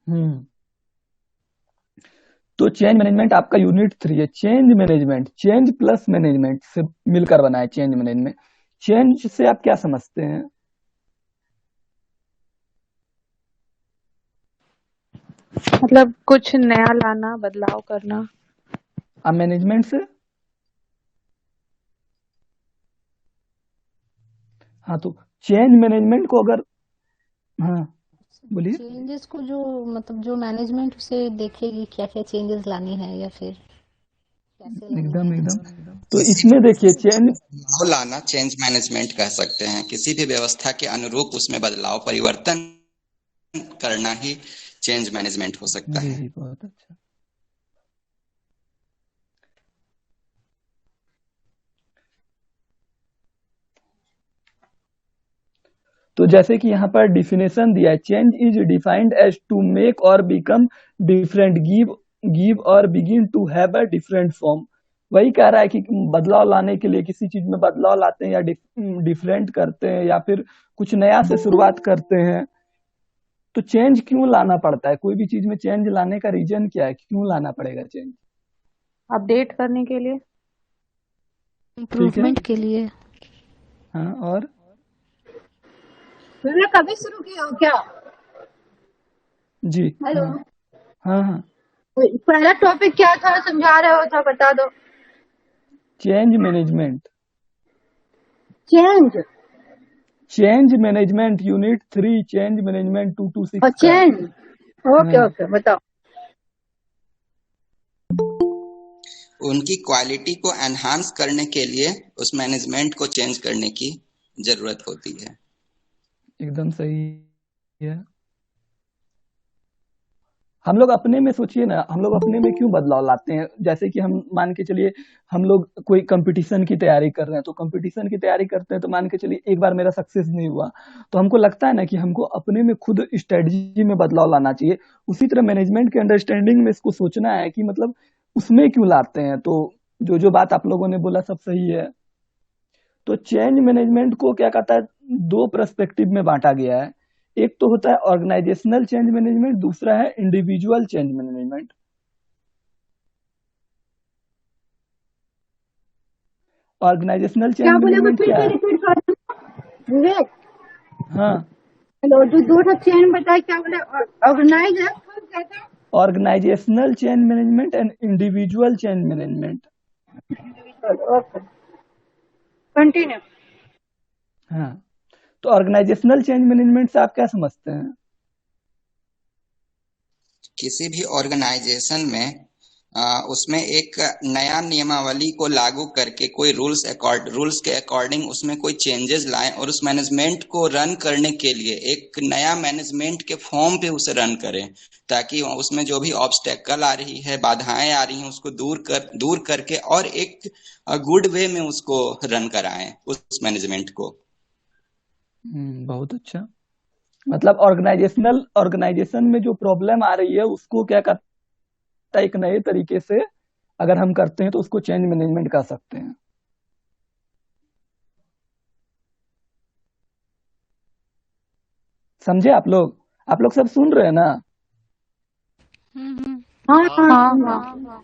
हम्म। तो change management आपका unit 3 है। Change management, change plus management से मिलकर बना है चेंज मैनेजमेंट। चेंज से आप क्या समझते हैं? मतलब कुछ नया लाना, बदलाव करना। आप मैनेजमेंट से? हाँ, तो चेंज मैनेजमेंट को अगर, हाँ बोलिए। चेंजेस को जो मतलब जो मैनेजमेंट उसे देखेगी क्या क्या चेंजेस लानी है या फिर कैसे लानी एकदम है। एकदम। तो किसी इसमें देखिए चेंज, बदलाव लाना चेंज मैनेजमेंट कह सकते हैं। किसी भी व्यवस्था के अनुरूप उसमें बदलाव परिवर्तन करना ही चेंज मैनेजमेंट हो सकता जी है। जी बहुत अच्छा। तो जैसे कि यहाँ पर डिफिनेशन दिया है, change is defined as to make or become different, give give or begin to have a different form. वही कह रहा है कि बदलाव लाने के लिए, किसी चीज में बदलाव लाते हैं या डिफरेंट करते हैं या फिर कुछ नया से शुरुआत करते हैं, तो चेंज क्यों लाना पड़ता है? कोई भी चीज में चेंज लाने का रीजन क्या है, क्यों लाना पड़ेगा चेंज? अपडेट करने के लिए। ठीक है। इम्प्रूवमेंट के लिए। हाँ, और तुमने कभी शुरू किया हो क्या? जी। हेलो। हाँ हाँ हाँ। पहला टॉपिक क्या था, समझा रहे हो तो बता दो। Change management. Change change management unit 3, change management 2 to 6 और का। चेंज। ओके हाँ। ओके, बताओ। उनकी क्वालिटी को एनहांस करने के लिए उस मैनेजमेंट को चेंज करने की जरूरत होती है। एकदम सही है। हम लोग अपने में सोचिए ना, हम लोग अपने में क्यों बदलाव लाते हैं? जैसे कि हम मान के चलिए, हम लोग कोई कंपटीशन की तैयारी कर रहे हैं, तो कंपटीशन की तैयारी करते हैं तो मान के चलिए एक बार मेरा सक्सेस नहीं हुआ, तो हमको लगता है ना कि हमको अपने में खुद स्ट्रेटजी में बदलाव लाना चाहिए। उसी तरह मैनेजमेंट के अंडरस्टैंडिंग में इसको सोचना है कि मतलब उसमें क्यों लाते हैं। तो जो जो बात आप लोगों ने बोला सब सही है। तो चेंज मैनेजमेंट को क्या कहता है, दो पर्सपेक्टिव में बांटा गया है। एक तो होता है ऑर्गेनाइजेशनल चेंज मैनेजमेंट, दूसरा है इंडिविजुअल चेंज मैनेजमेंट। ऑर्गेनाइजेशनल क्या चेंज बोले, वो मैनेजमेंट फिर क्या से है? रिपीट कर दो विवेक। हाँ, हेलो, जो दो ठो चेंज बताए, क्या बोले? ऑर्गेनाइज है, क्या था? Organisational change management and individual change management. Okay, continue. हाँ, तो ऑर्गेनाइजेशनल चेंज मैनेजमेंट से आप क्या समझते हैं? किसी भी ऑर्गेनाइजेशन में उसमें एक नया नियमावली को लागू करके कोई रूल्स के अकॉर्डिंग उसमें कोई चेंजेस लाएं और उस मैनेजमेंट को रन करने के लिए एक नया मैनेजमेंट के फॉर्म पे उसे रन करें, ताकि उसमें जो भी ऑब्स्टेकल आ रही है, बाधाएं आ रही हैं, उसको दूर करके और एक गुड वे में उसको रन कराएं उस मैनेजमेंट को। बहुत अच्छा। मतलब ऑर्गेनाइजेशन में जो प्रॉब्लम आ रही है उसको क्या करता है, एक नए तरीके से अगर हम करते हैं तो उसको चेंज मैनेजमेंट कर सकते हैं। समझे आप लोग? आप लोग सब सुन रहे हैं ना? हम्म। हाँ हाँ, हाँ सुन रहे हाँ। हैं।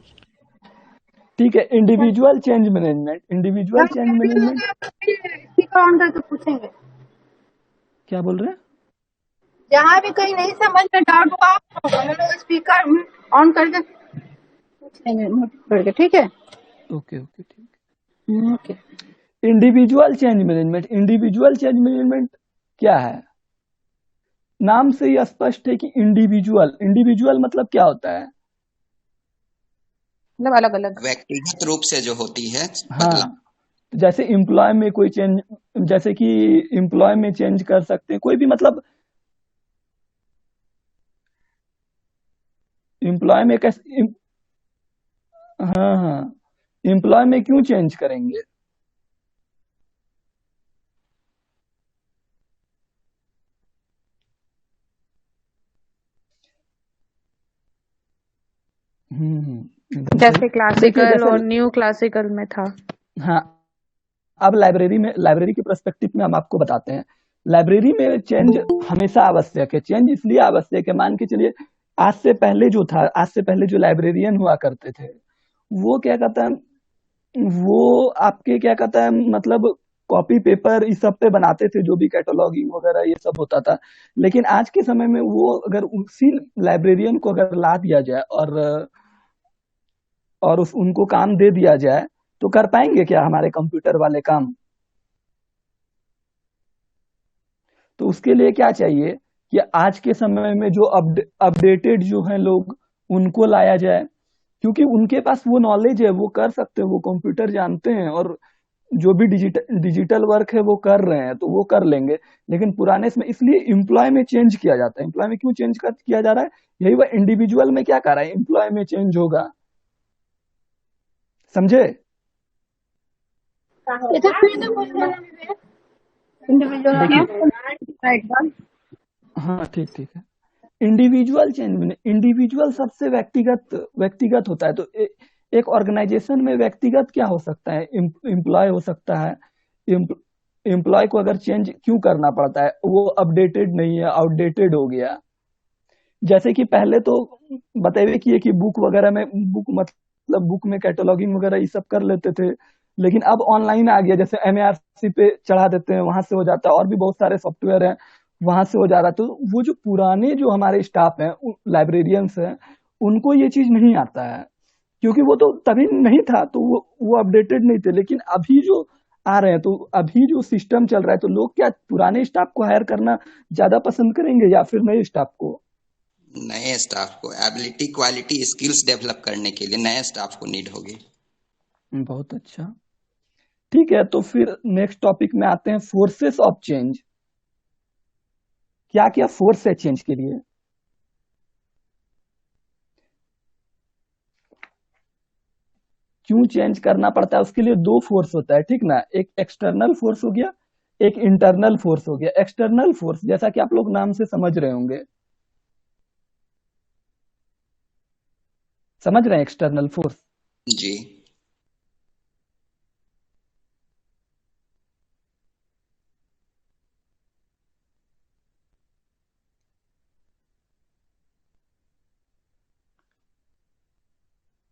ठीक है, इंडिविजुअल चेंज मैनेजमेंट। इंडिविजुअल जब चेंज कैसे मैनेजमेंट होगा स्पीकर ऑन करके पूछेंगे। क्या बोल रहे हैं? जहाँ भी कहीं नहीं समझ में डाउट हुआ, हम लोग स्पीकर ऑन करके पूछेंगे, म्यूट करके, ठीक है। ओके ओके ठीक। Okay. Individual change management, individual change management क्या है? नाम से ही स्पष्ट है कि इंडिविजुअल, इंडिविजुअल मतलब क्या होता है? मतलब अलग अलग। व्यक्तिगत रूप से जो होती है हाँ, बदलाव। जैसे एम्प्लॉय में कोई चेंज, जैसे कि एम्प्लॉय में चेंज कर सकते हैं कोई भी, मतलब एम्प्लॉय में कैसे हाँ हाँ, एम्प्लॉय में क्यों चेंज करेंगे? एकदम सही। जैसे देखिए क्लासिकल जैसे, और न्यू क्लासिकल में था। हाँ, अब लाइब्रेरी के पर्सपेक्टिव में हम आपको बताते हैं। लाइब्रेरी में चेंज हमेशा आवश्यक है। चेंज इसलिए आवश्यक है, मान के चलिए आज से पहले जो लाइब्रेरियन हुआ करते थे, वो क्या कहता है, वो आपके क्या कहता है मतलब कॉपी पेपर इस सब पे बनाते थे, जो भी कैटलॉगिंग वगैरह ये सब होता था। लेकिन आज के समय में वो अगर उसी लाइब्रेरियन को अगर ला दिया जाए और उनको काम दे दिया जाए, तो कर पाएंगे क्या हमारे कंप्यूटर वाले काम? तो उसके लिए क्या चाहिए कि आज के समय में जो अपडेटेड जो है लोग, उनको लाया जाए, क्योंकि उनके पास वो नॉलेज है, वो कर सकते हैं, वो कंप्यूटर जानते हैं, और जो भी डिजिटल वर्क है वो कर रहे हैं, तो वो कर लेंगे। लेकिन पुराने इसमें इसलिए एम्प्लॉय में चेंज किया जाता है। एम्प्लॉय में क्यों किया जा रहा है? यही वह इंडिविजुअल में क्या कर रहा है, एम्प्लॉय में चेंज होगा। समझे? ये तो फिर से कुछ इंडिविजुअल देखिए, एकदम हाँ ठीक ठीक है। इंडिविजुअल चेंज में, इंडिविजुअल सबसे व्यक्तिगत व्यक्तिगत होता है। तो एक ऑर्गेनाइजेशन में व्यक्तिगत क्या हो सकता है, एम्प्लॉय हो सकता है। एम्प्लॉय को अगर चेंज क्यों करना पड़ता है? वो अपडेटेड नहीं है, आउटडेटेड हो गया। जैसे कि पहले तो बताइए कि बुक वगैरह में, मतलब बुक में कैटलॉगिंग वगैरह ये सब कर लेते थे। लेकिन अब ऑनलाइन आ गया, जैसे MARC पे चढ़ा देते हैं, वहां से हो जाता है, और भी बहुत सारे सॉफ्टवेयर हैं, वहां से हो जा रहा है। तो वो जो पुराने जो हमारे स्टाफ हैं, लाइब्रेरियंस हैं, उनको ये चीज नहीं आता है, क्योंकि वो तो तभी नहीं था, तो वो अपडेटेड नहीं थे। लेकिन अभी जो आ रहे हैं, तो अभी जो सिस्टम चल रहा है, तो लोग क्या पुराने स्टाफ को हायर करना ज्यादा पसंद करेंगे या फिर नए स्टाफ को? नए स्टाफ को एबिलिटी क्वालिटी स्किल्स डेवलप करने के लिए नए स्टाफ को नीड होगी। बहुत अच्छा। ठीक है, तो फिर नेक्स्ट टॉपिक में आते हैं, फोर्सेस ऑफ चेंज। क्या क्या फोर्स है चेंज के लिए? क्यों चेंज करना पड़ता है? उसके लिए दो फोर्स होता है, ठीक ना। एक एक्सटर्नल फोर्स हो गया, एक इंटरनल फोर्स हो गया। एक्सटर्नल फोर्स जैसा कि आप लोग नाम से समझ रहे होंगे, समझ रहे हैं एक्सटर्नल फोर्स? जी।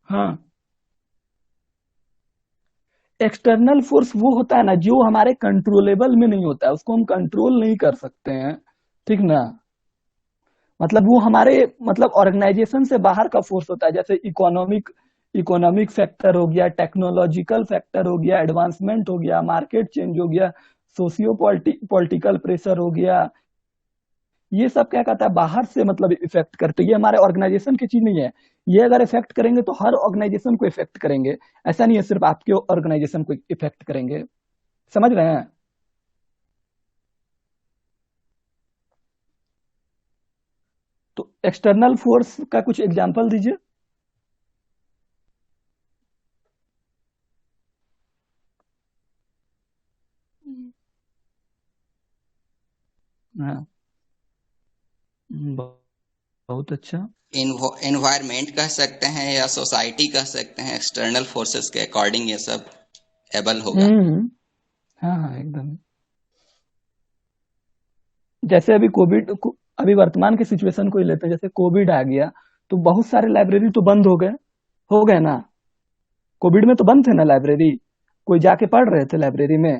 हाँ, एक्सटर्नल फोर्स वो होता है ना, जो हमारे कंट्रोलेबल में नहीं होता है, उसको हम कंट्रोल नहीं कर सकते हैं, ठीक ना। मतलब वो हमारे, मतलब ऑर्गेनाइजेशन से बाहर का फोर्स होता है। जैसे इकोनॉमिक फैक्टर हो गया, टेक्नोलॉजिकल फैक्टर हो गया, एडवांसमेंट हो गया, मार्केट चेंज हो गया, सोशियो पॉलिटिकल प्रेशर हो गया। ये सब क्या कहता है, बाहर से मतलब इफेक्ट करते हैं। ये हमारे ऑर्गेनाइजेशन की चीज नहीं है। ये अगर इफेक्ट करेंगे तो हर ऑर्गेनाइजेशन को इफेक्ट करेंगे। ऐसा नहीं है सिर्फ आपके ऑर्गेनाइजेशन को इफेक्ट करेंगे। समझ रहे हैं? तो एक्सटर्नल फोर्स का कुछ एग्जांपल दीजिए। हाँ, बहुत अच्छा। एनवायरमेंट कह सकते हैं या सोसाइटी कह सकते हैं, एक्सटर्नल फोर्सेस के अकॉर्डिंग ये सब एबल होगा। हाँ हाँ एकदम। जैसे अभी वर्तमान की सिचुएशन को ही लेते हैं, जैसे कोविड आ गया, तो बहुत सारे लाइब्रेरी तो बंद हो गए ना। कोविड में तो बंद थे ना लाइब्रेरी, कोई जाके पढ़ रहे थे लाइब्रेरी में।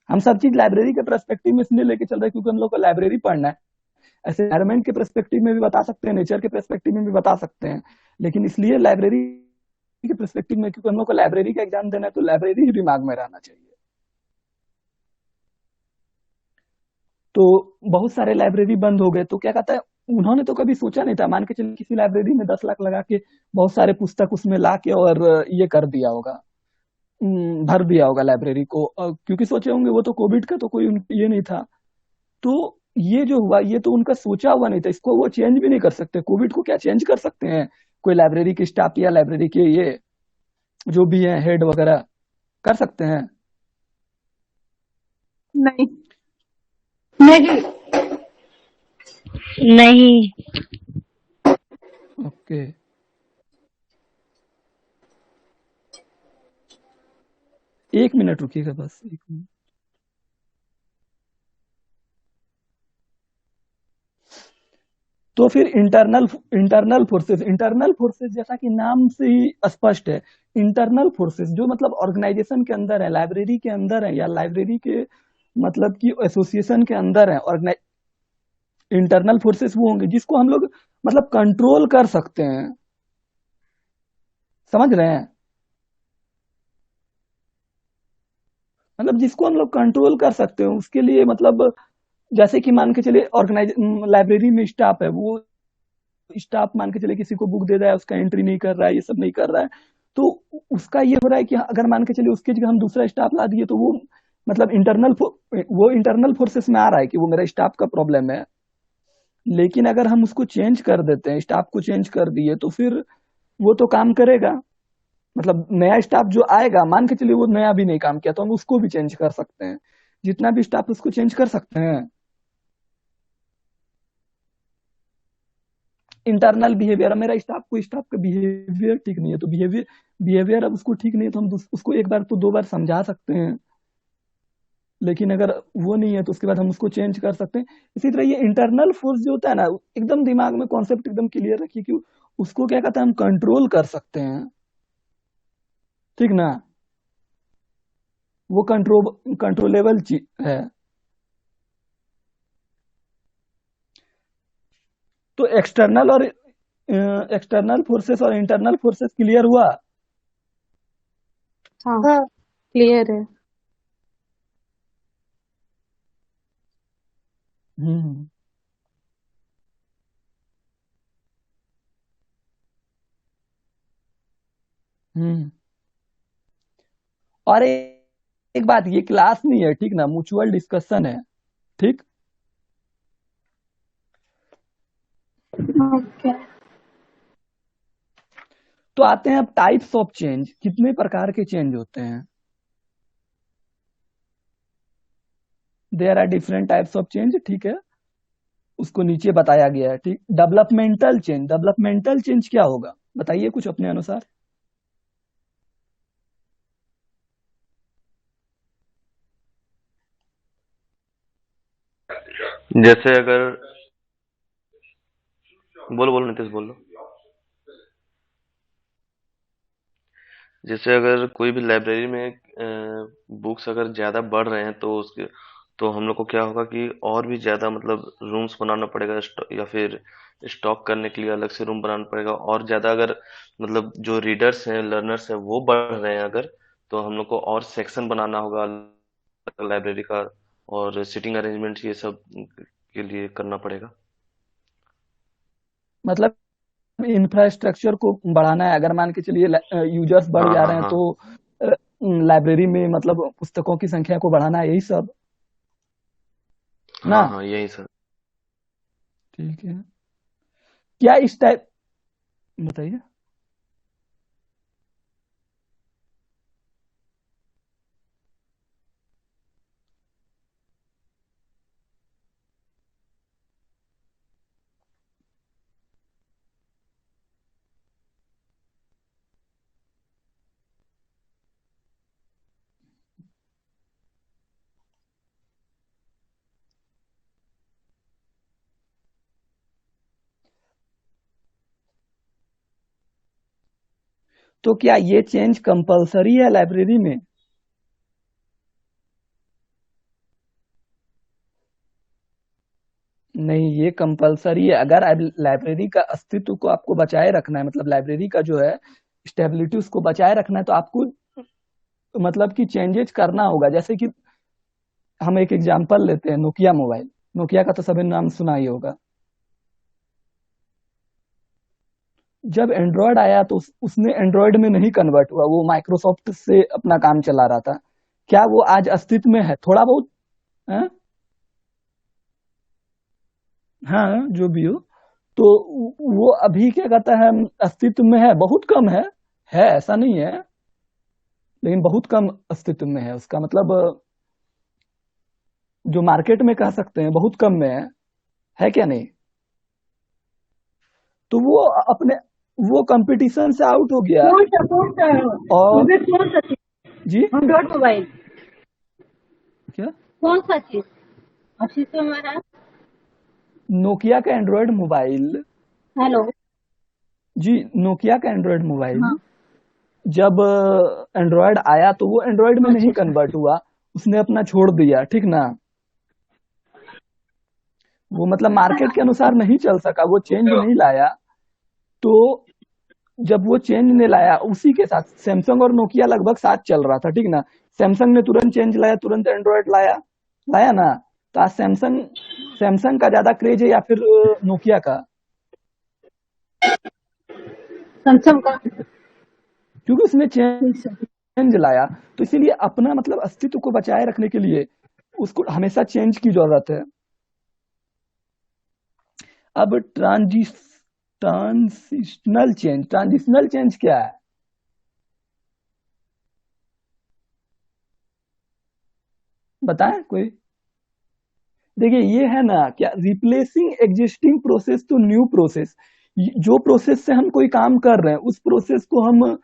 हम सब चीज लाइब्रेरी के पर्सपेक्टिव में इसलिए लेके चल रहे हैं क्योंकि हम लोग को लाइब्रेरी पढ़ना है। ऐसे एनवायरमेंट के पर्सपेक्टिव में भी बता सकते हैं, नेचर के पर्सपेक्टिव में भी बता सकते हैं, लेकिन इसलिए लाइब्रेरी के पर्सपेक्टिव में, क्योंकि हम लोग को लाइब्रेरी का एग्जाम देना है, तो लाइब्रेरी ही दिमाग में रहना चाहिए। तो बहुत सारे लाइब्रेरी बंद हो गए, तो क्या कहता है, उन्होंने तो कभी सोचा नहीं था, मान के चलिए किसी लाइब्रेरी में 10 लाख लगा के बहुत सारे पुस्तक उसमें ला के और ये कर दिया होगा, भर दिया होगा लाइब्रेरी को, क्योंकि सोचे होंगे वो तो कोविड का तो कोई ये नहीं था। तो ये जो हुआ, ये तो उनका सोचा हुआ नहीं था, इसको वो चेंज भी नहीं कर सकते। कोविड को क्या चेंज कर सकते हैं कोई लाइब्रेरी के स्टाफ या लाइब्रेरी के ये जो भी है हेड वगैरह? कर सकते हैं? नहीं नहीं। नहीं। ओके, एक मिनट रुकिएगा, बस एक मिनट। तो फिर इंटरनल फोर्सेस जैसा कि नाम से ही स्पष्ट है, इंटरनल फोर्सेस जो मतलब ऑर्गेनाइजेशन के अंदर है, लाइब्रेरी के अंदर है, या लाइब्रेरी के मतलब कि एसोसिएशन के अंदर है, इंटरनल फोर्सेस वो होंगे जिसको हम लोग मतलब कंट्रोल कर सकते हैं। समझ रहे हैं? मतलब जिसको हम लोग कंट्रोल कर सकते हैं, उसके लिए मतलब जैसे कि मान के चलिए लाइब्रेरी में स्टाफ है, वो स्टाफ मान के चलिए किसी को बुक दे रहा है, उसका एंट्री नहीं कर रहा है, ये सब नहीं कर रहा है, तो उसका ये हो रहा है कि अगर मान के चलिए उसकी जगह हम दूसरा स्टाफ ला दिए तो वो मतलब इंटरनल फोर्सेस में आ रहा है कि वो मेरा स्टाफ का प्रॉब्लम है। लेकिन अगर हम उसको चेंज कर देते हैं, स्टाफ को चेंज कर दिए, तो फिर वो तो काम करेगा। मतलब नया स्टाफ जो आएगा, मान के चलिए वो नया भी नहीं काम किया, तो हम उसको भी चेंज कर सकते हैं, जितना भी स्टाफ उसको चेंज कर सकते हैं। इंटरनल बिहेवियर, मेरा स्टाफ का बिहेवियर ठीक नहीं है, तो बिहेवियर अब उसको ठीक नहीं है, तो हम उसको एक बार तो 2 बार समझा सकते हैं, लेकिन अगर वो नहीं है तो उसके बाद हम उसको चेंज कर सकते हैं। इसी तरह ये इंटरनल फोर्स जो होता है ना, एकदम दिमाग में कॉन्सेप्ट एकदम क्लियर रखिए कि उसको क्या कहते हैं, हम कंट्रोल कर सकते हैं, ठीक ना? वो कंट्रोलेबल चीज है। तो एक्सटर्नल फोर्सेस और इंटरनल फोर्सेस क्लियर हुआ? हाँ हाँ। क्लियर है। हम्म हम्म और एक बात, ये क्लास नहीं है, ठीक ना, म्यूचुअल डिस्कशन है, ठीक? ओके। तो आते हैं अब टाइप्स ऑफ चेंज, कितने प्रकार के चेंज होते हैं। There are different types of change, ठीक है, उसको नीचे बताया गया है, ठीक। डेवलपमेंटल चेंज क्या होगा, बताइए कुछ अपने अनुसार। जैसे अगर बोलो बोलो नितेश बोलो। जैसे अगर कोई भी लाइब्रेरी में बुक्स अगर ज्यादा बढ़ रहे हैं तो उसके तो हम लोग को क्या होगा कि और भी ज्यादा मतलब रूम्स बनाना पड़ेगा या फिर स्टॉक करने के लिए अलग से रूम बनाना पड़ेगा। और ज्यादा अगर मतलब जो रीडर्स हैं लर्नर्स हैं वो बढ़ रहे हैं अगर, तो हम लोग को और सेक्शन बनाना होगा लाइब्रेरी का, और सिटिंग अरेंजमेंट ये सब के लिए करना पड़ेगा। मतलब इंफ्रास्ट्रक्चर को बढ़ाना है, अगर मान के चलिए यूजर्स बढ़ हाँ जा हाँ रहे हैं हाँ तो लाइब्रेरी में मतलब पुस्तकों की संख्या को बढ़ाना है, यही सब ना? हाँ हाँ यही सर। ठीक है। क्या इस टाइप, बताइए। तो क्या ये चेंज कंपलसरी है लाइब्रेरी में? नहीं, ये कंपलसरी है। अगर लाइब्रेरी का अस्तित्व को आपको बचाए रखना है, मतलब लाइब्रेरी का जो है स्टेबिलिटी उसको बचाए रखना है, तो आपको मतलब कि चेंजेस करना होगा। जैसे कि हम एक एग्जांपल लेते हैं, नोकिया मोबाइल। नोकिया का तो सभी नाम सुना ही होगा। जब एंड्रॉयड आया तो उसने एंड्रॉयड में नहीं कन्वर्ट हुआ, वो माइक्रोसॉफ्ट से अपना काम चला रहा था। क्या वो आज अस्तित्व में है? थोड़ा बहुत है? हाँ, जो भी हो। तो वो अभी क्या कहता है, अस्तित्व में है, बहुत कम है ऐसा नहीं है, लेकिन बहुत कम अस्तित्व में है। उसका मतलब जो मार्केट में कह सकते हैं बहुत कम में है क्या नहीं? तो वो अपने वो कंपटीशन से आउट हो गया। कौन सा और मोबाइल कौन सा चीज? जी एंड्रॉइड मोबाइल क्या? कौन सा चीज? अच्छी से हमारा नोकिया का एंड्रॉयड मोबाइल, हेलो। जी नोकिया का एंड्रॉयड मोबाइल हाँ। जब एंड्रॉयड आया तो वो एंड्रॉयड में अच्छा नहीं अच्छा। कन्वर्ट हुआ, उसने अपना छोड़ दिया, ठीक ना। वो मतलब मार्केट के अनुसार नहीं चल सका, वो चेंज नहीं लाया। तो जब वो चेंज नहीं लाया, उसी के साथ सैमसंग और नोकिया लगभग साथ चल रहा था, ठीक ना। सैमसंग ने तुरंत चेंज लाया, तुरंत एंड्रॉयड लाया, लाया ना। तो आज सैमसंग सैमसंग का ज्यादा क्रेज है या फिर नोकिया का? सैमसंग का। क्योंकि उसने ठीक है। चेंज लाया। तो इसीलिए अपना मतलब अस्तित्व को बचाए रखने के लिए उसको हमेशा चेंज की जरूरत है। अब ट्रांजिशनल चेंज क्या है, बताएं कोई। देखिए ये है ना क्या, replacing existing process to new process. जो प्रोसेस से हम कोई काम कर रहे हैं उस प्रोसेस को हम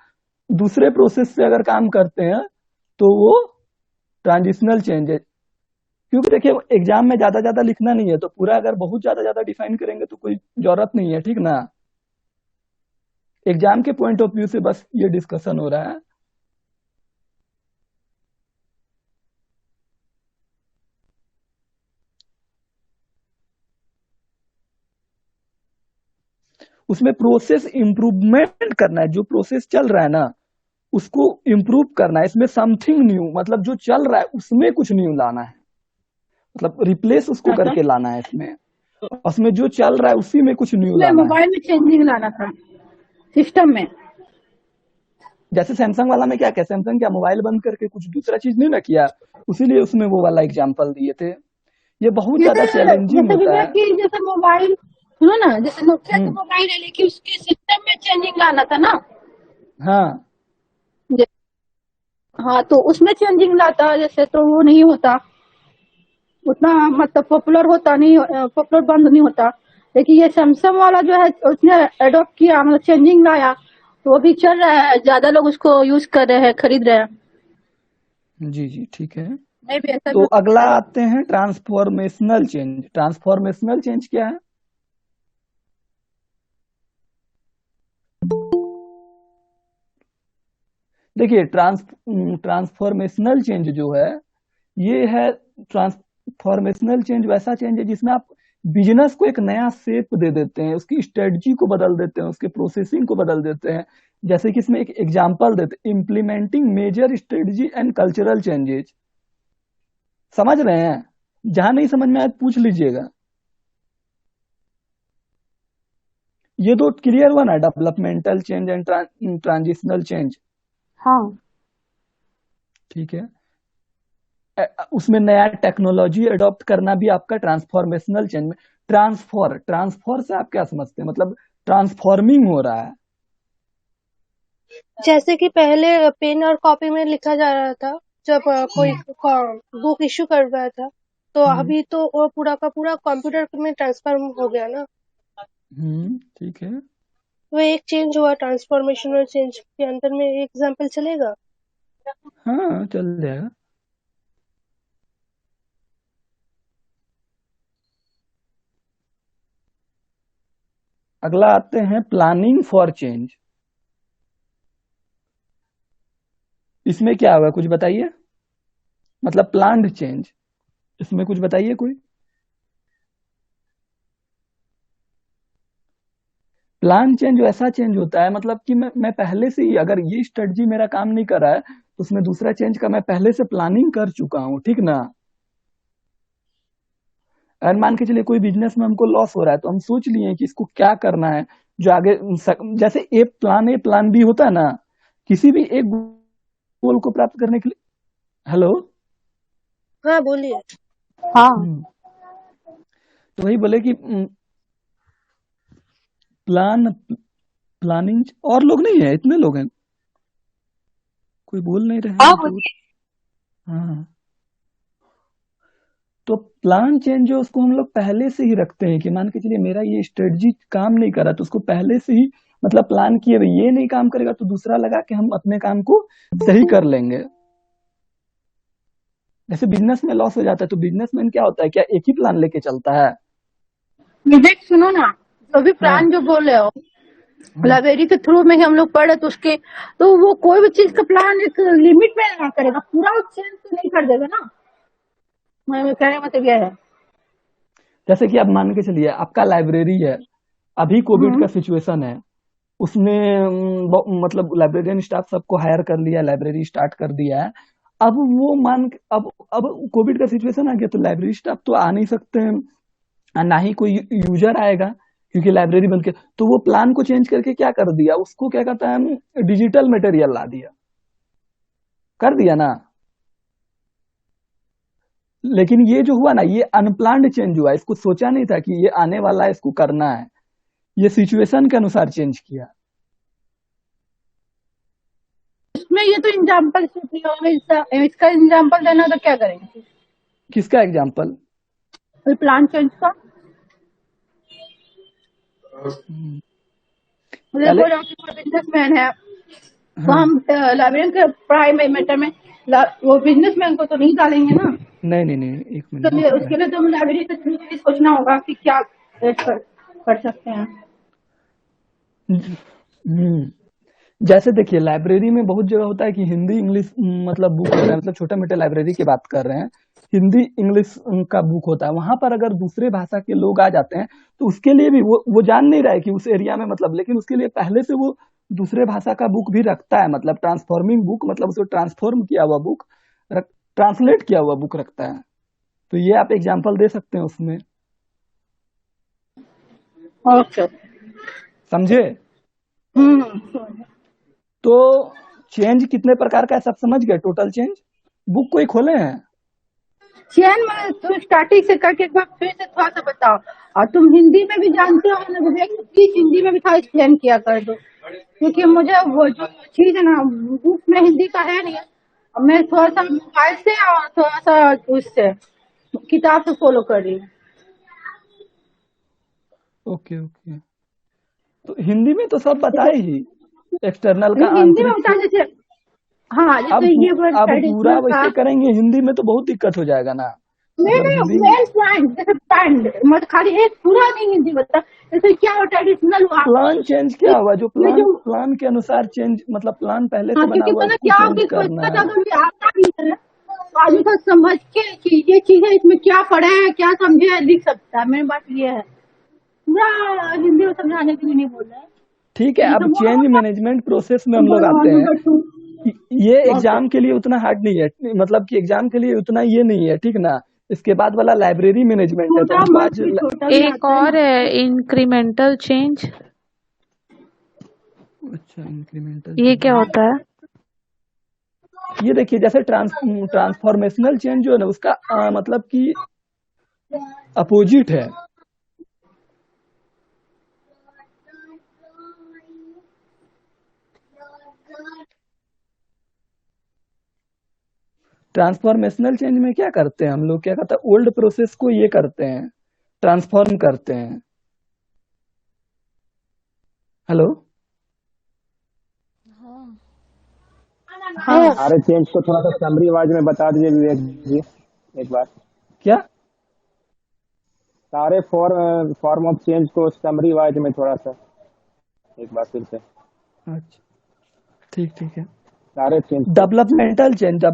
दूसरे प्रोसेस से अगर काम करते हैं तो वो ट्रांजिशनल चेंज है। क्योंकि देखिए एग्जाम में ज्यादा ज्यादा लिखना नहीं है, तो पूरा अगर बहुत ज्यादा ज्यादा डिफाइन करेंगे तो कोई जरूरत नहीं है, ठीक ना। एग्जाम के पॉइंट ऑफ व्यू से बस ये डिस्कशन हो रहा है। उसमें प्रोसेस इंप्रूवमेंट करना है, जो प्रोसेस चल रहा है ना उसको इंप्रूव करना है। इसमें समथिंग न्यू मतलब जो चल रहा है उसमें कुछ न्यू लाना है, मतलब रिप्लेस उसको अच्छा। करके लाना है इसमें। उसमें जो चल रहा है उसी में कुछ न्यू मैं लाना है। मोबाइल में चेंजिंग लाना था, सिस्टम में। जैसे सैमसंग वाला में क्या किया, सैमसंग क्या मोबाइल बंद करके कुछ दूसरा चीज नहीं ना किया, उसीलिए उसमें वो वाला एग्जाम्पल दिए थे। ये बहुत ज्यादा जैसे चैलेंजिंग जैसे होता विवेक है। की जैसे मोबाइल, सुनो ना, जैसे नोकिया का हम्म। मोबाइल है लेकिन उसके सिस्टम में चेंजिंग लाना था ना। हाँ जे- हाँ, तो उसमें चेंजिंग लाता जैसे, तो वो नहीं होता उतना, मतलब पॉपुलर होता नहीं, पॉपुलर बंद नहीं होता। लेकिन ये सैमसंग वाला जो है उसने एडॉप्ट किया, मतलब चेंजिंग लाया, तो वो भी चल रहा है, ज्यादा लोग उसको यूज कर रहे हैं, खरीद रहे हैं। जी जी ठीक है। मैं भी ऐसा भी तो हो अगला सकता है। आते हैं ट्रांसफॉर्मेशनल चेंज। ट्रांसफॉर्मेशनल चेंज क्या है? देखिए ट्रांसफॉर्मेशनल चेंज जो है ये है, ट्रांसफॉर्मेशनल चेंज वैसा चेंज है जिसमें आप बिजनेस को एक नया शेप दे देते हैं, उसकी स्ट्रेटजी को बदल देते हैं, उसके प्रोसेसिंग को बदल देते हैं। जैसे कि इसमें एक एग्जांपल देते हैं, implementing major strategy and cultural changes. समझ रहे हैं? जहां नहीं समझ में आए पूछ लीजिएगा। ये दो क्लियर हुआ ना, developmental change and transitional change. हाँ। ठीक है। उसमें नया टेक्नोलॉजी अडॉप्ट करना भी आपका ट्रांसफॉर्मेशनल चेंज में। ट्रांसफॉर से आप क्या समझते हैं, मतलब ट्रांसफॉर्मिंग हो रहा है। जैसे कि पहले पेन और कॉपी में लिखा जा रहा था, जब कोई बुक इश्यू कर रहा था, तो अभी तो वो पूरा का पूरा कंप्यूटर में ट्रांसफर हो गया ना। ठीक है। वो एक चेंज हुआ, ट्रांसफॉर्मेशनल चेंज के अंदर में एक एग्जांपल चलेगा। हाँ चल जाएगा। अगला आते हैं प्लानिंग फॉर चेंज। इसमें क्या होगा कुछ बताइए, मतलब प्लान्ड चेंज, इसमें कुछ बताइए कोई। प्लान चेंज वैसा चेंज होता है मतलब कि मैं पहले से ही, अगर ये स्ट्रेटजी मेरा काम नहीं कर रहा है तो उसमें दूसरा चेंज का मैं पहले से प्लानिंग कर चुका हूं, ठीक ना। और मान के चलिए कोई बिजनेस में हमको लॉस हो रहा है तो हम सोच लिए कि इसको क्या करना है जो आगे जैसे ए प्लान बी होता है ना, किसी भी एक गोल को प्राप्त करने के लिए। हेलो। हाँ बोलिए। हाँ। तो वही बोले कि प्लानिंग। और लोग नहीं है, इतने लोग हैं, कोई बोल नहीं रहे हैं तो। हाँ, तो प्लान चेंज जो उसको हम लोग पहले से ही रखते हैं कि मान के चलिए मेरा ये स्ट्रेटजी काम नहीं कर रहा तो उसको पहले से ही मतलब प्लान किए भाई ये नहीं काम करेगा तो दूसरा लगा के हम अपने काम को सही कर लेंगे। जैसे बिजनेस में लॉस हो जाता है तो बिजनेसमैन क्या होता है, क्या एक ही प्लान लेके चलता है? विवेक सुनो ना, जो भी हाँ प्लान जो बोल रहे हो हाँ लाइब्रेरी के थ्रू में ही हम लोग पढ़े, तो वो कोई भी चीज का प्लान एक लिमिट में ना करेगा, पूरा चेंज तो नहीं कर देगा ना। मैं कहने का मतलब यह है। जैसे कि आप मान के चलिए आपका लाइब्रेरी है, अभी कोविड का सिचुएशन है, उसने मतलब लाइब्रेरियन स्टाफ सबको हायर कर लिया, लाइब्रेरी स्टार्ट कर दिया है। अब वो अब कोविड का सिचुएशन आ गया तो लाइब्रेरी स्टाफ तो आ नहीं सकते हैं, और ना ही कोई यूजर आएगा क्योंकि लाइब्रेरी बंद के। तो वो प्लान को चेंज करके क्या कर दिया, उसको क्या कहता है डिजिटल मटेरियल ला दिया, कर दिया ना। लेकिन ये जो हुआ ना, ये अनप्लान्ड चेंज हुआ, इसको सोचा नहीं था कि ये आने वाला है, इसको करना है, ये सिचुएशन के अनुसार चेंज किया। इसमें ये तो एग्जाम्पल इसका एग्जाम्पल देना तो क्या करेंगे? किसका एग्जाम्पल? प्लान चेंज का। पहले कोई बिजनेसमैन है तो हाँ हम लाइब्रेरियन के प्राइम मैटर में वो बिजनेसमैन को तो नहीं डालेंगे ना। नहीं नहीं नहीं, एक तो मिनट उसके लिए तो हम लाइब्रेरी के थ्रू भी सोचना होगा कि क्या कर सकते हैं। जैसे देखिए लाइब्रेरी में बहुत जगह होता है कि हिंदी इंग्लिश मतलब बुक होता है, मतलब छोटे मोटे लाइब्रेरी की बात कर रहे हैं, हिंदी इंग्लिश का बुक होता है। वहां पर अगर दूसरे भाषा के लोग आ जाते हैं तो उसके लिए भी वो जान नहीं रहा है कि उस एरिया में मतलब, लेकिन उसके लिए पहले से वो दूसरे भाषा का बुक भी रखता है, मतलब ट्रांसफॉर्मिंग बुक, मतलब उसको ट्रांसफॉर्म किया हुआ बुक, ट्रांसलेट किया हुआ बुक रखता है। तो ये आप एग्जाम्पल दे सकते हैं उसमें, ओके। समझे? तो चेंज कितने प्रकार का है सब समझ गए? टोटल चेंज बुक कोई खोले हैं? चेन में तुम स्टार्टिंग से करके एक बार फिर से थोड़ा सा बताओ। और तुम हिंदी में भी जानते हो ना विवेक, प्लीज हिंदी में भी थोड़ा एक्सप्लेन किया कर दो, क्योंकि मुझे वो जो चीज है ना बुक में हिंदी का है नहीं, मैं थोड़ा सा मोबाइल से और थोड़ा सा उससे किताब से फॉलो कर रही हूँ। ओके ओके, तो हिंदी में तो सब बताए ही, एक्सटर्नल का हिंदी में आंतरिक। बता जैसे, हाँ अब जैसे ये वर्ड अब पूरा ट्रेडिशनल का। वैसे करेंगे हिंदी में तो बहुत दिक्कत हो जाएगा ना, नहीं मतलब नहीं, हिंदी मेन पॉइंट जैसे पॉइंट मत खाली एक पूरा नहीं हिंदी बता, जैसे क्या हो ट्रेडिशनल हुआ प्लान चेंज क्या हुआ, जो ये जो प्लान के अनुसार चेंज, मतलब प्लान पहले हाँ, से बना क्योंकि हुआ पता उसको क्या हो चेंज कि करना कोई है। अगर भी आता भी है तो आदमी को समझ के कि ये चीज है, इसमें क्या पढ़ा है क्या समझे है लिख सकता है। मेरी बात ये है, पूरा हिंदी में समझाने के लिए नहीं बोल रहे हैं। ठीक है, अब जैसे वो चेंज होता मैनेजमेंट प्रोसेस में है हम लोग आते हैं। बैठू। ये ओके। एग्जाम के लिए उतना हार्ड नहीं है, मतलब कि एग्जाम के लिए उतना ये नहीं है, ठीक ना। इसके बाद वाला लाइब्रेरी मैनेजमेंट है, तो छोटा हमको मत आज भी छोटा भी एक आता है और ना। है इंक्रीमेंटल चेंज, अच्छा इंक्रीमेंटल ये चेंज, क्या होता है? ये देखिए जैसे ट्रांसफॉर्मेशनल चेंज जो है ना उसका मतलब कि अपोजिट है। ट्रांसफॉर्मेशनल चेंज में क्या करते हैं हम लोग, क्या कहते हैं ओल्ड प्रोसेस को ये करते हैं, ट्रांसफॉर्म करते हैं। हेलो हाँ हाँ सारे चेंज को थोड़ा सा समरी आवाज में बता दीजिए विवेक जी एक बार। क्या? सारे फॉर्म ऑफ चेंज को समरी आवाज में थोड़ा सा एक बार फिर से। अच्छा ठीक ठीक है। सारे change developmental change,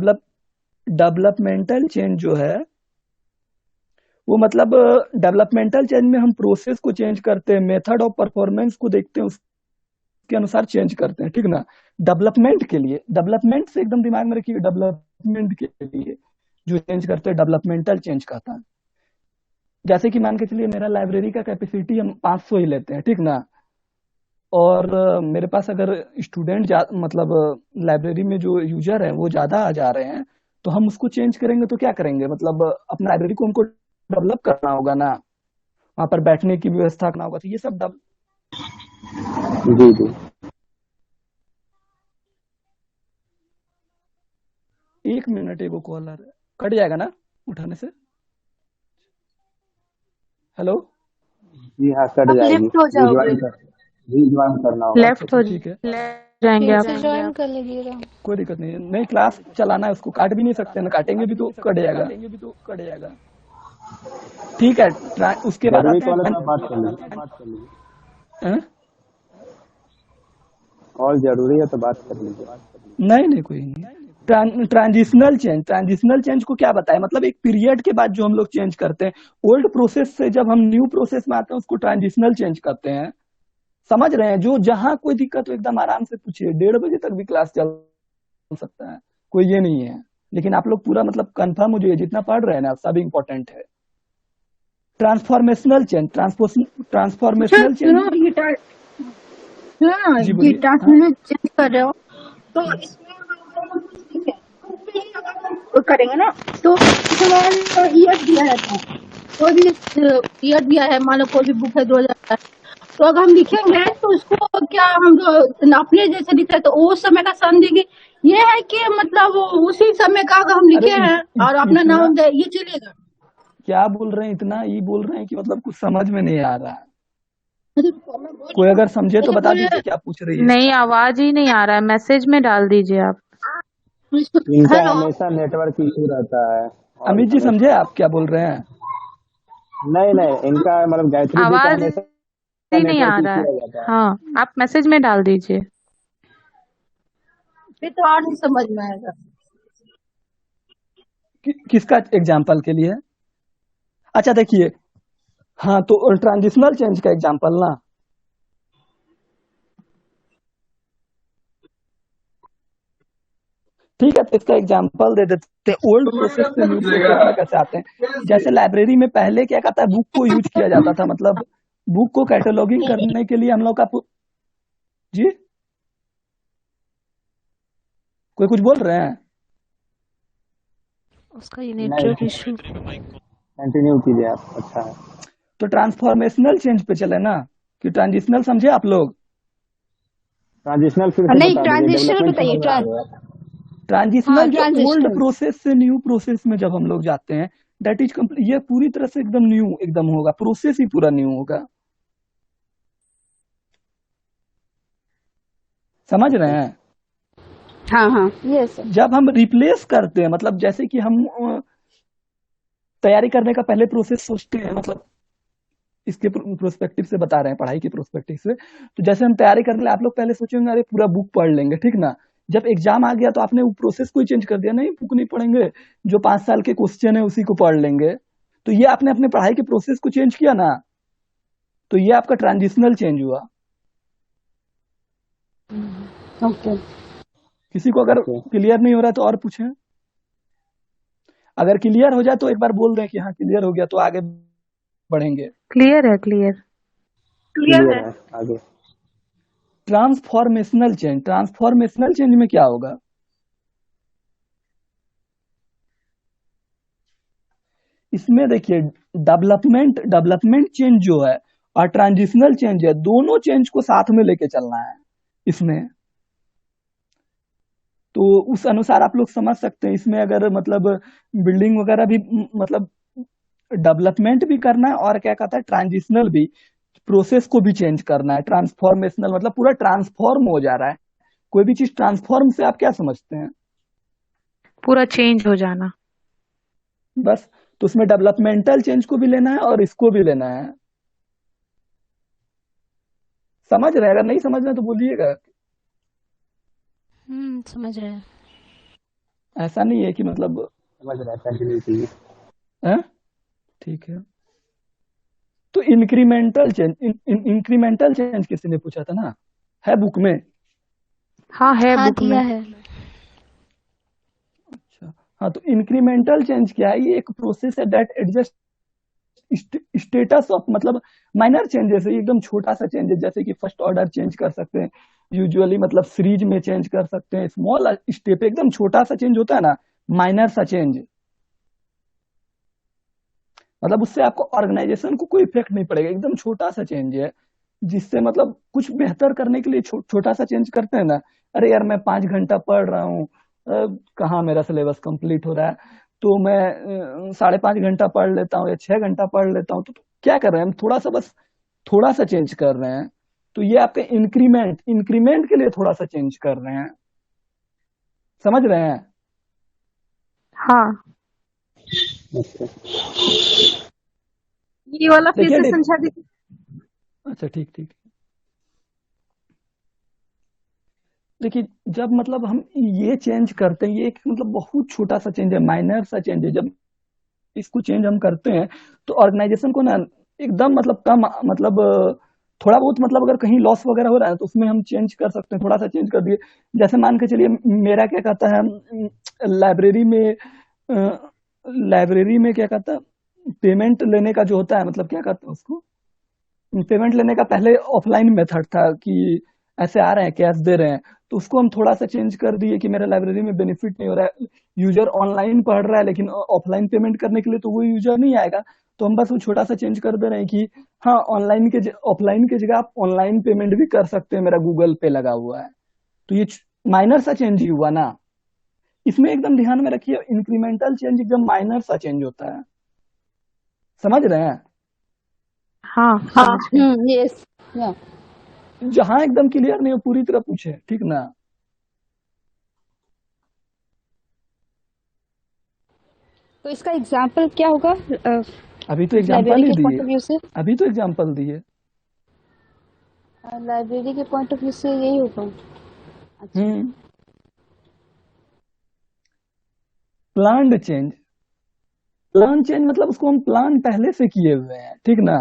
developmental change जो है वो मतलब डेवलपमेंटल चेंज में हम प्रोसेस को चेंज करते हैं, मेथड ऑफ परफॉर्मेंस को देखते हैं, उसके अनुसार चेंज करते हैं, ठीक ना। डेवलपमेंट के लिए, डेवलपमेंट से एकदम दिमाग में रखिए, डेवलपमेंट के लिए जो चेंज करते हैं डेवलपमेंटल चेंज कहता है। जैसे कि मान के चलिए मेरा लाइब्रेरी का कैपेसिटी हम 500 ही लेते हैं, ठीक ना। और मेरे पास अगर स्टूडेंट मतलब लाइब्रेरी में जो यूजर है वो ज्यादा आ जा रहे हैं, तो हम उसको चेंज करेंगे तो क्या करेंगे, मतलब अपना लाइब्रेरी को हमको डेवलप करना होगा ना, वहां पर बैठने की व्यवस्था करना होगा, तो ये सब जी जी। एक मिनट, एगो कॉलर कट जाएगा ना उठाने से। हेलो जी हाँ कट आप जाएगी, लेफ्ट हो जाओगे। रिज्वाइन करना होगा। लेफ्ट हो ठीक है, जाएंगे फिर आप। से ज्वाइन कर लीजिएगा। कोई दिक्कत नहीं है, नहीं क्लास चलाना है उसको, काट भी नहीं सकते ना, काटेंगे भी तो कट जाएगा। ठीक है। उसके बाद जरूरी आते कॉल है हैं तो आप बात कर लीजिए। हैं? कॉल जरूरी है तो बात कर लीजिए। नहीं कोई नहीं। ट्रांजिशनल चेंज को क्या बताए, मतलब एक पीरियड के बाद जो हम लोग चेंज करते हैं, ओल्ड प्रोसेस से जब हम न्यू प्रोसेस में आते हैं उसको ट्रांजिशनल चेंज करते हैं। समझ रहे हैं? जो जहां कोई दिक्कत हो एकदम आराम से पूछिए, 1:30 बजे तक भी क्लास चल सकता है, कोई ये नहीं है। लेकिन आप लोग पूरा मतलब कंफर्म हो जाइए, जितना पढ़ रहे हैं ना सब इंपॉर्टेंट है। Transformational change, transformational change. सुनो गिटार, सुनो जी बोलिए। गिटार हाँ में चेंज कर रहे हो तो इसमें हम ठीक है कुछ भी अगर करेंगे ना तो इसमें ईयर दिया रहता है, कोई भी ईयर दिया है, मान लो कोई भी बुक है 2000 का, तो अगर हम लिखेंगे तो उसको क्या हम जो अपने जैसे लिख रहे तो वो समय का सन देंगे। ये है कि मतलब उसी समय का अगर हम अरे लिखे हैं और अपना इतना नाम दे, ये चलेगा। क्या बोल रहे हैं, इतना ये बोल रहे हैं कि मतलब कुछ समझ में नहीं आ रहा है। मैं बोल रही कोई हूँ अगर समझे तो जैसे बता कोई दीजिए क्या पूछ रही है। नहीं, आवाज ही नहीं आ रहा है, मैसेज में डाल दीजिए आप। इनका हेलो, हमेशा नेटवर्क इशू रहता है और अमित जी हमेशा समझे आप क्या बोल रहे हैं? नहीं इनका मतलब गायत्री जी का आवाज हमेशा ही नहीं आ नेटवर्क रहा इशू है। हो जाता है। हाँ, आप मैसेज में डाल दीजिए। फिर तो और नहीं समझ में आएगा। किसका एग्जाम्पल के लिए? अच्छा देखिए, हाँ तो ट्रांजिशनल चेंज का एग्जाम्पल ना, ठीक है, तो इसका एग्जांपल दे देते हैं। ओल्ड प्रोसेस से न्यू प्रोसेस में कैसे आते हैं? जैसे लाइब्रेरी में पहले क्या कहता है, बुक को यूज किया जाता था, मतलब बुक को कैटलॉगिंग करने के लिए हम लोग का जी कोई कुछ बोल रहे हैं? उसका ये नहीं नेटवर्क इशू। कंटिन्यू कीजिए आप, अच्छा है। तो ट्रांसफॉर्मेशनल चेंज पे चले ना, कि ट्रांजिशनल समझे आप लोग? ट्रांजिशनल फिर से नहीं बता दीजिए, ट्रांजिशनल डेवलपमेंट बताइए, समझ में आ गया। हाँ ट्रांजिशनल जो ओल्ड ट्रांजिशनल। प्रोसेस से न्यू प्रोसेस में जब हम लोग जाते हैं, दैट इज कंप्लीट, ये पूरी तरह से एकदम न्यू एकदम होगा, प्रोसेस ही पूरा न्यू होगा। समझ रहे हैं? हाँ हाँ यस। जब हम रिप्लेस करते हैं, मतलब जैसे कि हम तैयारी करने का पहले प्रोसेस सोचते हैं, मतलब इसके प्रोस्पेक्टिव से बता रहे हैं, पढ़ाई के प्रोस्पेक्टिव से। तो जैसे हम तैयारी करने लगे, आप लोग पहले सोचेंगे अरे पूरा बुक पढ़ लेंगे, ठीक ना? जब एग्जाम आ गया तो आपने वो प्रोसेस को ही चेंज कर दिया, नहीं बुक नहीं पढ़ेंगे, जो 5 साल के क्वेश्चन है उसी को पढ़ लेंगे। तो ये आपने अपने पढ़ाई के प्रोसेस को चेंज किया ना, तो ये आपका ट्रांजिशनल चेंज हुआ। ओके। किसी को अगर क्लियर नहीं हो रहा है तो और पूछें। अगर क्लियर हो जाए तो एक बार बोल दें कि हाँ क्लियर हो गया, तो आगे बढ़ेंगे। क्लियर है, क्लियर। क्लियर है, आगे। ट्रांसफॉर्मेशनल चेंज में क्या होगा? इसमें देखिए, डेवलपमेंट चेंज जो है और ट्रांजिशनल चेंज है, दोनों चेंज को साथ में लेके चलना है इसमें। तो उस अनुसार आप लोग समझ सकते हैं, इसमें अगर मतलब बिल्डिंग वगैरह भी मतलब डेवलपमेंट भी करना है, और क्या कहता है ट्रांजिशनल भी, प्रोसेस को भी चेंज करना है। ट्रांसफॉर्मेशनल मतलब पूरा ट्रांसफॉर्म हो जा रहा है। कोई भी चीज ट्रांसफॉर्म से आप क्या समझते हैं? पूरा चेंज हो जाना। बस, तो उसमें डेवलपमेंटल चेंज को भी लेना है और इसको भी लेना है। समझ रहे हैं? अगर नहीं समझ रहे तो बोलिएगा। समझ रहे हैं। ऐसा नहीं है कि मतलब समझ रहा है, कंटिन्यू कीजिए। है? ठीक है। तो इंक्रीमेंटल चेंज किसी ने पूछा था ना, है बुक में? हाँ, है हाँ बुक दिया में। है। अच्छा, हाँ तो इंक्रीमेंटल चेंज क्या है? ये एक प्रोसेस है दैट एडजस्ट स्टेटस ऑफ, मतलब माइनर चेंजेस है, एकदम छोटा सा चेंज है। जैसे कि फर्स्ट ऑर्डर चेंज कर सकते हैं यूजुअली, मतलब सीरीज में चेंज कर सकते हैं। स्मॉल स्टेप, एकदम छोटा सा चेंज होता है ना, माइनर सा चेंज, मतलब उससे आपको ऑर्गेनाइजेशन को कोई इफेक्ट नहीं पड़ेगा, एकदम छोटा सा चेंज है। जिससे मतलब कुछ बेहतर करने के लिए छोटा सा चेंज करते हैं ना। अरे यार मैं 5 घंटा पढ़ रहा हूँ, कहाँ मेरा सिलेबस कंप्लीट हो रहा है, तो मैं 5.5 घंटा पढ़ लेता हूँ या 6 घंटा पढ़ लेता हूँ। तो क्या कर रहे हैं हम? थोड़ा सा, बस थोड़ा सा चेंज कर रहे हैं। तो ये आपके इंक्रीमेंट के लिए थोड़ा सा चेंज कर रहे हैं। समझ रहे हैं? हाँ। अच्छा, ये वाला फिर देखिए से समझा दीजिए। अच्छा ठीक ठीक। देखिए जब मतलब हम ये चेंज करते हैं, ये एक मतलब बहुत छोटा सा चेंज है, माइनर सा चेंज है। जब इसको चेंज हम करते हैं तो ऑर्गेनाइजेशन को ना एकदम मतलब कम मतलब थोड़ा बहुत मतलब अगर कहीं लॉस वगैरह हो रहा है तो उसमें हम चेंज कर सकते हैं, थोड़ा सा चेंज कर दिए। जैसे मान के चलिए मेरा क्या कहता है, लाइब्रेरी में लाइब्रेरी में क्या कहता है, पेमेंट लेने का जो होता है, मतलब क्या कहते हैं उसको, पेमेंट लेने का पहले ऑफलाइन मेथड था कि ऐसे आ रहे हैं कैश दे रहे हैं, तो उसको हम थोड़ा सा चेंज कर दिए कि मेरा लाइब्रेरी में बेनिफिट नहीं हो रहा है, यूजर ऑनलाइन पढ़ रहा है लेकिन ऑफलाइन पेमेंट करने के लिए तो वो यूजर नहीं आएगा। तो हम बस वो छोटा सा चेंज कर दे रहे हैं कि हाँ ऑनलाइन के ऑफलाइन की जगह आप ऑनलाइन पेमेंट भी कर सकते हैं, मेरा गूगल पे लगा हुआ है। तो ये माइनर सा चेंज ही हुआ ना। इसमें एकदम ध्यान में रखिए, इंक्रीमेंटल चेंज एकदम माइनर सा चेंज होता है, समझ रहे हैं। हाँ हाँ समझ गए। यस या जहां एकदम क्लियर नहीं हो पूरी तरह पूछे, ठीक ना। तो इसका एग्जाम्पल क्या होगा अभी तो एग्जांपल लाइब्रेरी ही के पॉइंट दिए, ऑफ व्यू से? अभी तो एग्जांपल दिए। लाइब्रेरी के पॉइंट ऑफ व्यू से यही होगा। अच्छा प्लान्ड चेंज, प्लान चेंज मतलब उसको हम प्लान पहले से किए हुए हैं, ठीक ना।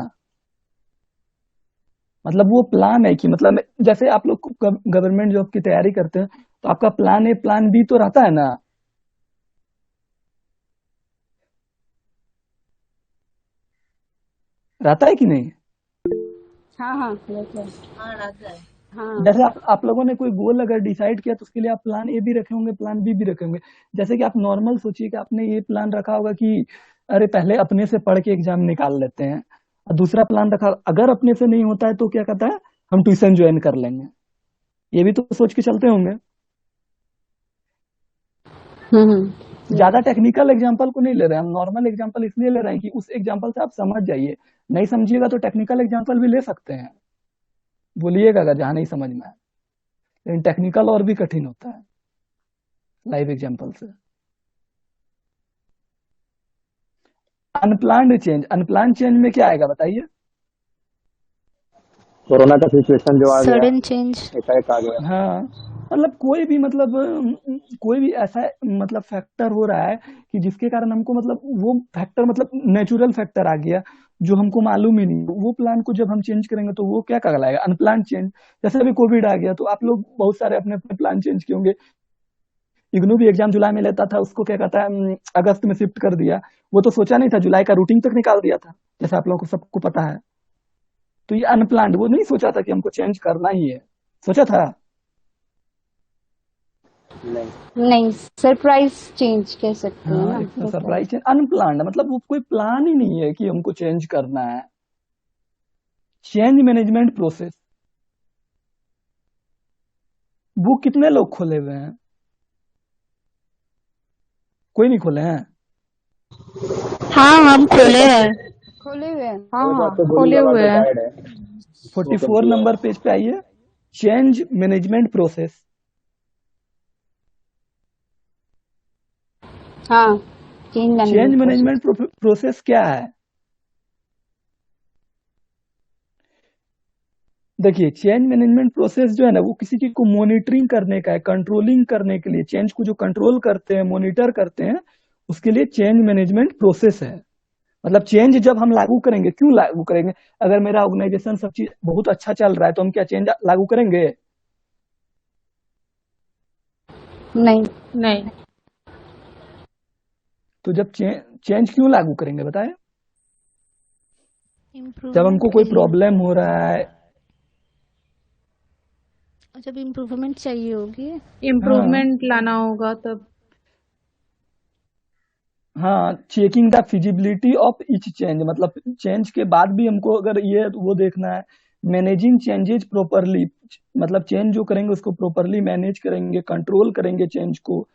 मतलब वो प्लान है कि मतलब जैसे आप लोग गवर्नमेंट जॉब की तैयारी करते हैं तो आपका प्लान ए प्लान बी तो रहता है ना। रहता है कि नहीं। हाँ हाँ रहता है। हाँ जैसे आप लोगों ने कोई गोल अगर डिसाइड किया तो उसके लिए आप प्लान ए भी रखे होंगे, प्लान बी भी रखे होंगे। जैसे कि आप नॉर्मल सोचिए कि आपने ये प्लान रखा होगा कि अरे पहले अपने से पढ़ के एग्जाम निकाल लेते हैं, और दूसरा प्लान रखा अगर अपने से नहीं होता है तो क्या कहता है, हम ट्यूशन ज्वाइन कर लेंगे। ये भी तो सोच के चलते होंगे। ज्यादा टेक्निकल एग्जांपल को नहीं ले रहे हैं हम, नॉर्मल एग्जांपल इसलिए ले रहे हैं कि उस एग्जांपल से आप समझ जाइए। नहीं समझिएगा तो टेक्निकल एग्जांपल भी ले सकते हैं, बोलिएगा अगर जहां नहीं समझ में आए। लेकिन टेक्निकल और भी कठिन होता है लाइव एग्जांपल से। अनप्लान्ड चेंज, अनप्लान चेंज में क्या आएगा बताइए। कोरोना का सिचुएशन जो आ गया, सडन चेंज। एकाएक आ गया। हाँ मतलब कोई भी मतलब कोई भी ऐसा मतलब फैक्टर हो रहा है कि जिसके कारण हमको मतलब वो फैक्टर मतलब नेचुरल फैक्टर आ गया जो हमको मालूम ही नहीं, वो प्लान को जब हम चेंज करेंगे तो वो क्या कहलाएगा, अनप्लान चेंज। जैसे अभी कोविड आ गया तो आप लोग बहुत सारे अपने अपने प्लान चेंज किए होंगे। इग्नू भी एग्जाम जुलाई में लेता था, उसको क्या कहता है अगस्त में शिफ्ट कर दिया। वो तो सोचा नहीं था, जुलाई का रूटीन तक निकाल दिया था, जैसे आप लोगों को सबको पता है। तो ये अनप्लान्ड, वो नहीं सोचा था कि हमको चेंज करना ही है, सोचा था। नहीं सरप्राइज चेंज कह सकते हैं हाँ ना। इतना सरप्राइज चेंज, अनप्लान्ड मतलब वो कोई प्लान ही नहीं है कि हमको चेंज करना है। चेंज मैनेजमेंट प्रोसेस, बुक कितने लोग खोले हुए हैं, कोई नहीं खोले हैं। हाँ हम खोले हैं। खोले हुए हैं। हाँ वो हाँ बात तो बोलने खोले का बात हुए हैं। डिसाइड है। 44 नंबर पेज पे आइए, चेंज मैनेजमेंट प्रोसेस। हाँ change change management management process क्या है। देखिए चेंज मैनेजमेंट प्रोसेस जो है ना वो किसी चीज को मॉनिटरिंग करने का है, कंट्रोलिंग करने के लिए, चेंज को जो कंट्रोल करते हैं मॉनिटर करते हैं उसके लिए चेंज मैनेजमेंट प्रोसेस है। मतलब चेंज जब हम लागू करेंगे, क्यों लागू करेंगे, अगर मेरा ऑर्गेनाइजेशन सब चीज बहुत अच्छा चल रहा है तो हम क्या चेंज लागू करेंगे। नहीं नहीं। तो जब चेंज क्यों लागू करेंगे बताएं। जब इम्प्रूवमेंट हमको के कोई लिए। प्रॉब्लम हो रहा है, जब इम्प्रूवमेंट चाहिए होगी। इम्प्रूवमेंट लाना होगा तब। हाँ checking the feasibility of each change, मतलब चेंज के बाद भी हमको अगर ये वो देखना है। मैनेजिंग चेंजेज प्रॉपरली, मतलब चेंज जो करेंगे उसको प्रॉपरली मैनेज करेंगे, कंट्रोल करेंगे चेंज को।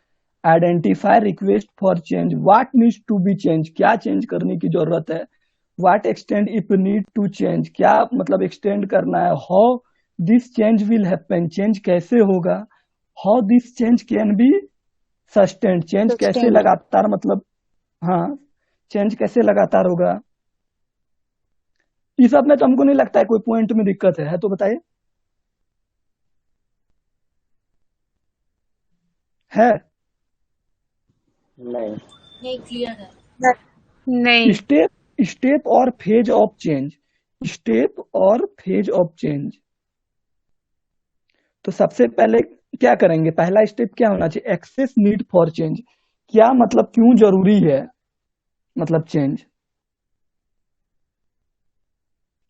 Identify request for change, what needs to be change, क्या चेंज करने की जरूरत है। What extent if need to change, क्या मतलब एक्सटेंड करना है। How this change will happen, change कैसे होगा। How this change can be sustained, change कैसे सस्टेन्ड। लगातार मतलब हाँ चेंज कैसे लगातार होगा। इस सब में तो हमको नहीं लगता है कोई पॉइंट में दिक्कत है तो बताइए। है नहीं। नहीं। स्टेप स्टेप और फेज ऑफ चेंज, स्टेप और फेज ऑफ चेंज। तो सबसे पहले क्या करेंगे, पहला स्टेप क्या होना चाहिए, एक्सेस नीड फॉर चेंज। क्या मतलब क्यों जरूरी है, मतलब चेंज,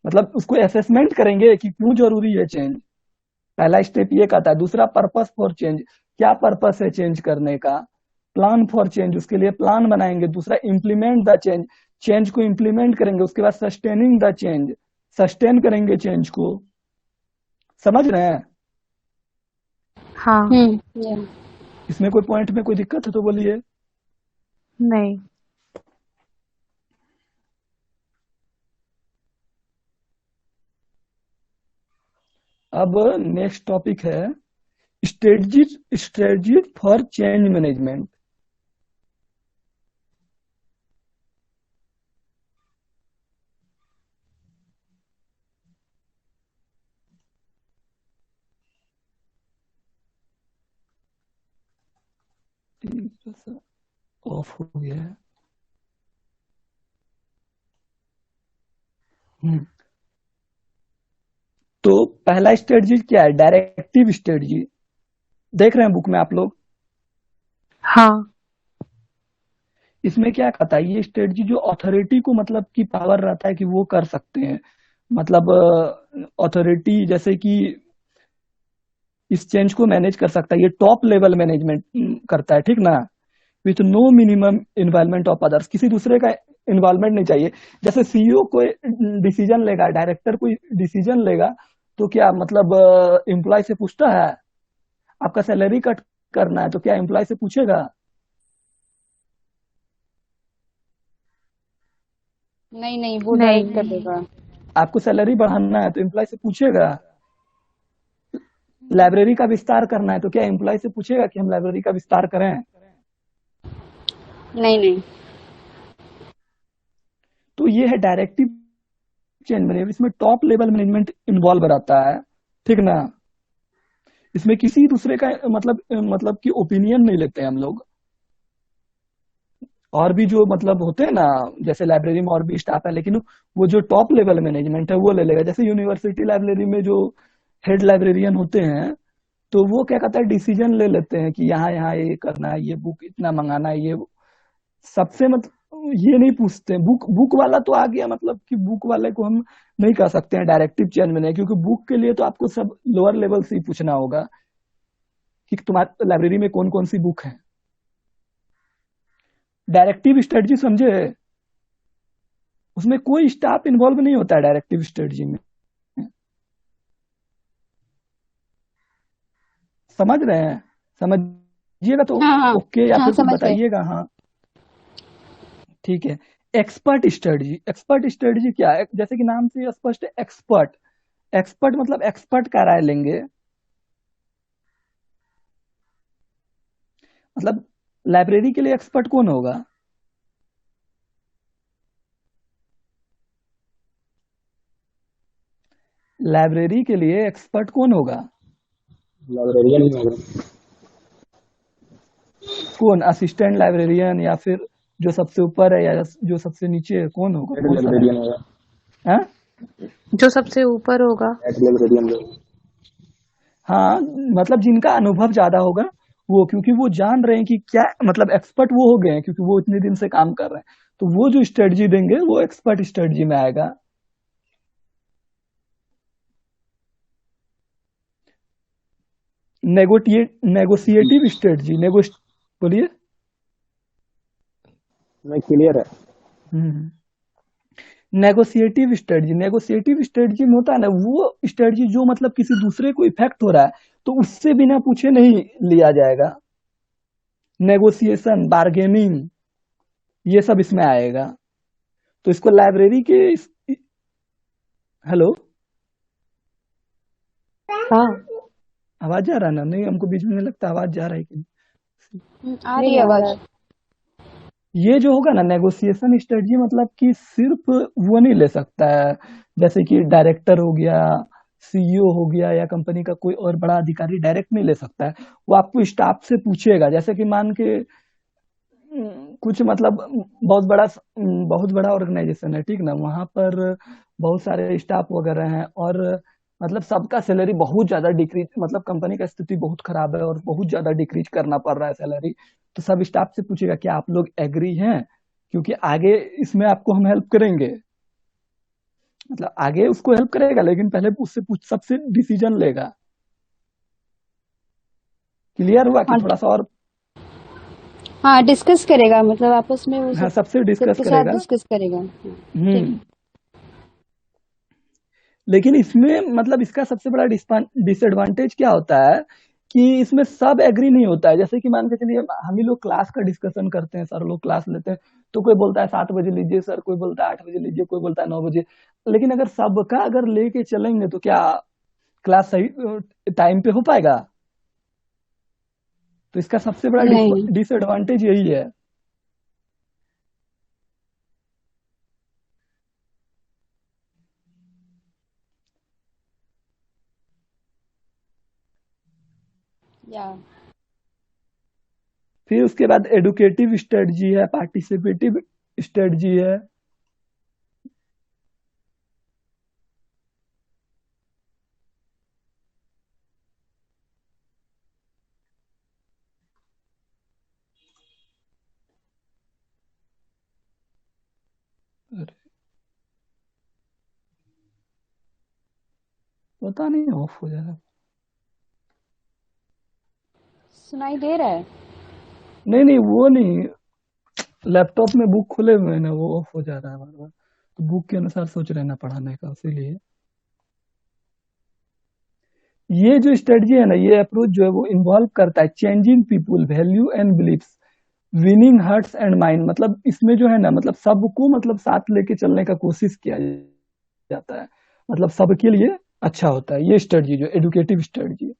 मतलब उसको असेसमेंट करेंगे कि क्यों जरूरी है चेंज। पहला स्टेप ये कहता है। दूसरा पर्पस फॉर चेंज, क्या पर्पस है चेंज करने का। प्लान फॉर चेंज, उसके लिए प्लान बनाएंगे। दूसरा इम्प्लीमेंट द चेंज, चेंज को इम्प्लीमेंट करेंगे। उसके बाद सस्टेनिंग द चेंज, सस्टेन करेंगे चेंज को। समझ रहे हैं। हाँ। या इसमें कोई पॉइंट में कोई दिक्कत है तो बोलिए। नहीं। अब नेक्स्ट टॉपिक है strategy, strategy for change management. Of हो गया है। हम्म, तो पहला स्ट्रेटजी क्या है, डायरेक्टिव स्ट्रेटजी। देख रहे हैं बुक में आप लोग। हाँ। इसमें क्या कहता है, ये स्ट्रेटजी जो अथॉरिटी को मतलब की पावर रहता है कि वो कर सकते हैं, मतलब अथॉरिटी जैसे कि इस चेंज को मैनेज कर सकता है, ये टॉप लेवल मैनेजमेंट करता है, ठीक ना। With no minimum involvement of others, किसी दूसरे का इन्वॉल्वमेंट नहीं चाहिए। जैसे सीईओ कोई डिसीजन लेगा, डायरेक्टर कोई डिसीजन लेगा, तो क्या मतलब एम्प्लॉय से पूछता है। आपका सैलरी कट करना है तो क्या एम्प्लॉय से पूछेगा। नहीं नहीं, वो नहीं। डायरेक्ट कर देगा। आपको सैलरी बढ़ाना है तो एम्प्लॉय से पूछेगा। लाइब्रेरी का विस्तार करना है तो क्या एम्प्लॉय से पूछेगा कि हम लाइब्रेरी का विस्तार करें। नहीं नहीं। तो ये है डायरेक्टिव चेंज मैनेजमेंट। इसमें टॉप लेवल मैनेजमेंट इन्वॉल्व रहता है, ठीक ना। इसमें किसी दूसरे का मतलब कि ओपिनियन नहीं लेते हैं हम लोग। और भी जो मतलब होते हैं ना, जैसे लाइब्रेरी में और भी स्टाफ है, लेकिन वो जो टॉप लेवल मैनेजमेंट है वो ले लेगा। जैसे यूनिवर्सिटी लाइब्रेरी में जो हेड लाइब्रेरियन होते हैं, तो वो क्या कहता है, डिसीजन ले लेते हैं कि यहाँ यहाँ ये करना है, ये बुक इतना मंगाना है, ये सबसे मतलब ये नहीं पूछते। बुक बुक वाला तो आ गया, मतलब कि बुक वाले को हम नहीं कह सकते हैं डायरेक्टिव चेंज में नहीं, क्योंकि बुक के लिए तो आपको सब लोअर लेवल से ही पूछना होगा कि तुम्हारे लाइब्रेरी में कौन कौन सी बुक है। डायरेक्टिव स्ट्रेटजी समझे, उसमें कोई स्टाफ इन्वॉल्व नहीं होता है डायरेक्टिव स्ट्रेटजी में। समझ रहे हैं, समझिएगा तो हाँ हाँ ओके, या हाँ, फिर कुछ समझ गए। बताइएगा। हाँ ठीक है। एक्सपर्ट स्ट्रेटजी, एक्सपर्ट स्ट्रेटजी क्या है, जैसे कि नाम से स्पष्ट है, एक्सपर्ट। एक्सपर्ट मतलब एक्सपर्ट का राय लेंगे। मतलब लाइब्रेरी के लिए एक्सपर्ट कौन होगा। लाइब्रेरी के लिए एक्सपर्ट कौन होगा। लाइब्रेरियन ही होगा। कौन, असिस्टेंट लाइब्रेरियन या फिर जो सबसे ऊपर है या जो सबसे नीचे है, कौन होगा, हेड कौन सा लाइब्रेरियन होगा। है। जो सबसे ऊपर होगा। हेड लाइब्रेरियन होगा। हाँ, मतलब जिनका अनुभव ज्यादा होगा वो, क्योंकि वो जान रहे हैं कि क्या मतलब एक्सपर्ट वो हो गए हैं, क्योंकि वो इतने दिन से काम कर रहे हैं। तो वो जो स्ट्रेटजी देंगे वो एक्सपर्ट स्ट्रेटजी में आएगा। नेगोशिएटिव स्ट्रेटजी, बोलिए। नहीं, क्लियर है। नेगोशिएटिव स्ट्रेटजी, नेगोशिएटिव स्ट्रेटजी में होता है ना वो स्ट्रेटजी जो मतलब किसी दूसरे को इफेक्ट हो रहा है तो उससे बिना पूछे नहीं लिया जाएगा। नेगोशिएशन, बार्गेनिंग, ये सब इसमें आएगा। तो इसको लाइब्रेरी के हेलो, हाँ। आवाज जा रहा है ना, नहीं हमको बीच में नहीं लगता आवाज जा रहा है कि आ रही है आवाज। ये जो होगा ना नेगोशिएशन स्ट्रेटजी, मतलब कि सिर्फ वो नहीं ले सकता है, जैसे कि डायरेक्टर हो गया, सीईओ हो गया, या कंपनी का कोई और बड़ा अधिकारी डायरेक्ट नहीं ले सकता है। वो आपको स्टाफ से पूछेगा, जैसे कि मान के कुछ मतलब बहुत बड़ा ऑर्गेनाइजेशन है, ठीक ना, वहां पर बहुत सारे स्टाफ वगैरह हैं, और मतलब सबका सैलरी बहुत ज्यादा डिक्रीज, मतलब कंपनी का स्थिति बहुत खराब है और बहुत ज्यादा डिक्रीज करना पड़ रहा है सैलरी। तो सब स्टाफ से पूछेगा क्या आप लोग एग्री हैं, क्योंकि आगे इसमें आपको हम हेल्प करेंगे। मतलब आगे उसको हेल्प करेगा, लेकिन पहले उससे पूछ, सबसे डिसीजन लेगा। क्लियर हुआ कि हाँ थोड़ा सा और? हाँ, डिस्कस करेगा, मतलब आपस में वो हाँ, सब सबसे डिस्कस सबके साथ करेगा। डिस्कस करेगा। हाँ, ठीक। हम्म। लेकिन इसमें मतलब इसका सबसे बड़ा डिसएडवांटेज क्या होता है कि इसमें सब एग्री नहीं होता है। जैसे कि मान के चलिए हम ही लोग क्लास का डिस्कशन करते हैं, सर लोग क्लास लेते हैं, तो कोई बोलता है 7 बजे लीजिए सर, कोई बोलता है 8 बजे लीजिए, कोई बोलता है 9 बजे। लेकिन अगर सबका अगर लेके चलेंगे तो क्या क्लास सही टाइम पे हो पाएगा? तो इसका सबसे बड़ा नहीं। डिसएडवांटेज यही है। या फिर उसके बाद एडुकेटिव स्ट्रेटजी है, पार्टिसिपेटिव स्ट्रेटजी है। अरे, पता नहीं ऑफ हो जा रहा। सुनाई दे रहा है? नहीं नहीं, वो नहीं, लैपटॉप में बुक खोले हुए हैं ना, वो ऑफ हो जा रहा है बार बार, तो बुक के अनुसार सोच रहे हैं ना पढ़ाने का, इसीलिए। ये जो स्ट्रेटजी है ना, ये अप्रोच जो है वो इन्वॉल्व करता है changing people value and beliefs, winning hearts and mind. मतलब इसमें जो है ना, मतलब सबको मतलब साथ लेके चलने का कोशिश किया जाता है, मतलब सबके लिए अच्छा होता है। ये स्ट्रेटजी जो एडुकेटिव स्ट्रेटजी है,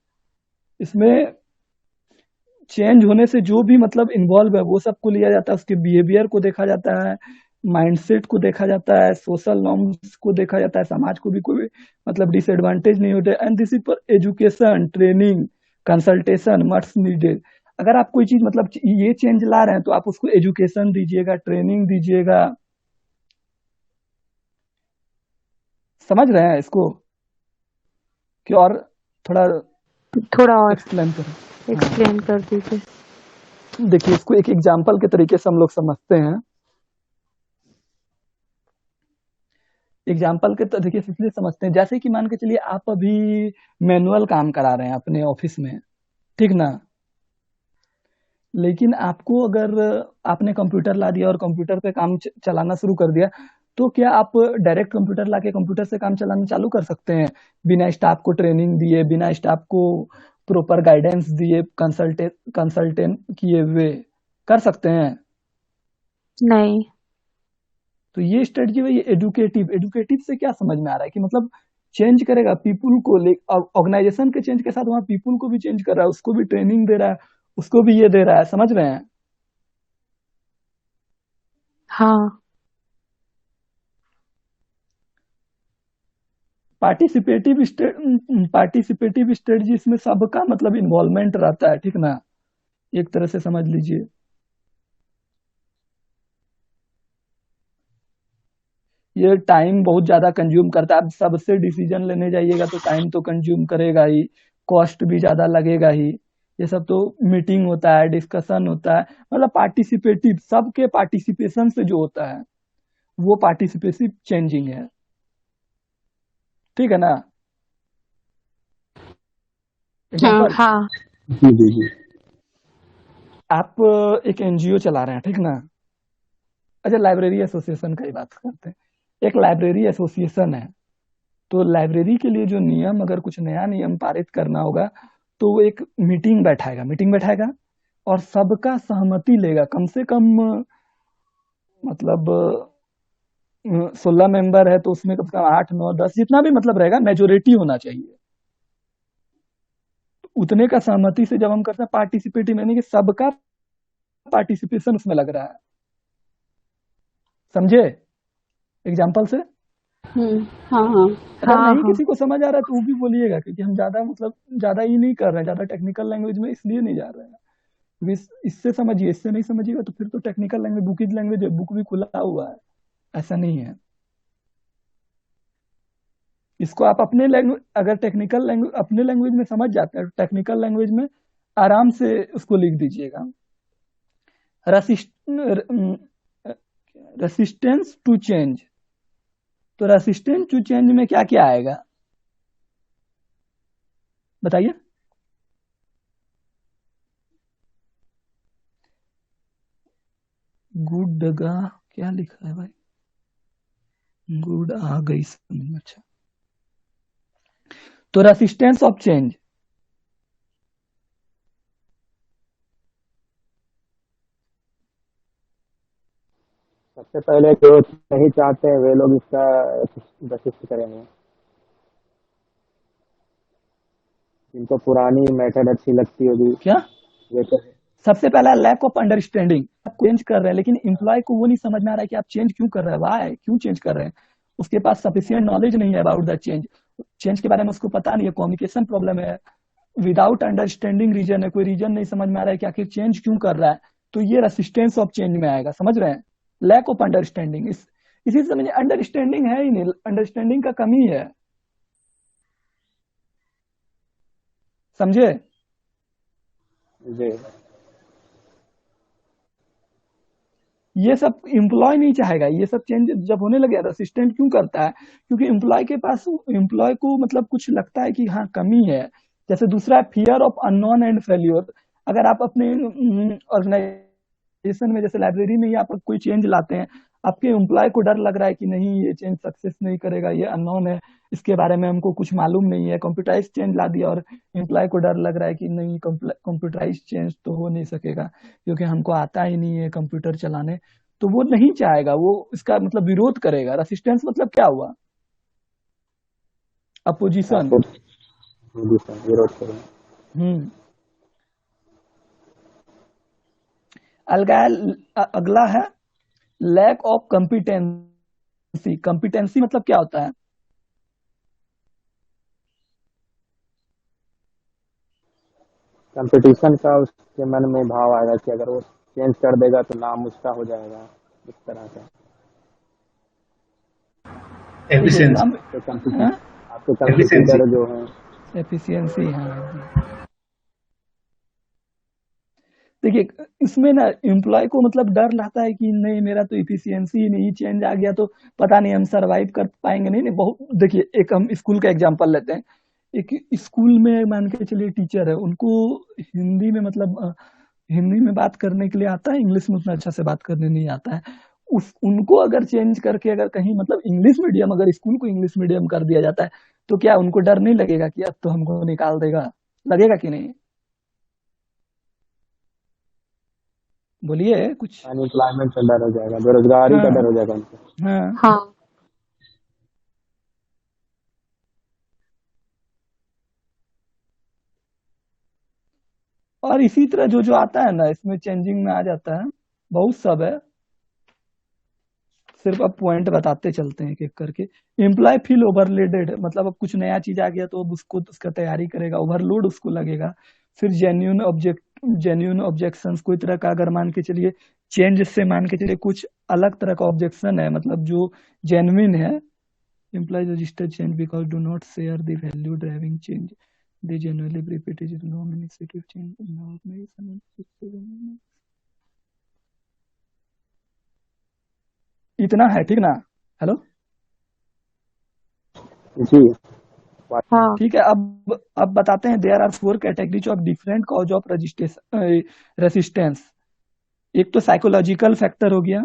इसमें चेंज होने से जो भी मतलब इन्वॉल्व है वो सबको लिया जाता है, उसके बिहेवियर को देखा जाता है, माइंडसेट को देखा जाता है, सोशल नॉर्म्स को देखा जाता है, समाज को भी कोई मतलब डिसएडवांटेज नहीं होते। And this is for education, training, consultation must needed. अगर आप कोई चीज मतलब ये चेंज ला रहे हैं तो आप उसको एजुकेशन दीजिएगा, ट्रेनिंग दीजिएगा। समझ रहे हैं इसको कि और थोड़ा थोड़ा और एक्सप्लेन करें? हाँ, एक्सप्लेन कर दीजिए। देखिए इसको एक एग्जाम्पल के तरीके से हम लोग समझते हैं। एग्जाम्पल के तरीके से इसलिए समझते हैं, जैसे कि मान के चलिए आप अभी मैनुअल काम करा रहे हैं अपने ऑफिस में, ठीक ना, लेकिन आपको अगर आपने कंप्यूटर ला दिया और कंप्यूटर पे काम चलाना शुरू कर दिया, तो क्या आप डायरेक्ट कंप्यूटर ला के कंप्यूटर से काम चलाना चालू कर सकते हैं बिना स्टाफ को ट्रेनिंग दिए, बिना स्टाफ को प्रॉपर गाइडेंस दिए, कंसल्टेंट किए हुए? कर सकते हैं? नहीं। तो ये स्ट्रेटजी है, ये एडुकेटिव। एडुकेटिव से क्या समझ में आ रहा है कि मतलब चेंज करेगा पीपुल को, ले ऑर्गेनाइजेशन के चेंज के साथ वहां पीपुल को भी चेंज कर रहा है, उसको भी ट्रेनिंग दे रहा है, उसको भी ये दे रहा है। समझ रहे हैं? हाँ। पार्टिसिपेटिव स्ट्रेटजी, इसमें सबका मतलब इन्वॉल्वमेंट रहता है, ठीक ना, एक तरह से समझ लीजिए। ये टाइम बहुत ज्यादा कंज्यूम करता है। आप सबसे डिसीजन लेने जाइएगा तो टाइम तो कंज्यूम करेगा ही, कॉस्ट भी ज्यादा लगेगा ही। ये सब तो मीटिंग होता है, डिस्कशन होता है, मतलब पार्टिसिपेटिव, सबके पार्टिसिपेशन से जो होता है वो पार्टिसिपेटिव चेंजिंग है, ठीक है ना। हाँ। एग्जाम्पल, हाँ। जी जी जी। आप एक एनजीओ चला रहे हैं, ठीक ना। अच्छा, लाइब्रेरी एसोसिएशन का ही बात करते हैं। एक लाइब्रेरी एसोसिएशन है, तो लाइब्रेरी के लिए जो नियम, अगर कुछ नया नियम पारित करना होगा तो वो एक मीटिंग बैठाएगा और सबका सहमति लेगा। कम से कम मतलब 16 मेंबर है तो उसमें कम से कम 8 9 10 जितना भी मतलब रहेगा, मेजोरिटी होना चाहिए। उतने का सहमति से जब हम करते हैं पार्टिसिपेटिव, यानी कि सबका पार्टिसिपेशन उसमें लग रहा है, समझे एग्जाम्पल से? हाँ हाँ अगर हाँ नहीं हाँ किसी को समझ आ रहा है तो वो भी बोलिएगा, क्योंकि हम ज्यादा मतलब ज्यादा ही नहीं कर रहे हैं, ज्यादा टेक्निकल लैंग्वेज में इसलिए नहीं जा रहे हैं। क्योंकि इससे समझिए, इससे नहीं समझिएगा तो फिर तो technical language book is language है, बुक भी खुला हुआ है, ऐसा नहीं है। इसको आप अपने लैंग्वेज, अगर टेक्निकल लैंग्वेज अपने लैंग्वेज में समझ जाते हैं, टेक्निकल लैंग्वेज में आराम से उसको लिख दीजिएगा। रेसिस्टेंस टू चेंज, तो रेसिस्टेंस टू चेंज में क्या क्या आएगा बताइए? गुड गा क्या लिखा है भाई? गुड आ गई समझ में। अच्छा, तो रेसिस्टेंस ऑफ चेंज, सबसे पहले जो नहीं चाहते हैं वे लोग इसका रेसिस्ट करेंगे। जिनको पुरानी मेथड अच्छी लगती होगी क्या वे तो सबसे पहला लैक ऑफ अंडरस्टैंडिंग। आप चेंज कर रहे हैं लेकिन एम्प्लॉय को वो नहीं समझ में आ रहा है कि आप चेंज क्यों कर रहे हैं, वाई क्यों चेंज कर रहे हैं। उसके पास सफिशिएंट नॉलेज नहीं है अबाउट द चेंज, चेंज के बारे में उसको पता नहीं है, कम्युनिकेशन प्रॉब्लम है, विदाउट अंडरस्टैंडिंग रीजन है, कोई रीजन नहीं समझ में आ रहा है कि आखिर चेंज क्यों कर रहा है, तो ये रेसिस्टेंस ऑफ चेंज में आएगा। समझ रहे हैं? लैक ऑफ अंडरस्टैंडिंग, इसी से समझिए अंडरस्टैंडिंग है ही नहीं, अंडरस्टैंडिंग का कमी है। समझे? जी ये सब एम्प्लॉय नहीं चाहेगा, ये सब चेंज जब होने लगे। रेसिस्टेंट क्यों करता है? क्योंकि एम्प्लॉय के पास, एम्प्लॉय को मतलब कुछ लगता है कि हाँ कमी है। जैसे दूसरा है fear of unknown and failure. अगर आप अपने ऑर्गेनाइजेशन में, जैसे लाइब्रेरी में ही आप कोई चेंज लाते हैं, आपके एम्प्लॉय को डर लग रहा है कि नहीं ये चेंज सक्सेस नहीं करेगा, ये अननोन है, इसके बारे में हमको कुछ मालूम नहीं है, कंप्यूटराइज चेंज ला दिया और एम्प्लॉय को डर लग रहा है कि नहीं कंप्यूटराइज चेंज तो हो नहीं सकेगा क्योंकि हमको आता ही नहीं है कंप्यूटर चलाने, तो वो नहीं चाहेगा, वो इसका मतलब विरोध करेगा। रेसिस्टेंस मतलब क्या हुआ? अपोजिशन। विरोध करेंगे। हम्म। अगला है लैक ऑफ कॉम्पिटेंसी। कॉम्पिटेंसी मतलब क्या होता है? कंपटीशन का उसके मन में भाव आएगा कि अगर वो चेंज कर देगा तो नाम उसका हो जाएगा, इस तरह का। एफिशिएंसी। तो आपके कंपटीटर जो हैं एफिशिएंसी, हाँ। देखिए इसमें ना एम्प्लॉय को मतलब डर रहता है कि नहीं मेरा तो इफिशियंसी नहीं, चेंज आ गया तो पता नहीं हम सरवाइव कर पाएंगे। नहीं नहीं, बहुत देखिए, एक हम स्कूल का एग्जांपल लेते हैं। एक स्कूल में मान के चलिए टीचर है, उनको हिंदी में मतलब हिंदी में बात करने के लिए आता है, इंग्लिश में उतना अच्छा से बात करने नहीं आता है। उनको अगर चेंज करके अगर कहीं मतलब इंग्लिश मीडियम, अगर स्कूल को इंग्लिश मीडियम कर दिया जाता है तो क्या उनको डर नहीं लगेगा कि अब तो हमको निकाल देगा? लगेगा कि नहीं? बोलिए कुछ। अनएम्प्लॉयमेंट का डर हो जाएगा, बेरोजगारी का डर हो जाएगा उनको। हाँ हाँ और इसी तरह जो जो आता है ना इसमें चेंजिंग में आ जाता है, बहुत सब है, सिर्फ अब पॉइंट बताते चलते हैं एक एक करके। एम्प्लॉय फील ओवरलोडेड, मतलब अब कुछ नया चीज आ गया तो अब उसको उसका तैयारी करेगा, ओवरलोड उसको लगेगा। फिर जेन्यून ऑब्जेक्शंस, कोई तरह का अगर मान के चलिए चेंज से मान के चलिए कुछ अलग तरह का ऑब्जेक्शन है, मतलब जो जेन्युइन है। Employ registered change because do not share the value driving change, they genuinely prepare is long initiative change in the organisation. इतना है, ठीक ना? हेलो, जी हाँ ठीक है। अब बताते हैं, there are 4 categories of different cause of resistance. एक तो साइकोलॉजिकल फैक्टर हो गया,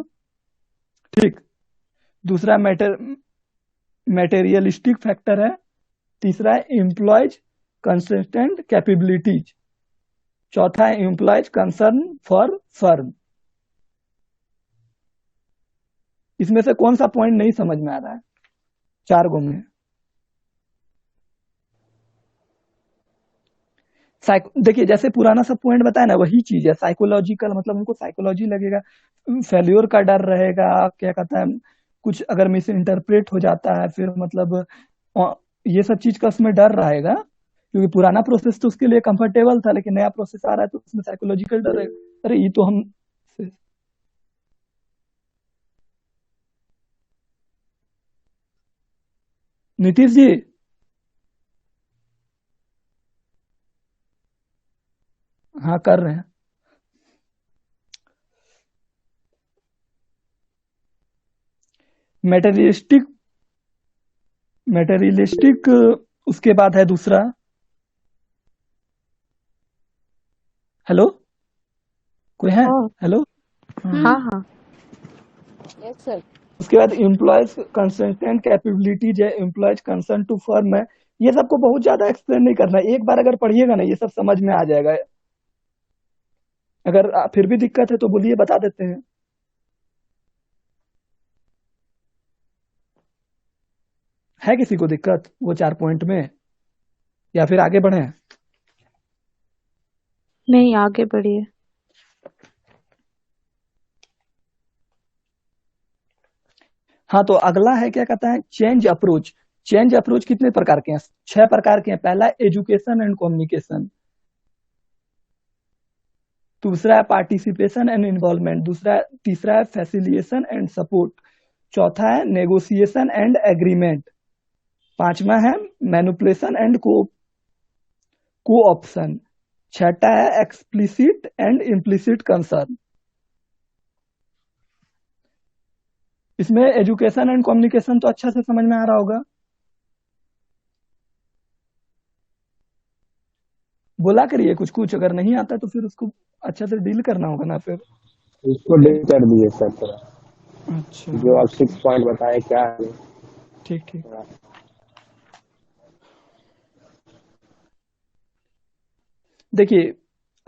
ठीक। दूसरा मेटेरियलिस्टिक फैक्टर है। तीसरा है एम्प्लॉयज कंसिस्टेंट कैपेबिलिटीज। चौथा है एम्प्लॉयज कंसर्न फॉर फर्म। इसमें से कौन सा पॉइंट नहीं समझ में आ रहा है 4 गो में? देखिए जैसे पुराना सब पॉइंट बताया ना, वही चीज है साइकोलॉजिकल, मतलब उनको साइकोलॉजी लगेगा, फेल्योर का डर रहेगा, क्या कहता है, कुछ अगर मिस इंटरप्रेट हो जाता है फिर मतलब अ, ये सब चीज का उसमें डर रहेगा, क्योंकि पुराना प्रोसेस तो उसके लिए कंफर्टेबल था, लेकिन नया प्रोसेस आ रहा है तो उसमें साइकोलॉजिकल डर रहेगा, अरे ये तो हम। नीतीश जी, हाँ कर रहे हैं। मेटेरियलिस्टिक, मेटेरियलिस्टिक उसके बाद है दूसरा। हेलो, कोई है? हाँ हेलो। हाँ। हाँ हाँ। Yes sir. उसके बाद एम्प्लॉयज कंसल्टेंट कैपेबिलिटीज है, एम्प्लॉयज कंसर्न टू फर्म है। ये सबको बहुत ज्यादा एक्सप्लेन नहीं करना है, एक बार अगर पढ़िएगा ना ये सब समझ में आ जाएगा। अगर फिर भी दिक्कत है तो बोलिए, बता देते हैं। है किसी को दिक्कत वो 4 पॉइंट में, या फिर आगे बढ़े? नहीं, आगे बढ़िए। हाँ तो अगला है, क्या कहता है, चेंज अप्रोच। चेंज अप्रोच कितने प्रकार के हैं? 6 प्रकार के हैं। पहला एजुकेशन एंड कम्युनिकेशन, दूसरा है पार्टिसिपेशन एंड इन्वॉल्वमेंट, तीसरा है फैसिलिटेशन एंड सपोर्ट, चौथा है नेगोशिएशन एंड एग्रीमेंट, पांचवा है मैनिपुलेशन एंड कोऑप्शन, छठा है एक्सप्लिसिट एंड इम्प्लिसिट कंसर्न। इसमें एजुकेशन एंड कम्युनिकेशन तो अच्छा से समझ में आ रहा होगा, बोला करिए कुछ कुछ, अगर नहीं आता तो फिर उसको अच्छा से डील करना होगा ना फिर। इसको डिलीट कर दिए सर थोड़ा, अच्छा जो आप 6 पॉइंट बताए क्या है ठीक ठीक। थोड़ा। देखिए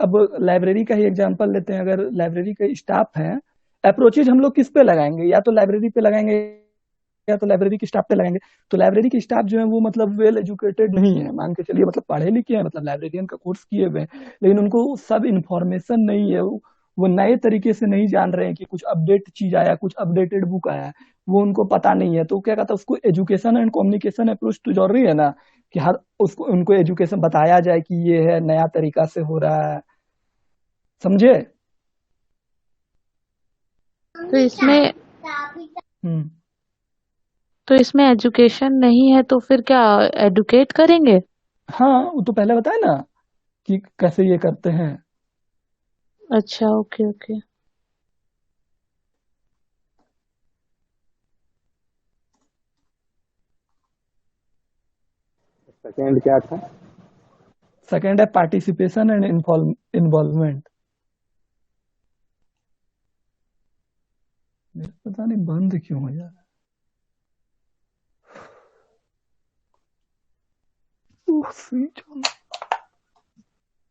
अब लाइब्रेरी का ही एग्जांपल लेते हैं। अगर लाइब्रेरी का स्टाफ है, अप्रोचेज हम लोग किस पे लगाएंगे? या तो लाइब्रेरी पे लगाएंगे या तो लाइब्रेरी की स्टाफ पे लगाएंगे। तो लाइब्रेरी की स्टाफ जो है वो मतलब वेल एजुकेटेड नहीं है, मान के चलिए, मतलब पढ़े लिखे हैं, मतलब लाइब्रेरियन का कोर्स किए हुए हैं, लेकिन उनको सब इंफॉर्मेशन नहीं है। वो नए तरीके से नहीं जान रहे हैं कि कुछ अपडेट चीज आया, कुछ अपडेटेड बुक आया है, वो उनको पता नहीं है। तो क्या कहता है, उसको एजुकेशन एंड कम्युनिकेशन अप्रोच तो जरूरी है ना, कि हर उसको उनको एजुकेशन बताया जाए कि ये है नया तरीका से हो रहा है, समझे? तो इसमें हम्म। तो इसमें एजुकेशन नहीं है तो फिर क्या एडुकेट करेंगे? हाँ वो तो पहले बताया ना कि कैसे ये करते हैं। अच्छा, ओके ओके। सेकेंड क्या था? सेकेंड है पार्टिसिपेशन एंड इन्वॉल्वमेंट। मेरा पता नहीं बंद क्यों हो जा रहा है। Switch on.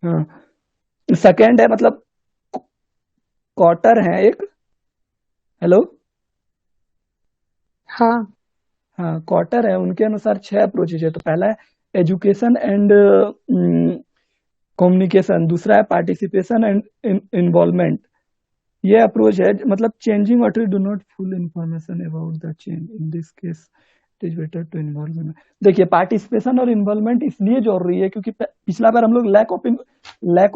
हाँ, सेकेंड है मतलब क्वार्टर है एक। हेलो। हाँ हाँ क्वार्टर है, उनके अनुसार 6 अप्रोचेज है। तो पहला है एजुकेशन एंड कम्युनिकेशन, दूसरा है पार्टिसिपेशन एंड इन्वॉल्वमेंट। ये अप्रोच है मतलब changing what we do not full information about the change, in this case it is better to involve. देखिए पार्टिसिपेशन और इन्वॉल्वमेंट इसलिए जरूरी है क्योंकि पिछला बार हम लोग लैक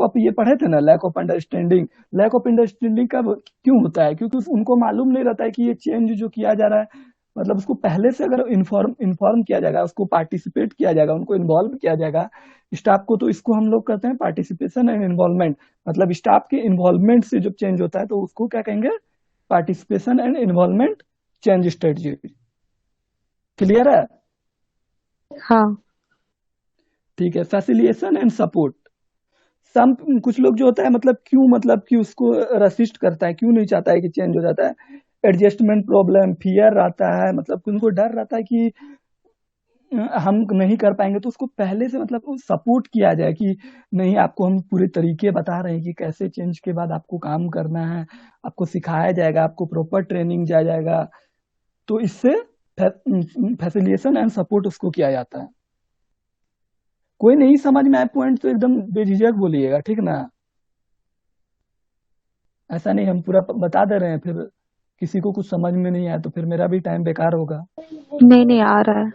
ऑफ ये पढ़े थे ना, lack of understanding. Lack of understanding का क्यों होता है? क्योंकि उनको मालूम नहीं रहता है कि ये चेंज जो किया जा रहा है, मतलब उसको पहले से अगर इन्फॉर्म किया जाएगा, उसको पार्टिसिपेट किया जाएगा, उनको इन्वॉल्व किया जाएगा स्टाफ को, तो इसको हम लोग कहते हैं पार्टिसिपेशन एंड इन्वॉल्वमेंट। मतलब स्टाफ के इन्वॉल्वमेंट से जब चेंज होता है तो उसको क्या कहेंगे? Participation and involvement change strategy. Clear है? हाँ। ठीक है। Facilitation and support. सम कुछ लोग जो होता है मतलब क्यों, मतलब कि उसको रसिस्ट करता है, क्यों नहीं चाहता है कि चेंज हो जाता है? एडजस्टमेंट प्रॉब्लम, फियर रहता है, मतलब उनको डर रहता है कि हम नहीं कर पाएंगे, तो उसको पहले से मतलब सपोर्ट किया जाए कि नहीं, आपको हम पूरे तरीके बता रहे हैं कि कैसे चेंज के बाद आपको काम करना है, आपको सिखाया जाएगा, आपको प्रॉपर ट्रेनिंग दिया जाएगा। तो इससे फैसिलिटेशन एंड सपोर्ट उसको किया जाता है। कोई नहीं समझ में आए पॉइंट तो एकदम बेझिझक बोलिएगा, ठीक ना। ऐसा नहीं हम पूरा बता दे रहे हैं, फिर किसी को कुछ समझ में नहीं आया तो फिर मेरा भी टाइम बेकार होगा। नहीं नहीं आ रहा है।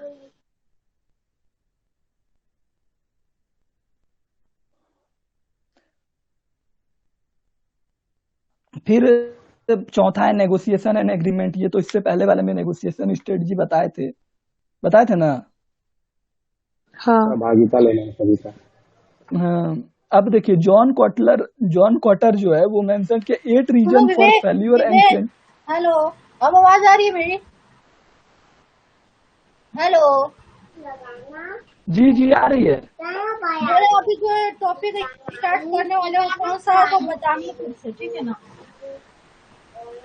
फिर चौथा है नेगोशिएशन एंड एग्रीमेंट। ये तो इससे पहले वाले में नेगोशिएशन स्ट्रेटजी बताए थे ना। हाँ सहभागिता लेना है सभी का। हाँ, अब देखिए जॉन कॉटर जो है वो मेंशन के 8 सुनो रीजन फॉर विवेक, फेल्यूर एंड विवेक, चेंज। हेलो, अब आवाज आ रही है मेरी? हेलो, जी जी आ रही है। बोले अभी जो टॉपिक स्टार्ट करने वाले हो कौन सा है तो बताइए फिर से, ठीक है ना?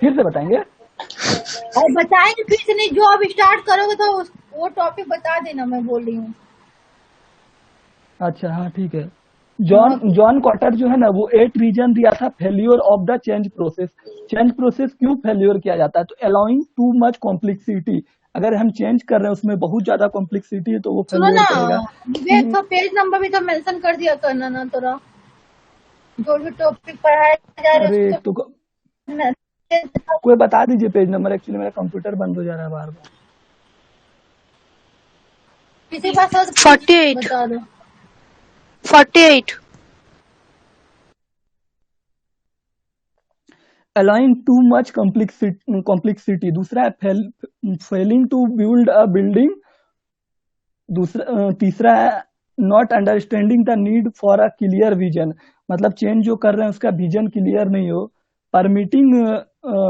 फिर से बताएंगे। और बताएंगे फिर से नहीं, जो अब स्टार्ट करोगे तो वो टॉपिक बता देना, मैं बोल रही हूँ। अच्छा हाँ ठीक है। हाँ जॉन कॉटर जो है ना वो 8 रीजन दिया था failure of the change process. Change process क्यों फेल्यूर किया जाता है, तो अलाउइंग टू मच कॉम्प्लेक्सिटी। अगर हम चेंज कर रहे हैं उसमें बहुत ज्यादा कॉम्प्लेक्सिटी है तो वो सुनो ना फेल्यूर करेगा। विवेक, तो पेज नंबर भी तो मेंशन कर दिया करना ना थोड़ा, जो भी टॉपिक पढ़ाया जा रहा अरे है तो उसको। कोई बता दीजिए पेज नंबर, एक्चुअली मेरा कंप्यूटर बंद हो जा रहा है बार बार। किसी पास हो तो 48 बता दो। 48 अलाउइंग टू मच कॉम्प्लेक्सिटी। दूसरा है failing to build a building. तीसरा है not understanding the need for a clear vision. मतलब चेंज जो कर रहे हैं उसका विजन क्लियर नहीं हो। Permitting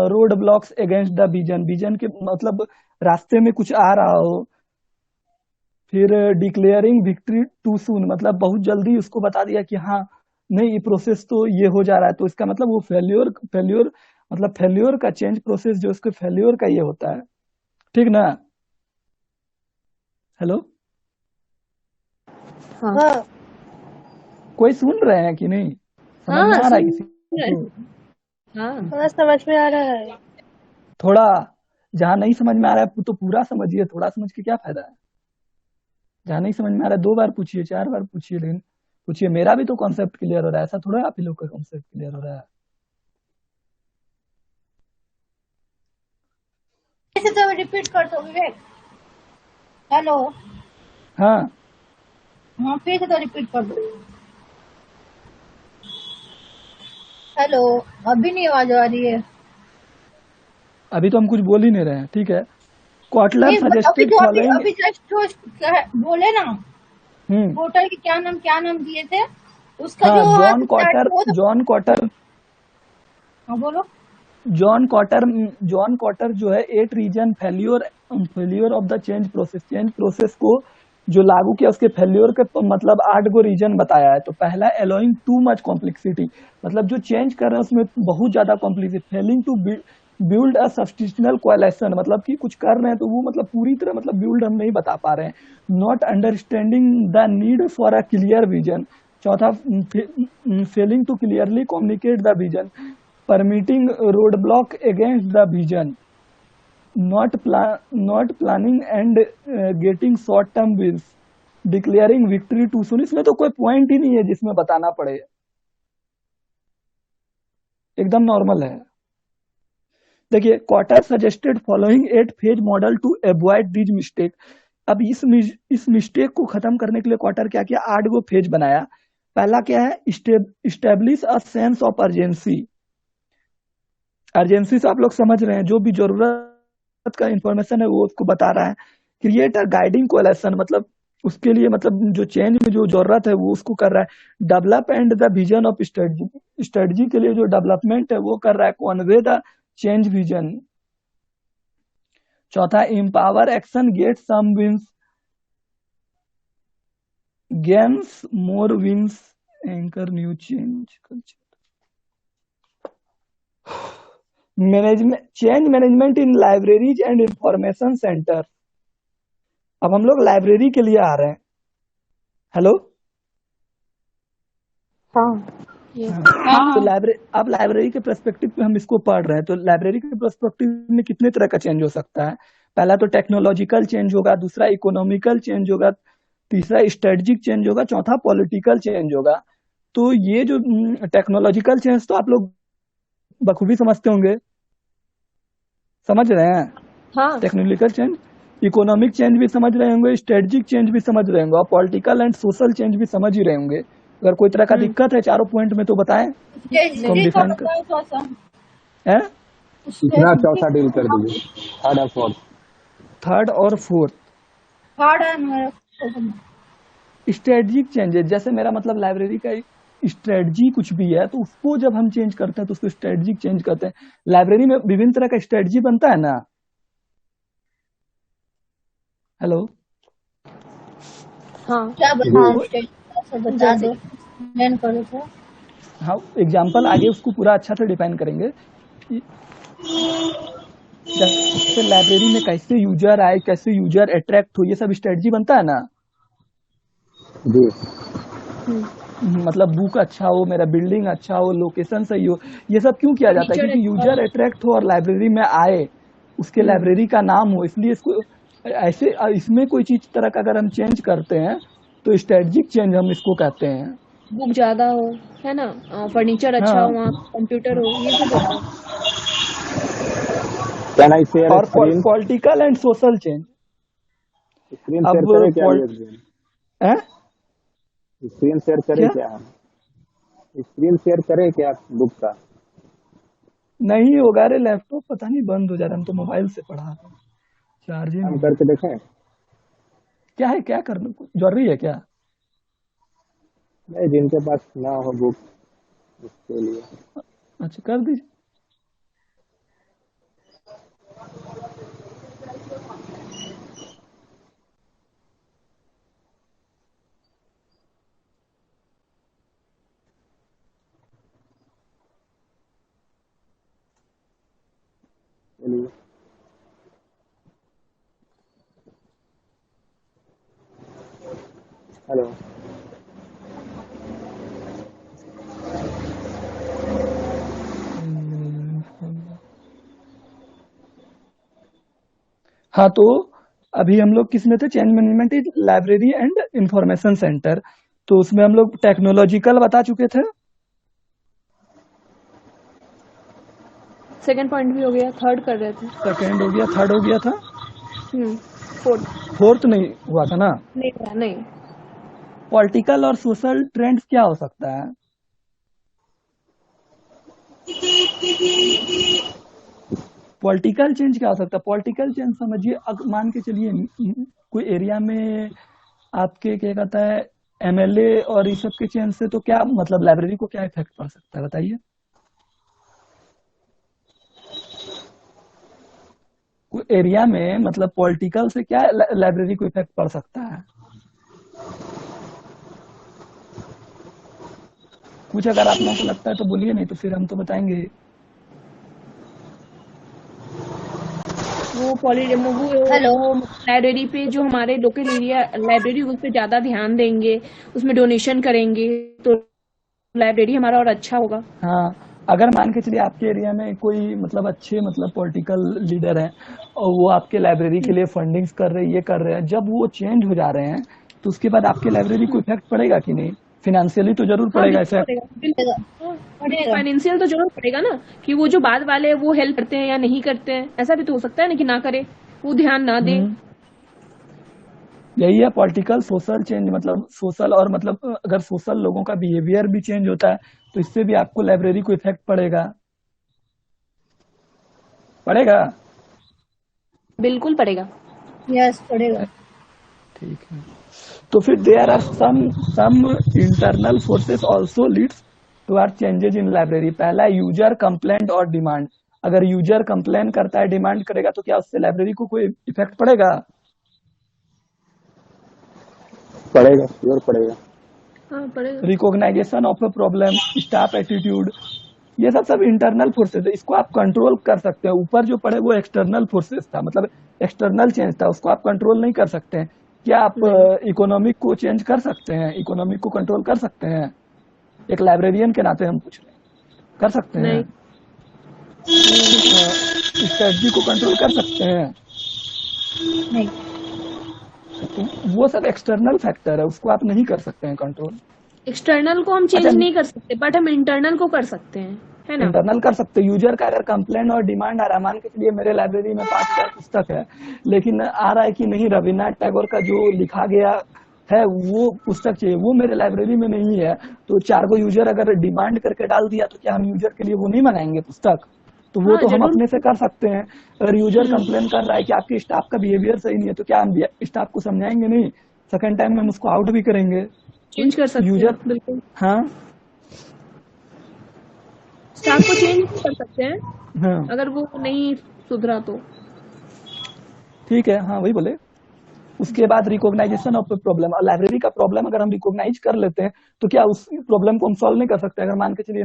road blocks against the vision के मतलब रास्ते में कुछ आ रहा हो। फिर डिक्लेयरिंग विक्ट्री टू सून, मतलब बहुत जल्दी उसको बता दिया कि हाँ नहीं ये प्रोसेस तो ये हो जा रहा है, तो इसका मतलब वो फेल्योर मतलब फेल्योर का चेंज प्रोसेस जो उसके फेल्योर का ये होता है, ठीक ना। हेलो, हाँ हाँ कोई सुन रहे हैं कि नहीं, समझ में हाँ आ रहा है सुन किसी रहे को? हैं। हाँ थोड़ा समझ में आ रहा है। थोड़ा, जहां नहीं समझ में आ रहा है तो पूरा समझिए, थोड़ा समझ के क्या फायदा है। जहां नहीं समझ में आ रहा है 2 बार पूछिए 4 बार पूछिए, लेकिन पूछिए। मेरा भी तो कॉन्सेप्ट क्लियर हो रहा है, ऐसा थोड़ा आप ही लोग का कॉन्सेप्ट क्लियर हो रहा है। फिर से तो रिपीट कर दो विवेक। हेलो, हाँ हाँ फिर से तो रिपीट कर दो। हेलो, अभी नहीं आवाज आ रही है। अभी तो हम कुछ बोल ही नहीं रहे हैं, ठीक है। कॉटलर नहीं अभी सजेस्टेड जो फॉलोइंग। अभी जस्ट जो बोले ना, हम्म, होटल के क्या नाम दिए थे, उसका हाँ जो आज जॉन स्टार्ट कॉटर हुआ तो। जॉन कॉटर हाँ बोलो। जॉन कॉटर जो है 8 reason failure of the change process को जो लागू किया उसके फेल्योर के मतलब 8 गो रीजन बताया है। तो पहला अलोइंग टू मच कॉम्प्लेक्सिटी, मतलब जो चेंज कर रहे हैं उसमें बहुत ज्यादा complexity. Failing to build a substitutional coalition, मतलब कि कुछ कर रहे हैं तो वो मतलब पूरी तरह मतलब बिल्ड हम नहीं बता पा रहे हैं। Not understanding the need for a clear vision. चौथा failing to clearly communicate the vision. Permitting road block against the vision. Not planning and getting short term wins. Declaring victory too soon. इसमें तो कोई point ही नहीं है जिसमें बताना पड़े, एकदम नॉर्मल है। देखिए Kotter suggested following 8 phase model to avoid this mistake. अब इस मिस्टेक को खत्म करने के लिए क्वार्टर क्या किया, 8 गो फेज बनाया। पहला क्या है, establish a sense of urgency. Urgency से आप लोग समझ रहे हैं, जो भी जरूरत का इंफॉर्मेशन है वो उसको बता रहा है। क्रिएट अ गाइडिंग कोलेशन, मतलब उसके लिए मतलब जो चेंज में जो जरूरत है वो उसको कर रहा है। Develop and the vision of strategy के लिए जो डेवलपमेंट है वो कर रहा है। Convey the change vision. चौथा empower action get some wins gains more wins anchor new change culture. Change management in libraries and information centre. अब हम लोग लाइब्रेरी के लिए आ रहे हैं। हेलो, हाँ तो लाइब्रेरी के पर्सपेक्टिव पे हम इसको पढ़ रहे हैं। तो लाइब्रेरी के पर्सपेक्टिव में कितने तरह का चेंज हो सकता है। पहला तो टेक्नोलॉजिकल चेंज होगा, दूसरा इकोनॉमिकल चेंज होगा, तीसरा स्ट्रेटजिक चेंज होगा, चौथा पॉलिटिकल चेंज होगा। तो ये जो टेक्नोलॉजिकल चेंज तो आप लोग बखूबी समझते होंगे, समझ रहे हैं। हाँ टेक्नोलॉजिकल चेंज, इकोनॉमिक चेंज भी समझ रहे होंगे, स्ट्रेटजिक चेंज भी समझ रहे होंगे, और पॉलिटिकल एंड सोशल चेंज भी समझ ही रहे होंगे। अगर कोई तरह का दिक्कत है चारों पॉइंट में तो बताएं, तो हम डिफाइन कर हैं। तीसरा चौथा डील कर दीजिए, थर्ड और फोर्थ। थर्ड और फोर्थ, स्ट्रेटजिक चेंजेस, जैसे मेरा मतलब लाइब्रेरी का स्ट्रेटजी कुछ भी है तो उसको जब हम चेंज करते हैं तो उसको स्ट्रेटजिक चेंज करते हैं। लाइब्रेरी में विभिन्न तरह का स्ट्रेटजी बनता है ना। हेलो, हाँ क्या जी बता दो, एक्सप्लेन करो तो। हाँ एग्जाम्पल आगे उसको पूरा अच्छा से डिफाइन करेंगे। जैसे लाइब्रेरी में कैसे यूजर आए, कैसे यूजर अट्रैक्ट हो, ये सब स्ट्रेटजी बनता है ना। जी मतलब बुक अच्छा हो, मेरा बिल्डिंग अच्छा हो, लोकेशन सही हो, ये सब क्यों किया जाता है? क्योंकि यूजर अट्रैक्ट हो और लाइब्रेरी में आए, उसके लाइब्रेरी का नाम हो, इसलिए इसको ऐसे इसमें कोई चीज तरह का अगर हम चेंज करते हैं तो स्ट्रेटजिक चेंज हम इसको कहते हैं। बुक ज्यादा हो, है ना, फर्नीचर अच्छा हाँ। हो, वहाँ कंप्यूटर हो, ये सब होता है। कैन आई शेयर और screen? Political and social change, screen अब शेयर करें क्या? हैं? स्क्रीन शेयर करें क्या हम? स्क्रीन शेयर करें क्या बुक का? नहीं होगा रे, लैपटॉप पता नहीं बंद हो जा रहा है, हम तो मोबाइल से पढ़ा रहे हैं, चार्जिंग हम करके देखें? क्या है, क्या करना जरूरी है क्या? नहीं, जिनके पास ना हो बुक उसके लिए। अच्छा कर दीजिए। चलिए हेलो, हाँ तो अभी हम लोग किस में थे? Change management is library and information centre. तो उसमें हम लोग टेक्नोलॉजिकल बता चुके थे। सेकंड पॉइंट भी हो गया, थर्ड कर रहे थे। सेकंड हो गया, थर्ड हो गया था, फोर्थ फोर्थ नहीं हुआ था ना। नहीं हुआ, नहीं। पॉलिटिकल और सोशल ट्रेंड्स क्या हो सकता है? पॉलिटिकल चेंज क्या हो सकता है? पॉलिटिकल चेंज समझिए, मान के चलिए कोई एरिया में आपके क्या कहता है एमएलए और इस सब के चेंज से तो क्या मतलब लाइब्रेरी को क्या इफेक्ट पड़ सकता है बताइए। कोई एरिया में मतलब पॉलिटिकल से क्या लाइब्रेरी को इफेक्ट पड़ सकता है? कुछ अगर आप लोगों को लगता है तो बोलिए, नहीं तो फिर हम तो बताएंगे। वो लाइब्रेरी पे जो हमारे लोकल एरिया लाइब्रेरी उस पे ज्यादा ध्यान देंगे, उसमें डोनेशन करेंगे तो लाइब्रेरी हमारा और अच्छा होगा। हाँ, अगर मान के चलिए आपके एरिया में कोई मतलब अच्छे मतलब पॉलिटिकल लीडर हैं और वो आपके लाइब्रेरी के लिए फंडिंग्स कर रहे हैं, ये कर रहे हैं, जब वो चेंज हो जा रहे हैं तो उसके बाद आपके लाइब्रेरी को इफेक्ट पड़ेगा कि नहीं? फिनेंशियली तो जरूर पड़ेगा इफेक्ट। फाइनेंशियल तो जरूर पड़ेगा ना, कि वो जो बाद वाले वो हेल्प करते हैं या नहीं करते हैं, ऐसा भी तो हो सकता है ना कि ना करे, वो ध्यान ना दे। यही है पॉलिटिकल सोशल चेंज, मतलब सोशल और मतलब अगर सोशल लोगों का बिहेवियर भी चेंज होता है तो इससे भी आपको लाइब्रेरी को इफेक्ट पड़ेगा। पड़ेगा, बिल्कुल पड़ेगा। यस पड़ेगा। ठीक है, तो फिर there are some internal forces also leads toward changes in library. पहला यूजर कंप्लेंट और डिमांड। अगर यूजर कंप्लेन करता है, डिमांड करेगा, तो क्या उससे लाइब्रेरी को कोई इफेक्ट पड़ेगा? पड़ेगा, श्योर पड़ेगा। हाँ पड़ेगा। Recognization of a problem, staff attitude, ये सब इंटरनल फोर्सेस है, इसको आप कंट्रोल कर सकते हैं। ऊपर जो पड़े वो एक्सटर्नल फोर्सेस था, मतलब एक्सटर्नल चेंज था, उसको आप कंट्रोल नहीं कर सकते हैं। क्या आप इकोनॉमिक को चेंज कर सकते हैं? इकोनॉमिक को कंट्रोल कर सकते हैं? एक लाइब्रेरियन के नाते हम पूछ रहे हैं, कर सकते हैं? स्ट्रेटजी को कंट्रोल कर सकते हैं? नहीं। वो सब एक्सटर्नल फैक्टर है, उसको आप नहीं कर सकते हैं कंट्रोल। एक्सटर्नल को हम चेंज अच्छा, नहीं कर सकते, बट हम इंटरनल को कर सकते हैं, है ना। इंटरनल कर सकते। यूजर का अगर कंप्लेन और डिमांड आ रहा है, मान के चलिए मेरे लाइब्रेरी में 5,000 पुस्तक है, लेकिन आ रहा है कि नहीं, रविन्द्रनाथ टैगोर का जो लिखा गया है वो पुस्तक चाहिए, वो मेरे लाइब्रेरी में नहीं है, तो 4 गो यूजर अगर डिमांड करके डाल दिया तो क्या हम यूजर के लिए वो नहीं मंगाएंगे पुस्तक? तो वो हाँ तो हम जरूर। अपने से कर सकते हैं। अगर यूजर कंप्लेन कर रहा है कि आपके स्टाफ का बिहेवियर सही नहीं है, तो क्या हम स्टाफ को समझाएंगे नहीं? सेकंड टाइम में हम उसको आउट भी करेंगे। चेंज कर सकते यूजर, हैं, बिल्कुल। हाँ स्टाफ को चेंज नहीं कर सकते हैं हाँ अगर वो नहीं सुधरा तो। ठीक है, हाँ वही बोले। उसके बाद रिकॉग्नाइजेशन ऑफ प्रॉब्लम, और लाइब्रेरी का प्रॉब्लम अगर हम रिकॉग्नाइज कर लेते हैं तो क्या उस प्रॉब्लम को हम सॉल्व नहीं कर सकते? अगर मान के चलिए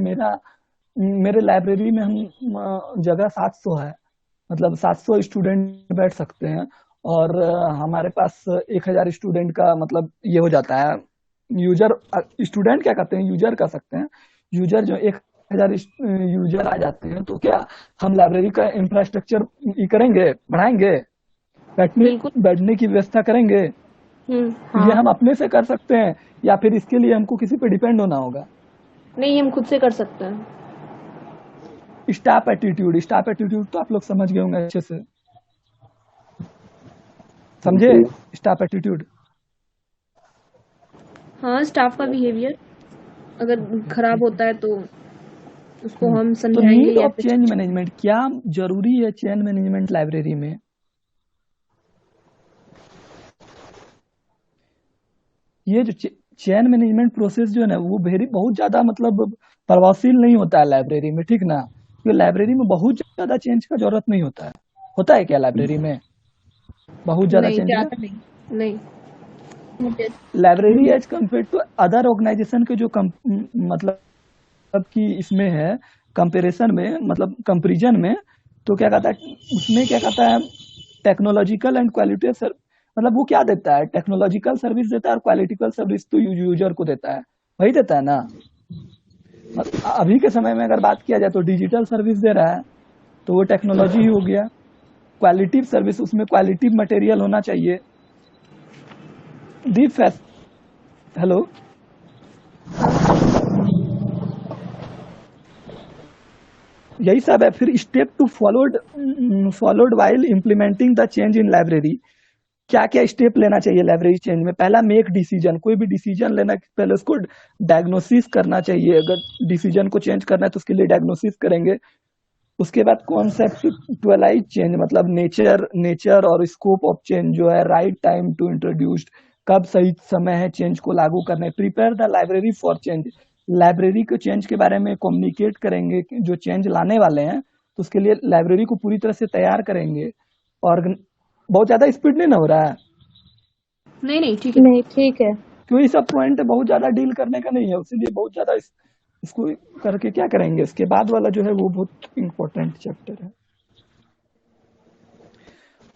मेरे लाइब्रेरी में हम जगह 700 है, मतलब 700 स्टूडेंट बैठ सकते हैं, और हमारे पास 1,000 स्टूडेंट का मतलब ये हो जाता है। यूजर, स्टूडेंट क्या करते हैं, यूजर कर सकते हैं। यूजर जो 1,000 यूजर आ जाते हैं, तो क्या हम लाइब्रेरी का इंफ्रास्ट्रक्चर करेंगे, बढ़ाएंगे, बिल्कुल। बैठने की व्यवस्था करेंगे? ये हाँ। हम अपने से कर सकते हैं या फिर इसके लिए हमको किसी पे डिपेंड होना होगा? नहीं, हम खुद से कर सकते हैं। स्टाफ एटीट्यूड तो आप लोग समझ गए होंगे अच्छे से, समझे? स्टाफ एटीट्यूड, हाँ, स्टाफ का बिहेवियर अगर खराब होता है तो उसको हम तो समझाएंगे नीड या ऑफ फिर चेंज मैनेजमेंट, क्या जरूरी है चेंज मैनेजमेंट लाइब्रेरी में? ये जो चेन मैनेजमेंट प्रोसेस जो है ना, वो बहुत ज्यादा मतलब प्रभावशील नहीं होता है लाइब्रेरी में, ठीक ना? क्योंकि लाइब्रेरी में बहुत ज्यादा चेंज का जरूरत नहीं होता है। होता है क्या लाइब्रेरी में बहुत ज्यादा नहीं, चेंज का? ज्यादा नहीं। Library as compare to other organization के जो मतलब कि इसमें है कंपेरिजन में, मतलब कंपेरिजन में, तो क्या कहता है उसमें, क्या कहता है टेक्नोलॉजिकल एंड क्वालिटी, मतलब वो क्या देता है, टेक्नोलॉजिकल सर्विस देता है और क्वालिटिकल सर्विस तो यूजर को देता है, वही देता है ना। अभी के समय में अगर बात किया जाए तो डिजिटल सर्विस दे रहा है, तो वो टेक्नोलॉजी ही हो गया। क्वालिटी सर्विस, उसमें क्वालिटी मटेरियल होना चाहिए। डीप फैस हेलो, यही सब है। फिर step to followed while implementing the change in library, क्या क्या स्टेप लेना चाहिए लाइब्रेरी चेंज में? पहला, मेक डिसीजन, कोई भी डिसीजन लेना पहले उसको डायग्नोसिस करना चाहिए। अगर डिसीजन को चेंज करना है तो उसके लिए डायग्नोसिस करेंगे। उसके बाद कॉन्सेप्चुअलाइज चेंज, मतलब नेचर और स्कोप ऑफ चेंज जो है, राइट टाइम टू इंट्रोड्यूस, कब सही समय है चेंज को लागू करने। Prepare the library for change, library को चेंज के बारे में कम्युनिकेट करेंगे, जो चेंज लाने वाले हैं तो उसके लिए लाइब्रेरी को पूरी तरह से तैयार करेंगे। और बहुत ज्यादा स्पीड नहीं ना हो रहा है? नहीं, ठीक है। नहीं, ठीक है। क्योंकि सब पॉइंट बहुत ज्यादा डील करने का नहीं है, इसीलिए बहुत ज्यादा इसको करके क्या करेंगे। इसके बाद वाला जो है वो बहुत इंपॉर्टेंट चैप्टर है।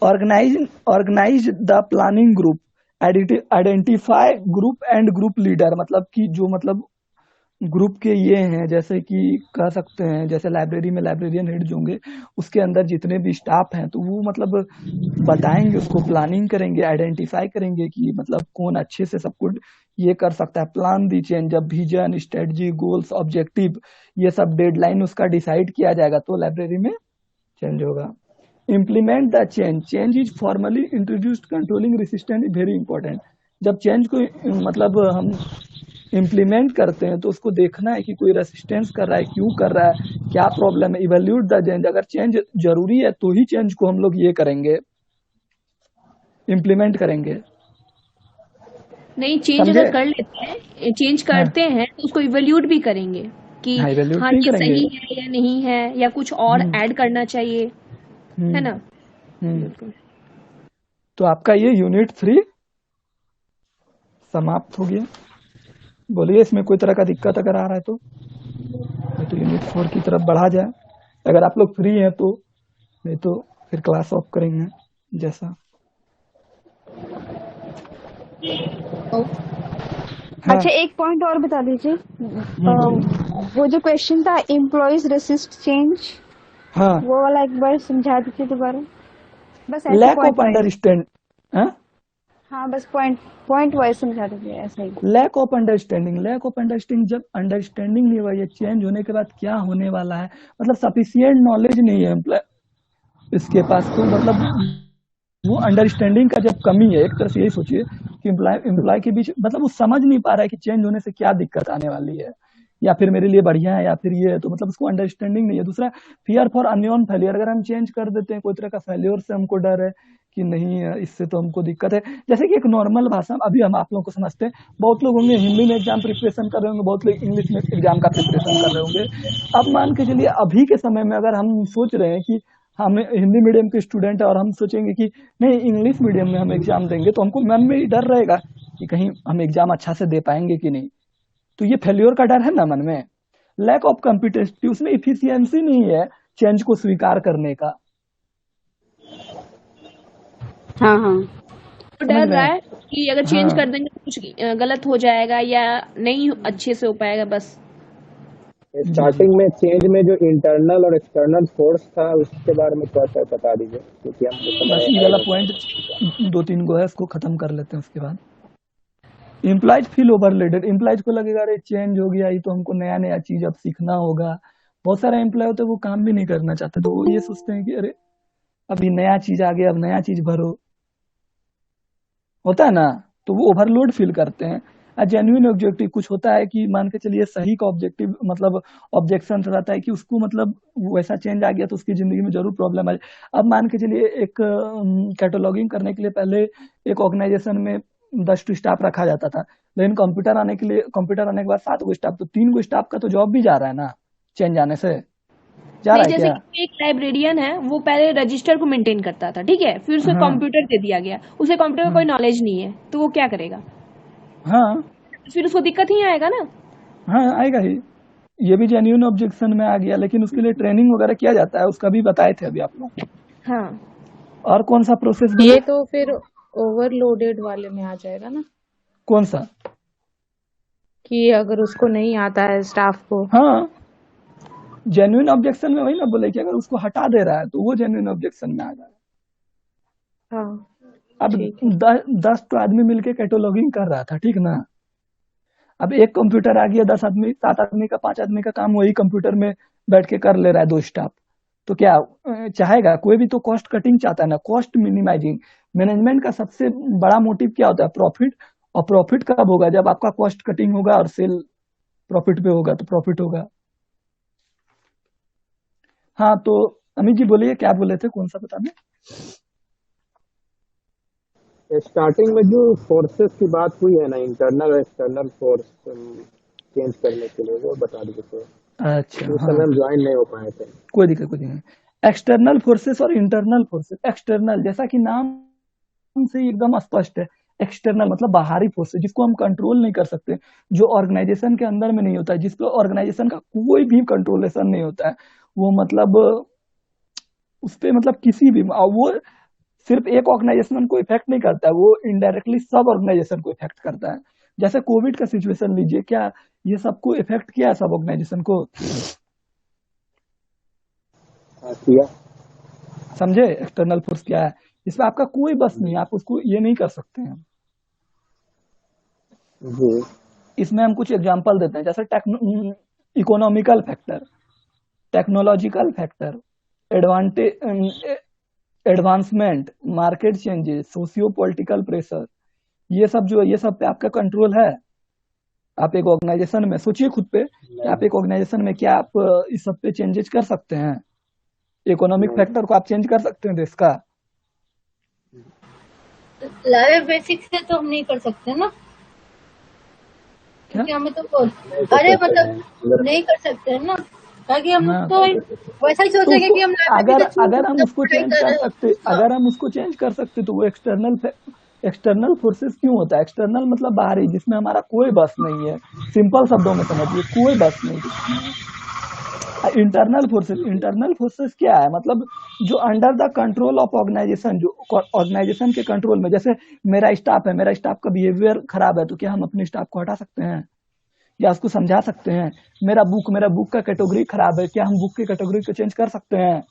Organize the planning group, identify group and group leader, मतलब कि जो मतलब ग्रुप के ये हैं, जैसे कि कह सकते हैं जैसे लाइब्रेरी में लाइब्रेरियन हेड जो होंगे, उसके अंदर जितने भी स्टाफ हैं तो वो मतलब बताएंगे, उसको प्लानिंग करेंगे, आइडेंटिफाई करेंगे कि मतलब कौन अच्छे से सब कुछ ये कर सकता है। प्लान दी चेंज, जब विजन, स्ट्रेटजी, गोल्स, ऑब्जेक्टिव, ये सब डेडलाइन उसका डिसाइड किया जाएगा तो लाइब्रेरी में चेंज होगा। Implement the change is formally introduced, controlling resistance is very important. जब चेंज को मतलब हम इम्प्लीमेंट करते हैं तो उसको देखना है कि कोई रेसिस्टेंस कर रहा है, क्यों कर रहा है, क्या प्रॉब्लम है। इवैल्यूएट द चेंज, अगर चेंज जरूरी है तो ही चेंज को हम लोग ये करेंगे, इम्प्लीमेंट करेंगे। नहीं, चेंज अगर कर लेते हैं, चेंज करते हैं तो उसको इवैल्यूएट भी करेंगे कि हाँ ये सही है या नहीं है, या कुछ और ऐड करना चाहिए, है ना। तो आपका ये यूनिट 3 समाप्त हो गया। बोलिए इसमें कोई तरह का दिक्कत अगर आ रहा है तो यूनिट 4 की तरफ बढ़ा जाए, अगर आप लोग फ्री हैं तो, नहीं तो फिर क्लास ऑफ करेंगे जैसा। हाँ। अच्छा, एक पॉइंट और बता दीजिए, वो जो क्वेश्चन था एम्प्लॉइज रेसिस्ट चेंज, हाँ वो वाला एक बार समझा दीजिए दोबारा, बस लैक ऑफ अंडरस्टैंड। हाँ बस पॉइंट पॉइंट वाइज समझा दीजिए ऐसा ही। लैक ऑफ अंडरस्टैंडिंग, जब अंडरस्टैंडिंग नहीं हुआ, ये चेंज होने के बाद क्या होने वाला है, मतलब सफिशियंट नॉलेज नहीं है एम्प्लॉय इसके पास, तो मतलब वो अंडरस्टैंडिंग का जब कमी है, एक तरह से यही सोचिए कि एम्प्लॉय के बीच मतलब वो समझ नहीं पा रहा है कि चेंज होने से क्या दिक्कत आने वाली है, या फिर मेरे लिए बढ़िया है या फिर ये है, तो मतलब उसको अंडरस्टैंडिंग नहीं है। दूसरा, फियर फॉर अननोन फेलियर, अगर हम चेंज कर देते हैं, कोई तरह का फेलियर से हमको डर है कि नहीं इससे तो हमको दिक्कत है। जैसे कि एक नॉर्मल भाषा, अभी हम आप लोगों को समझते हैं, बहुत लोग होंगे हिंदी में एग्जाम प्रिपरेशन कर रहे होंगे, बहुत लोग इंग्लिश में एग्जाम का प्रिपरेशन कर रहे होंगे। अब मान के चलिए अभी के समय में अगर हम सोच रहे हैं कि हम हिंदी मीडियम के स्टूडेंट है और हम सोचेंगे कि नहीं इंग्लिश मीडियम में हम एग्जाम देंगे, तो हमको मन में ही डर रहेगा कि कहीं हम एग्जाम अच्छा से दे पाएंगे कि नहीं, तो ये फेल्योर का डर है ना मन में। लैक ऑफ कॉम्पिटेंसी, उसमें इफिशियंसी नहीं है चेंज को स्वीकार करने का। हाँ हाँ तो डर रहा है कि अगर चेंज कर देंगे तो कुछ गलत हो जाएगा या नहीं अच्छे से हो पाएगा। बस स्टार्टिंग में चेंज में जो इंटरनल और एक्सटर्नल फोर्स था उसके बारे में थोड़ा सा बता दीजिए, क्योंकि हमको बस ये वाला पॉइंट 2-3 गो है, इसको खत्म कर लेते हैं। उसके बाद एम्प्लॉयज फील ओवरलोडेड, एम्प्लॉयज को लगेगा अरे चेंज हो गया, ये तो हमको नया नया चीज अब सीखना होगा। बहुत सारे एम्प्लॉय होते हैं वो काम भी नहीं करना चाहते, तो वो ये सोचते हैं कि अरे अभी नया चीज आ गया, अब नया चीज भरो, होता है ना, तो वो ओवरलोड फील करते हैं। जेन्युइन ऑब्जेक्टिव कुछ होता है कि मान के चलिए सही का ऑब्जेक्टिव मतलब ऑब्जेक्शन रहता है कि उसको मतलब वैसा चेंज आ गया तो उसकी जिंदगी में जरूर प्रॉब्लम आ जाए। अब मान के चलिए एक कैटलॉगिंग करने के लिए पहले एक ऑर्गेनाइजेशन में 10 स्टाफ रखा जाता था, लेकिन कंप्यूटर आने के बाद 7 गो स्टाफ, तो 3 गो स्टाफ का तो जॉब भी जा रहा है ना चेंज आने से, जा रहा है जैसे क्या? एक लाइब्रेरियन है, वो पहले रजिस्टर को मेंटेन करता था, ठीक है, फिर उसे कंप्यूटर दे दिया गया, उसे कंप्यूटर का कोई नॉलेज नहीं है, तो वो क्या करेगा? हाँ फिर उसको दिक्कत ही आएगा ना। हाँ आएगा ही, ये भी जेन्युइन ऑब्जेक्शन में आ गया, लेकिन उसके लिए ट्रेनिंग वगैरह किया जाता है, उसका भी बताए थे अभी आप लोग। हाँ और कौन सा प्रोसेस? ये तो फिर ओवरलोडेड वाले में आ जाएगा ना, कौन सा? कि अगर उसको नहीं आता है स्टाफ को। हाँ जेन्युइन ऑब्जेक्शन में वही ना बोले कि अगर उसको हटा दे रहा है तो वो जेन्युइन ऑब्जेक्शन में आ जाएगा। हाँ अब 10 तो आदमी मिलके कैटलॉगिंग कर रहा था, ठीक ना, अब एक कंप्यूटर आ गया, 10 आदमी 7 आदमी का 5 आदमी का काम वही कंप्यूटर में बैठ के कर ले रहा है 2 स्टाफ, तो क्या चाहेगा? कोई भी तो कॉस्ट कटिंग चाहता है ना, कॉस्ट मिनिमाइजिंग। मैनेजमेंट का सबसे बड़ा मोटिव क्या होता है? प्रॉफिट। और प्रॉफिट कब होगा? जब आपका कॉस्ट कटिंग होगा और सेल प्रॉफिट पे होगा, तो प्रॉफिट होगा। हाँ तो अमित जी बोलिए, क्या बोले थे, कौन सा बताने? स्टार्टिंग में जो फोर्सेस की बात हुई है ना, इंटरनल और एक्सटर्नल फोर्स चेंज करने के लिए, वो बता दीजिए। अच्छा उस समय हम ज्वाइन नहीं हो पाए थे। कोई दिक्कत नहीं। एक्सटर्नल फोर्सेस और इंटरनल फोर्सेस। एक्सटर्नल जैसा कि नाम से एकदम स्पष्ट है, एक्सटर्नल मतलब बाहरी फोर्सेस, जिसको हम कंट्रोल नहीं कर सकते, जो ऑर्गेनाइजेशन के अंदर में नहीं होता है, जिस पर ऑर्गेनाइजेशन का कोई भी कंट्रोलेशन नहीं होता है, वो मतलब उस पर मतलब किसी भी, वो सिर्फ एक ऑर्गेनाइजेशन को इफेक्ट नहीं करता है, वो इनडायरेक्टली सब ऑर्गेनाइजेशन को इफेक्ट करता है। जैसे कोविड का सिचुएशन लीजिए, क्या ये सबको इफेक्ट किया है, सब ऑर्गेनाइजेशन को? किया। समझे एक्सटर्नल फोर्स क्या है? इसमें आपका कोई बस नहीं, आप उसको ये नहीं कर सकते हैं। इसमें हम कुछ एग्जांपल देते हैं, जैसे economical factor, technological factor, advancement, market changes, socio political pressure, ये सब जो है, ये सब पे आपका कंट्रोल है। आप एक ऑर्गेनाइजेशन में सोचिए खुद पे कि आप एक ऑर्गेनाइजेशन में क्या आप इस सब पे चेंजेस कर सकते हैं? इकोनॉमिक फैक्टर को आप चेंज कर सकते हैं देश का? लाइव बेसिक से तो हम नहीं कर सकते ना, क्योंकि हमें तो अरे मतलब नहीं कर सकते हैं ना, ताकि हम तो वैसा ही सोचेंगे कि हम अगर हम उसको चेंज कर सकते, अगर हम उसको चेंज कर सकते, तो वो एक्सटर्नल फोर्सेस क्यों होता है? एक्सटर्नल मतलब बाहरी, जिसमें हमारा कोई बस नहीं है, सिंपल शब्दों में समझिए, कोई बस नहीं। इंटरनल फोर्सेस क्या है? मतलब जो under the control of organization, जो ऑर्गेनाइजेशन के कंट्रोल में, जैसे मेरा स्टाफ है, मेरा स्टाफ का बिहेवियर खराब है, तो क्या हम अपने स्टाफ को हटा सकते हैं या उसको समझा सकते हैं? मेरा बुक का कैटेगरी खराब है, क्या हम बुक की कैटेगरी को चेंज कर सकते हैं?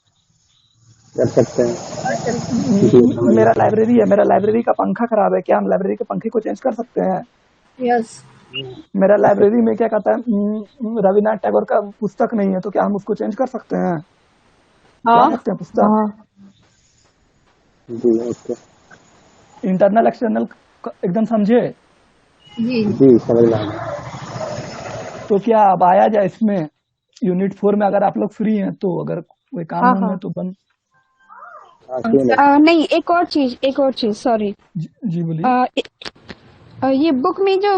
कर सकते हैं। जी समझ मेरा गया। लाइब्रेरी है, मेरा लाइब्रेरी का पंखा खराब है, क्या हम लाइब्रेरी के पंखे को चेंज कर सकते हैं? यस। मेरा लाइब्रेरी में क्या कहता है, रविन्द्रनाथ टैगोर का पुस्तक नहीं है, तो क्या हम उसको चेंज कर सकते हैं? ला हाँ सकते हैं पुस्तक? हाँ जी ओके। इंटरनल एक्सटर्नल एकदम समझे? जी। जी समझ में आ गया। तो क्या अब आया जाए इसमें यूनिट 4 में, अगर आप लोग फ्री हैं तो, अगर कोई काम हाँ वाम है हाँ तो बन। हाँ क्यों नहीं। नहीं, एक और चीज सॉरी। जी बोलिए। ये बुक में जो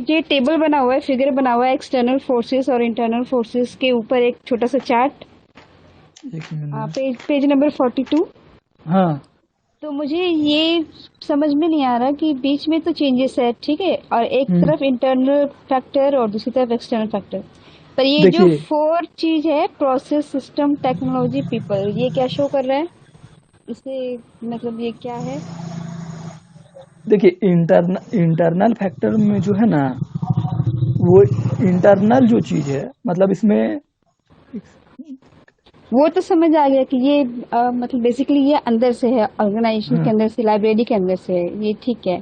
ये टेबल बना हुआ है, फिगर बना हुआ है एक्सटर्नल फोर्सेस और इंटरनल फोर्सेस के ऊपर एक छोटा सा चार्ट, एक मिनट। Page number 42। हाँ तो मुझे ये समझ में नहीं आ रहा कि बीच में तो चेंजेस है, ठीक है, और एक तरफ इंटरनल फैक्टर और दूसरी तरफ एक्सटर्नल फैक्टर, पर ये जो देखिए 4 चीज है, प्रोसेस, सिस्टम, टेक्नोलॉजी, पीपल, ये क्या शो कर रहा है? इसे मतलब ये क्या है? देखिए इंटरनल फैक्टर में जो है ना, वो इंटरनल जो चीज है, मतलब इसमें वो तो समझ आ गया कि ये मतलब बेसिकली ये अंदर से है, ऑर्गेनाइजेशन के अंदर से, लाइब्रेरी के अंदर से है, ये ठीक है।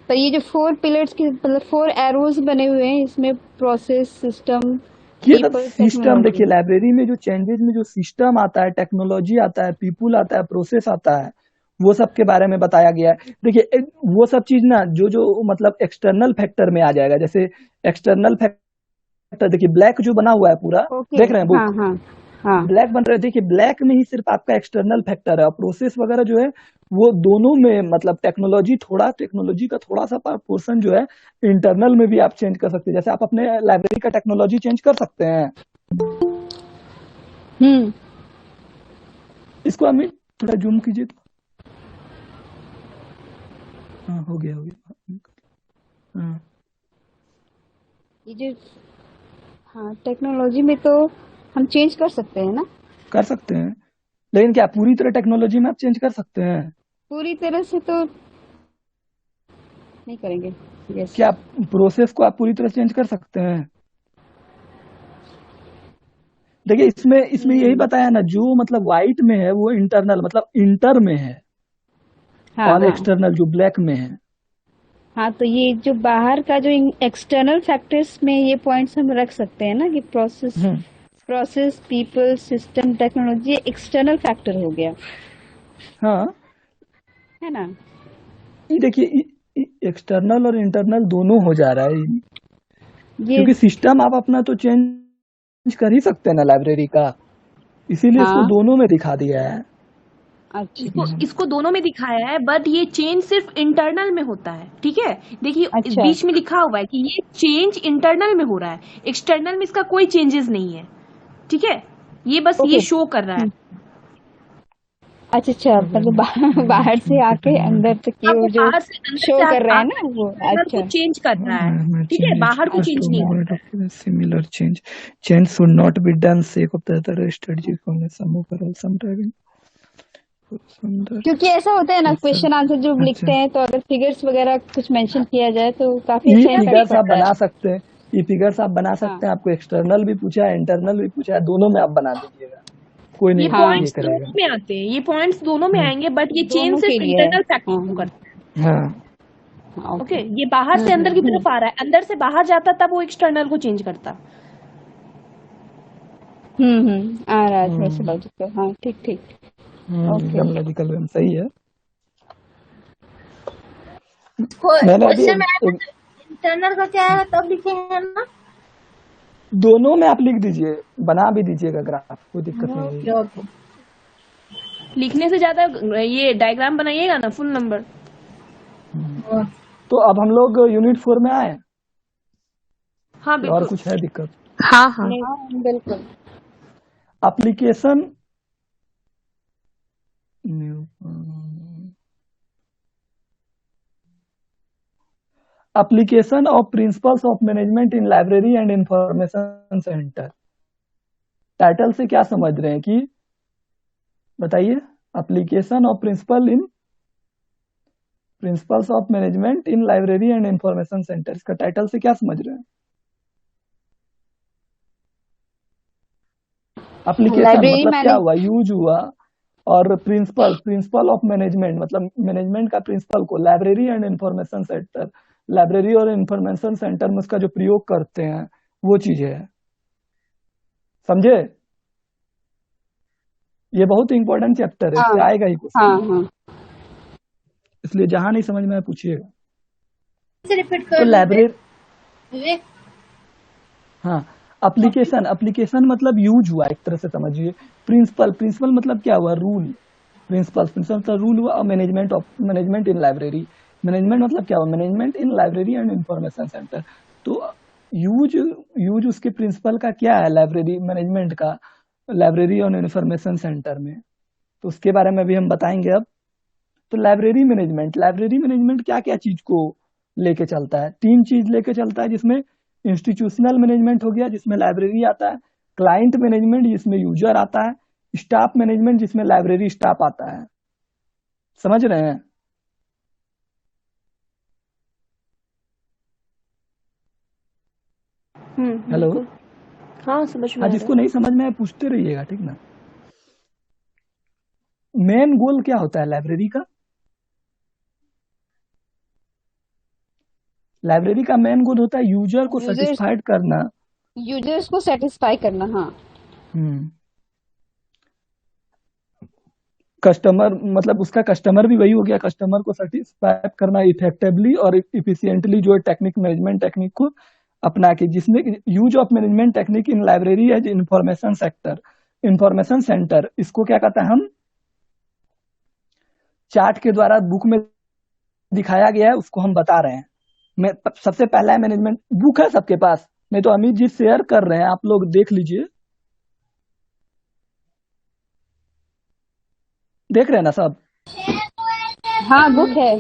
पर ये जो 4 पिलर्स के मतलब 4 एरोज बने हुए हैं, इसमें प्रोसेस, सिस्टम, ये सब पीपल, सिस्टम, देखिए टेक्नोलॉजी। लाइब्रेरी में जो चेंजेस में जो सिस्टम आता है, टेक्नोलॉजी आता है, पीपुल आता है, प्रोसेस आता है, वो सब के बारे में बताया गया है। देखिए वो सब चीज ना जो जो मतलब एक्सटर्नल फैक्टर में आ जाएगा। जैसे एक्सटर्नल फैक्टर, देखिए ब्लैक जो बना हुआ है पूरा, ओके। देख रहे हैं हाँ बुक, हाँ हाँ। ब्लैक बन रहा है। देखिए ब्लैक में ही सिर्फ आपका एक्सटर्नल फैक्टर है, और प्रोसेस वगैरह जो है वो दोनों में, मतलब टेक्नोलॉजी का थोड़ा सा पोर्शन जो है इंटरनल में भी आप चेंज कर सकते हैं। जैसे आप अपने लाइब्रेरी का टेक्नोलॉजी चेंज कर सकते हैं। हम्म। इसको हमें थोड़ा जूम कीजिए तो। हाँ हो गया हाँ। ये जो हाँ टेक्नोलॉजी में तो हम चेंज कर सकते हैं ना? कर सकते हैं, लेकिन क्या पूरी तरह टेक्नोलॉजी में आप चेंज कर सकते हैं? पूरी तरह से तो नहीं करेंगे। यस। क्या प्रोसेस को आप पूरी तरह चेंज कर सकते हैं? देखिए इसमें यही बताया ना, जो मतलब व्हाइट में है वो इंटरनल, मतलब इंटर में है, हाँ और हाँ एक्सटर्नल जो ब्लैक में है। हाँ। तो ये जो बाहर का जो एक्सटर्नल फैक्टर्स में ये पॉइंट्स हम रख सकते हैं ना, कि process, people, system, technology external factor हो गया, हाँ है ना? ये देखिए एक्सटर्नल और इंटरनल दोनों हो जा रहा है, ये क्योंकि सिस्टम आप अपना तो चेंज कर ही सकते हैं ना लाइब्रेरी का, इसीलिए इसको हाँ। दोनों में दिखा दिया है। इसको अच्छा इसको दोनों में दिखाया है, बट ये चेंज सिर्फ इंटरनल में होता है, ठीक है। देखिए इस अच्छा। बीच में लिखा हुआ है कि ये चेंज इंटरनल में हो रहा है, एक्सटर्नल में इसका कोई चेंजेस नहीं है, ठीक है। ये बस ये ओके। शो कर रहा है। अच्छा, मतलब बाहर से आके अंदर तक हाँ, ये वो जो बाहर से अंदर शो से कर रहा है ना आकर वो। इंटरनल अच्छा को चेंज कर रहा है, ठीक है, बाहर को चेंज नहीं कर रहा है। Similar change should not be done sake of the other strategy from some overall some driving क्योंकि ऐसा होता है ना, क्वेश्चन आंसर जो लिखते हैं तो अगर फिगर्स वगैरह कुछ मेंशन किया जाए तो काफी ये अच्छा इम्पैक्ट फिगर्स आप पड़ता है। बना सकते हैं, ये फिगर्स आप बना सकते हैं। हाँ आपको एक्सटर्नल भी पूछा है, इंटरनल भी पूछा है, दोनों में आप बना दीजिएगा, कोई ये नहीं हाँ पॉइंट्स ये दोनों करेगा। में आते हैं, ये पॉइंट्स दोनों में आएंगे, बट ये चेंज दोनों के सिर्फ लिए है। इंटरनल फैक्टर हाँ को हाँ करता है। हाँ हाँ, ओके, ओके। ये बाहर से अंदर की तरफ आ रहा है, अंदर से बाहर जाता तब वो एक्सटर्नल को चेंज करता। आ रहा है थोड़ा सा लॉजिक तो। हाँ ठीक ठीक। ओके। एकदम लॉजिकल वे में सही है। मैंने अभी इंटरनल का क्या है तब लिखेंगे ना। दोनों में आप लिख दीजिए, बना भी दीजिएगा ग्राफ, कोई दिक्कत नहीं है। ओके। लिखने से ज्यादा ये डायग्राम बनाइएगा ना, फुल नंबर। तो अब हम लोग यूनिट 4 में आए, हाँ और बिल्कुल। कुछ है दिक्कत? हाँ हाँ हाँ बिल्कुल। Application application of principles of management in library and information centre. Title से क्या समझ रहे हैं कि बताइए? Application of principles of management in library and information centre, इसका टाइटल से क्या समझ रहे हैं? एप्लीकेशन लाइब्रेरी मतलब क्या मैनेज हुआ, यूज हुआ, और प्रिंसिपल प्रिंसिपल ऑफ मैनेजमेंट, मतलब मैनेजमेंट का प्रिंसिपल को library and information centre, library और इंफॉर्मेशन सेंटर में उसका जो प्रयोग करते हैं वो चीज है। समझे? ये बहुत इंपॉर्टेंट चैप्टर है, इससे आएगा ही क्वेश्चन, इसलिए जहां नहीं समझ में पूछिएगा। तो लाइब्रेरी, हाँ, एप्लीकेशन, एप्लीकेशन मतलब यूज हुआ, एक तरह से समझिए। प्रिंसिपल, प्रिंसिपल मतलब क्या हुआ? रूल। प्रिंसिपल, प्रिंसिपल मतलब रूल हुआ। और management of, management in library, management मतलब क्या हुआ? Management in library and information centre. तो यूज, यूज उसके प्रिंसिपल का क्या है? लाइब्रेरी मैनेजमेंट का, लाइब्रेरी और इंफॉर्मेशन सेंटर में, तो उसके बारे में भी हम बताएंगे अब। तो लाइब्रेरी मैनेजमेंट, लाइब्रेरी मैनेजमेंट क्या क्या चीज को लेके चलता है? 3 चीज लेके चलता है, जिसमें इंस्टीट्यूशनल मैनेजमेंट हो गया जिसमें लाइब्रेरी आता है, क्लाइंट मैनेजमेंट जिसमें यूजर आता है, स्टाफ मैनेजमेंट जिसमें लाइब्रेरी स्टाफ आता है। समझ रहे हैं? हेलो, हाँ समझ में हाँ, आ जिसको रहा नहीं समझ में आए पूछते रहिएगा, ठीक ना? मेन गोल क्या होता है लाइब्रेरी का? लाइब्रेरी का मेन गोल होता है यूजर को सेटिस्फाइड करना, यूजर्स को सेटिस्फाई करना। हाँ, कस्टमर, मतलब उसका कस्टमर भी वही हो गया, कस्टमर को सेटिस्फाई करना इफेक्टिवली और इफिशिएंटली, जो टेक्निक मैनेजमेंट टेक्निक को अपना के, जिसमें use of management technique in library as information sector, information center. इसको क्या कहता है? हम चार्ट के द्वारा बुक में दिखाया गया है उसको हम बता रहे हैं। मैं सबसे पहला है मैनेजमेंट, बुक है सबके पास, नहीं तो अमित जी शेयर कर रहे हैं, आप लोग देख लीजिए। देख रहे हैं ना सब? हाँ बुक है,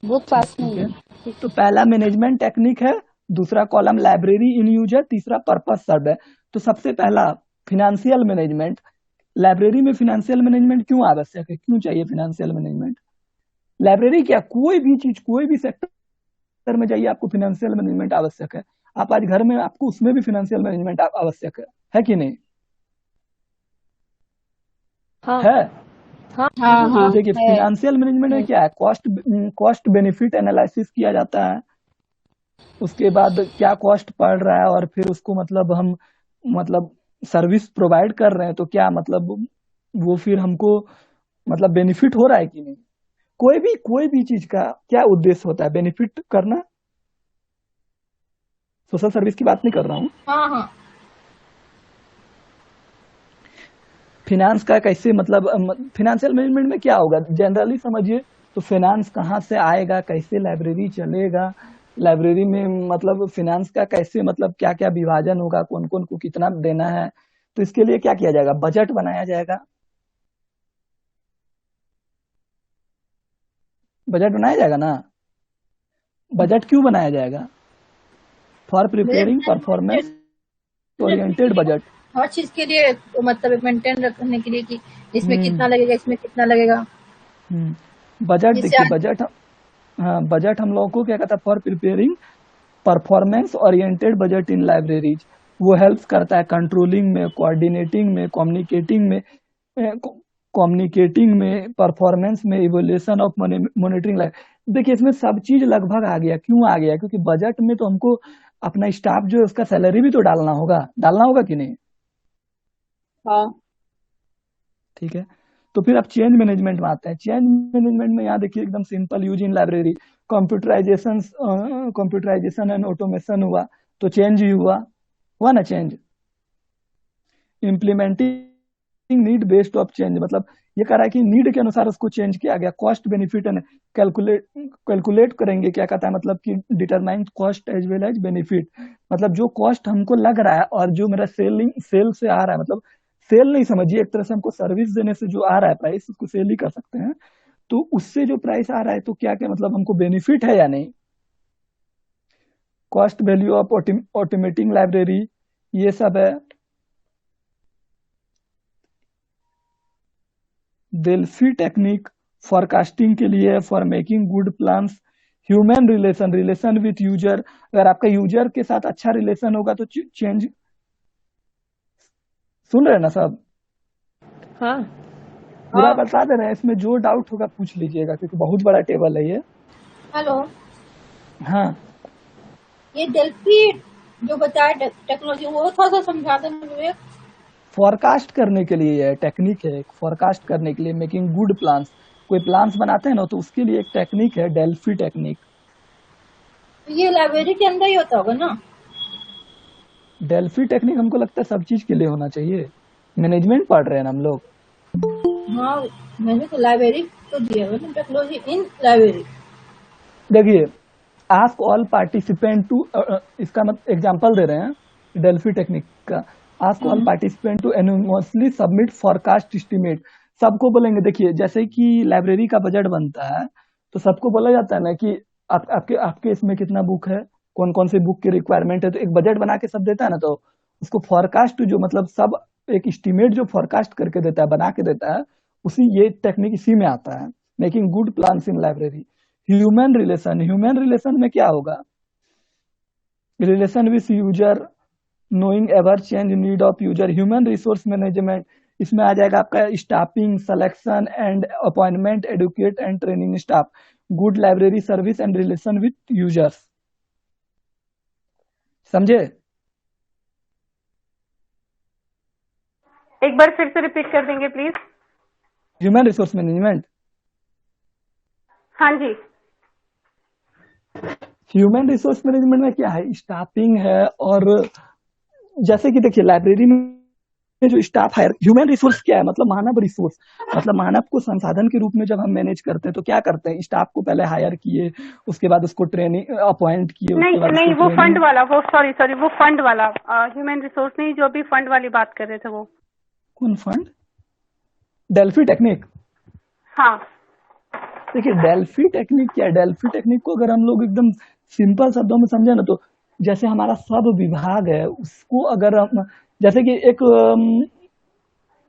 बुक पास में है। तो पहला मैनेजमेंट टेक्निक है, दूसरा कॉलम लाइब्रेरी इन यूज है, तीसरा पर्पस सर्व है। तो सबसे पहला फिनेंशियल मैनेजमेंट। लाइब्रेरी में फिनेंशियल मैनेजमेंट क्यों आवश्यक है? क्यों चाहिए फिनेंशियल मैनेजमेंट? लाइब्रेरी क्या, कोई भी चीज, कोई भी सेक्टर में जाइए आपको फिनेंशियल मैनेजमेंट आवश्यक है। आप आज घर में, आपको उसमें भी फिनेंशियल मैनेजमेंट आवश्यक है कि नहीं? हाँ है। हाँ देखिए फिनेंशियल मैनेजमेंट में क्या है? कॉस्ट बेनिफिट एनालिसिस किया जाता है, उसके बाद क्या कॉस्ट पड़ रहा है, और फिर उसको मतलब हम, मतलब सर्विस प्रोवाइड कर रहे हैं तो क्या मतलब वो फिर हमको मतलब बेनिफिट हो रहा है कि नहीं। कोई भी चीज का क्या उद्देश्य होता है? बेनिफिट करना। सोशल सर्विस की बात नहीं कर रहा हूँ। हाँ। फिनांस का कैसे, मतलब फिनेंशियल मैनेजमेंट में क्या होगा जनरली समझिए। तो फाइनेंस कहाँ से आएगा, कैसे लाइब्रेरी चलेगा, लाइब्रेरी में मतलब फिनांस का कैसे, मतलब क्या क्या विभाजन होगा, कौन कौन को कितना देना है। तो इसके लिए क्या किया जाएगा? बजट बनाया जाएगा। बजट बनाया जाएगा ना? बजट क्यों बनाया जाएगा? For preparing performance oriented budget. हर चीज के लिए मतलब मेंटेन रखने के लिए कि इसमें कितना लगेगा, इसमें कितना लगेगा। बजट, देखिए बजट, हाँ, बजट हम लोगों को क्या कहता है? For preparing performance oriented budget in libraries. वो हेल्प करता है कंट्रोलिंग में, कोऑर्डिनेटिंग में, कम्युनिकेटिंग में, परफॉर्मेंस में, इवोल्यूशन ऑफ मॉनिटरिंग। देखिए इसमें सब चीज लगभग आ गया। क्यों आ गया? क्योंकि बजट में तो हमको अपना स्टाफ जो है उसका सैलरी भी तो डालना होगा कि नहीं? हाँ। ठीक है। तो फिर अब चेंज मैनेजमेंट में आते हैं। चेंज मैनेजमेंट में यहाँ देखिए एकदम simple, use in library, computerization and automation हुआ, तो चेंज ही हुआ ना change. Implementing need based of change, मतलब ये कह रहा है कि नीड के अनुसार उसको चेंज किया गया। कॉस्ट बेनिफिट एंड कैलकुलेट करेंगे, क्या कहता है मतलब कि determine cost as well as benefit, मतलब जो कॉस्ट हमको लग रहा है और जो मेरा सेल से आ रहा है, मतलब सेल नहीं समझिए, एक तरह से हमको सर्विस देने से जो आ रहा है प्राइस, उसको सेल ही कर सकते हैं। तो उससे जो प्राइस आ रहा है तो क्या क्या मतलब हमको बेनिफिट है या नहीं। Cost value of automating library, ये सब है। डेल्फी टेक्निक फॉरकास्टिंग के लिए, for making good plans. Human relation with user, अगर आपका यूजर के साथ अच्छा रिलेशन होगा तो चेंज। सुन रहे हैं ना सब? हाँ। पूरा बता दे रहे हैं, इसमें जो डाउट होगा पूछ लीजिएगा क्योंकि बहुत बड़ा टेबल है ये। हेलो, हाँ ये डेल्फी जो बताया टेक्नोलॉजी, वो थोड़ा सा समझा देना विवेक। फॉरकास्ट करने के लिए है, टेक्निक है फॉरकास्ट करने के लिए, मेकिंग गुड प्लान्स। कोई प्लान्स बनाते हैं ना तो उसके लिए एक टेक्निक है, डेल्फी टेक्निक। ये लाइब्रेरी के अंदर ही होता होगा ना? डेल्फी टेक्निक हमको लगता है सब चीज के लिए होना चाहिए। मैनेजमेंट पढ़ रहे हैं ना हम लोग। हाँ, मैंने तो लाइब्रेरी तो दिया है ना, टेक्नोलॉजी इन लाइब्रेरी। देखिए, आस्क ऑल पार्टिसिपेंट टू, इसका मतलब एग्जांपल दे रहे हैं डेल्फी टेक्निक का। Ask all participant to anonymously submit forecast estimate. सबको बोलेंगे, देखिए जैसे कि लाइब्रेरी का बजट बनता है तो सबको बोला जाता है ना कि आपके आपके इसमें कितना बुक है, कौन कौन से बुक की रिक्वायरमेंट है, तो एक बजट बना के सब देता है ना, तो उसको फॉरकास्ट जो मतलब सब एक एस्टीमेट जो फॉरकास्ट करके देता है, बना के देता है, उसी ये टेक्निक इसी में आता है, making good plans in library. Human relation, human relation में क्या होगा, relation with user, knowing ever change need of user. Human resource management, इसमें आ जाएगा आपका staffing, selection and appointment, educate and training staff, good library service and relation with users. समझे? एक बार फिर से रिपीट कर देंगे प्लीज। ह्यूमन रिसोर्स मैनेजमेंट, हाँ जी। ह्यूमन रिसोर्स मैनेजमेंट में क्या है, स्टाफिंग है, और जैसे कि देखिए लाइब्रेरी में जो स्टाफ हायर, ह्यूमन रिसोर्स क्या है, मतलब मानव रिसोर्स, मतलब मानव को संसाधन के रूप में जब हम मैनेज करते हैं तो क्या करते हैं, स्टाफ को पहले हायर किए, उसके बाद उसको ट्रेनिंग अपॉइंट किए, नहीं नहीं, वो फंड वाला, वो सॉरी वो फंड वाला, ह्यूमन रिसोर्स नहीं, जो भी फंड वाली बात कर रहे थे वो। कौन फंड? Delphi technique. हाँ, देखिए डेल्फी टेक्निक क्या है, डेल्फी टेक्निक को अगर हम लोग एकदम सिंपल शब्दों में समझे ना, तो जैसे हमारा सब विभाग है उसको अगर हम, जैसे कि एक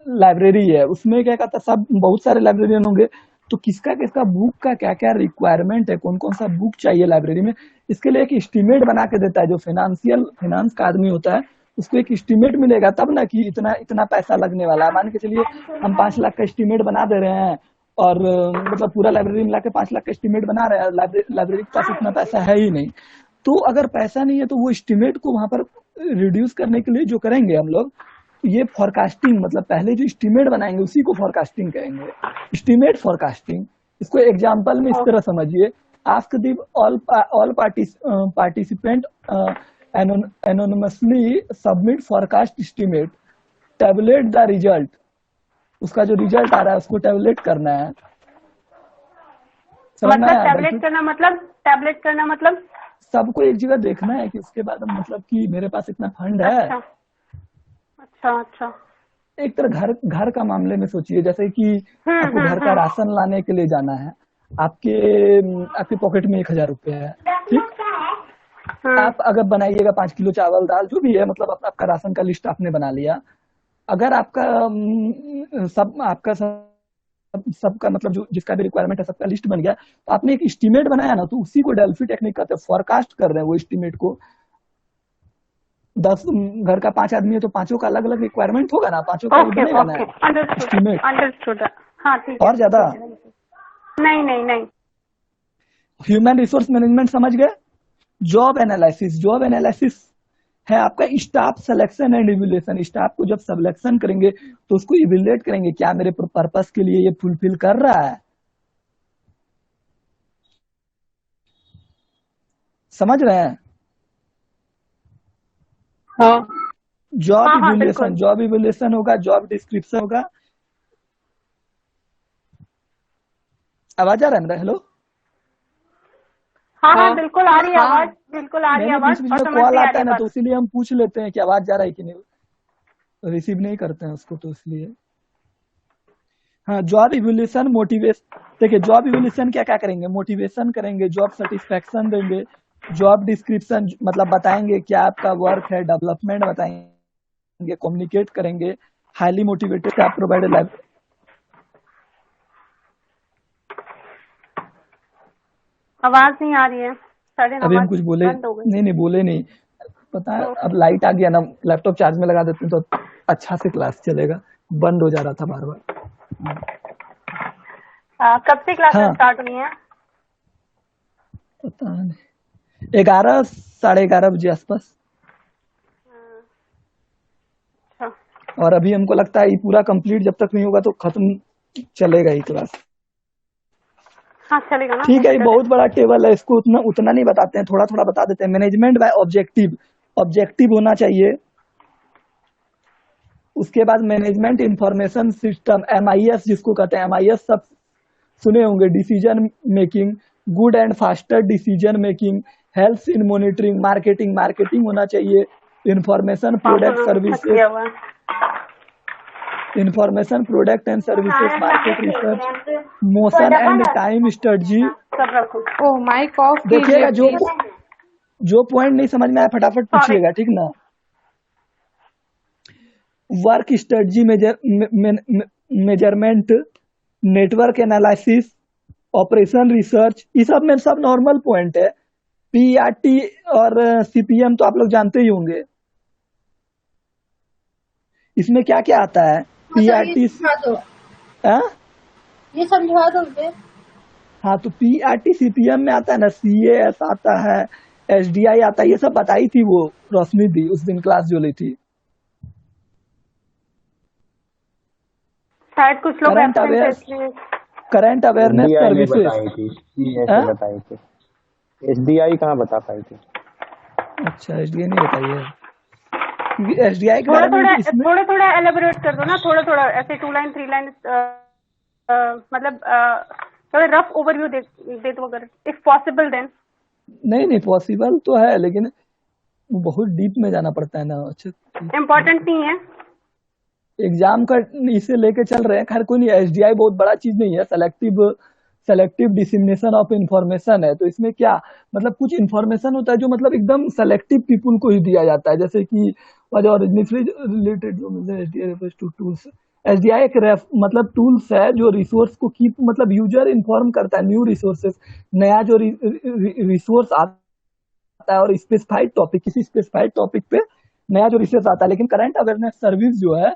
लाइब्रेरी है, उसमें क्या कहता है, सब बहुत सारे लाइब्रेरियन होंगे, तो किसका किसका बुक का क्या क्या रिक्वायरमेंट है, कौन कौन सा बुक चाहिए लाइब्रेरी में, इसके लिए एक एस्टीमेट बना के देता है। जो फाइनेंस का आदमी होता है उसको एक एस्टीमेट मिलेगा तब ना कि इतना इतना पैसा लगने वाला है। मान के चलिए हम 5 लाख का एस्टीमेट बना दे रहे हैं, और मतलब पूरा लाइब्रेरी मिला के 5 लाख का एस्टीमेट बना रहे हैं, लाइब्रेरी के पास इतना पैसा है ही नहीं, तो अगर पैसा नहीं है तो वो एस्टीमेट को वहां पर रिड्यूस करने के लिए जो करेंगे हम लोग, ये फॉरकास्टिंग, मतलब पहले जो एस्टीमेट बनाएंगे उसी को फॉरकास्टिंग कहेंगे, एस्टीमेट फॉरकास्टिंग। इसको एग्जांपल में इस तरह समझिए, ask the all participant anonymously submit forecast estimate, tabulate the result. उसका जो रिजल्ट आ रहा है उसको टैबुलेट करना है। मतलब टैबलेट करना मतलब सबको एक जगह देखना है कि उसके बाद मतलब कि मेरे पास इतना फंड है। अच्छा। एक तरह घर का मामले में सोचिए, जैसे कि आपको घर का राशन लाने के लिए जाना है, आपके पॉकेट में 1000 रुपए है, ठीक, आप अगर बनाइएगा 5 किलो चावल दाल जो भी है, मतलब आपका राशन का लिस्ट आपने बना लिया। अगर सबका मतलब जो जिसका भी रिक्वायरमेंट है सबका लिस्ट बन गया, तो आपने एक एस्टीमेट बनाया ना, तो उसी को डेल्फी टेक्निक कहते हैं, फॉरकास्ट कर रहे हैं वो एस्टीमेट को। 10 घर का 5 आदमी है तो 5 का अलग अलग रिक्वायरमेंट होगा ना, 5 का बनेगा ना एस्टीमेट। हाँ, ठीक है। और ज्यादा नहीं। ह्यूमन रिसोर्स मैनेजमेंट समझ गए। जॉब एनालिसिस है आपका staff selection and evaluation. Staff को जब सिलेक्शन करेंगे तो उसको इवैल्यूएट करेंगे, क्या मेरे पर्पस के लिए ये फुलफिल कर रहा है, समझ रहे हैं? हाँ। जॉब इवैल्यूएशन होगा, जॉब डिस्क्रिप्शन होगा। आवाज आ रहा है मेरा? हेलो, हाँ, बिल्कुल आ रही है आवाज, बिल्कुल आ रही है आवाज। और कॉल आता है ना तो इसीलिए हम पूछ लेते हैं कि आवाज जा रहा है कि नहीं, रिसीव नहीं करते हैं उसको, तो इसलिए। हाँ, जॉब इवैल्यूएशन, मोटिवेशन। देखिए जॉब इवैल्यूएशन क्या क्या करेंगे, मोटिवेशन करेंगे, जॉब सेटिस्फेक्शन देंगे, जॉब डिस्क्रिप्शन मतलब बताएंगे क्या आपका वर्क है, डेवलपमेंट बताएंगे, कम्युनिकेट करेंगे, highly motivated staff provided life. आवाज नहीं आ रही है, अभी हम कुछ बोले नहीं बोले नहीं, पता है अब लाइट आ गया ना, लैपटॉप चार्ज में लगा देते हैं तो अच्छा से क्लास चलेगा, बंद हो जा रहा था बार बार। कब से क्लासेस हाँ स्टार्ट हुई हैं? पता नहीं, 11 11:30 बजे आसपास। अच्छा। और अभी हमको लगता है ये पूरा कंप्लीट जब तक नहीं होगा तो खत्म चलेगा ही क्लास। हाँ चलेगा ना, ठीक है, ये बेटर है। बहुत बड़ा टेबल है, इसको उतना उतना नहीं बताते हैं, थोड़ा थोड़ा बता देते हैं। मैनेजमेंट बाय ऑब्जेक्टिव, ऑब्जेक्टिव होना चाहिए। उसके बाद मैनेजमेंट इंफॉर्मेशन सिस्टम, MIS जिसको कहते हैं, MIS सब सुने होंगे। Decision making, good and faster decision making, help in monitoring, marketing, marketing होना चाहिए। इंफॉर्मेशन प्रोडक्ट सर्विसेज, किया हुआ है। Information product and services, market research, motion and time strategy. सब रखो। ओह माइक ऑफ कीजिए देखिएगा, प्लीज। जो पॉइंट नहीं समझ में आया फटाफट सॉरी। पूछिएगा, ठीक ना। Work strategy, measurement, network analysis, operation research, ये सब में सब नॉर्मल पॉइंट है। PERT और CPM तो आप लोग जानते ही होंगे। इसमें क्या क्या आता है? PERT, ये समझा दो मुझे। हाँ तो PERT CPM में आता है ना, CAS आता है, SDI आता है, ये सब बताई थी वो रोशनी दी उस दिन क्लास जो ली थी। शायद कुछ लोग करंट absent थे, अवेयर, इसलिए। करंट अवेयरनेस SDI नहीं सर्विसेज। बताई थी, CS बताई थी। SDI कहाँ बता पाई थी? अच्छा, SDI नहीं बताइए, क्योंकि SDI के थोड़ा बारे में थोड़ा इसमें थोड़ा थोड़ा एलेबोरेट कर दो ना, थोड़ा थोड़ा ऐसे 2 लाइन 3 लाइन, मतलब थोड़ा रफ ओवरव्यू दे दो अगर, इफ पॉसिबल देन। नहीं पॉसिबल तो है, लेकिन बहुत डीप में जाना पड़ता है ना। अच्छा, इम्पोर्टेंट नहीं है। एग्जाम का इसे लेके चल रहे हैं, खैर कोई नहीं। SDI बहुत बड़ा चीज नहीं है, सेलेक्टिव डिसिमिनेशन ऑफ इंफॉर्मेशन है। तो इसमें क्या मतलब, कुछ इंफॉर्मेशन होता है जो मतलब एकदम सेलेक्टिव पीपुल को ही दिया जाता है, जैसे कि रिलेटेड टूल्स। SDI एक मतलब टूल्स है जो रिसोर्स को कीप, मतलब यूजर इन्फॉर्म करता है, न्यू रिसोर्सेस, नया जो रिसोर्स आता है और स्पेसिफाइड टॉपिक, किसी स्पेसिफाइड टॉपिक पे नया जो रिसर्च आता है। लेकिन करंट अवेयरनेस सर्विस जो है,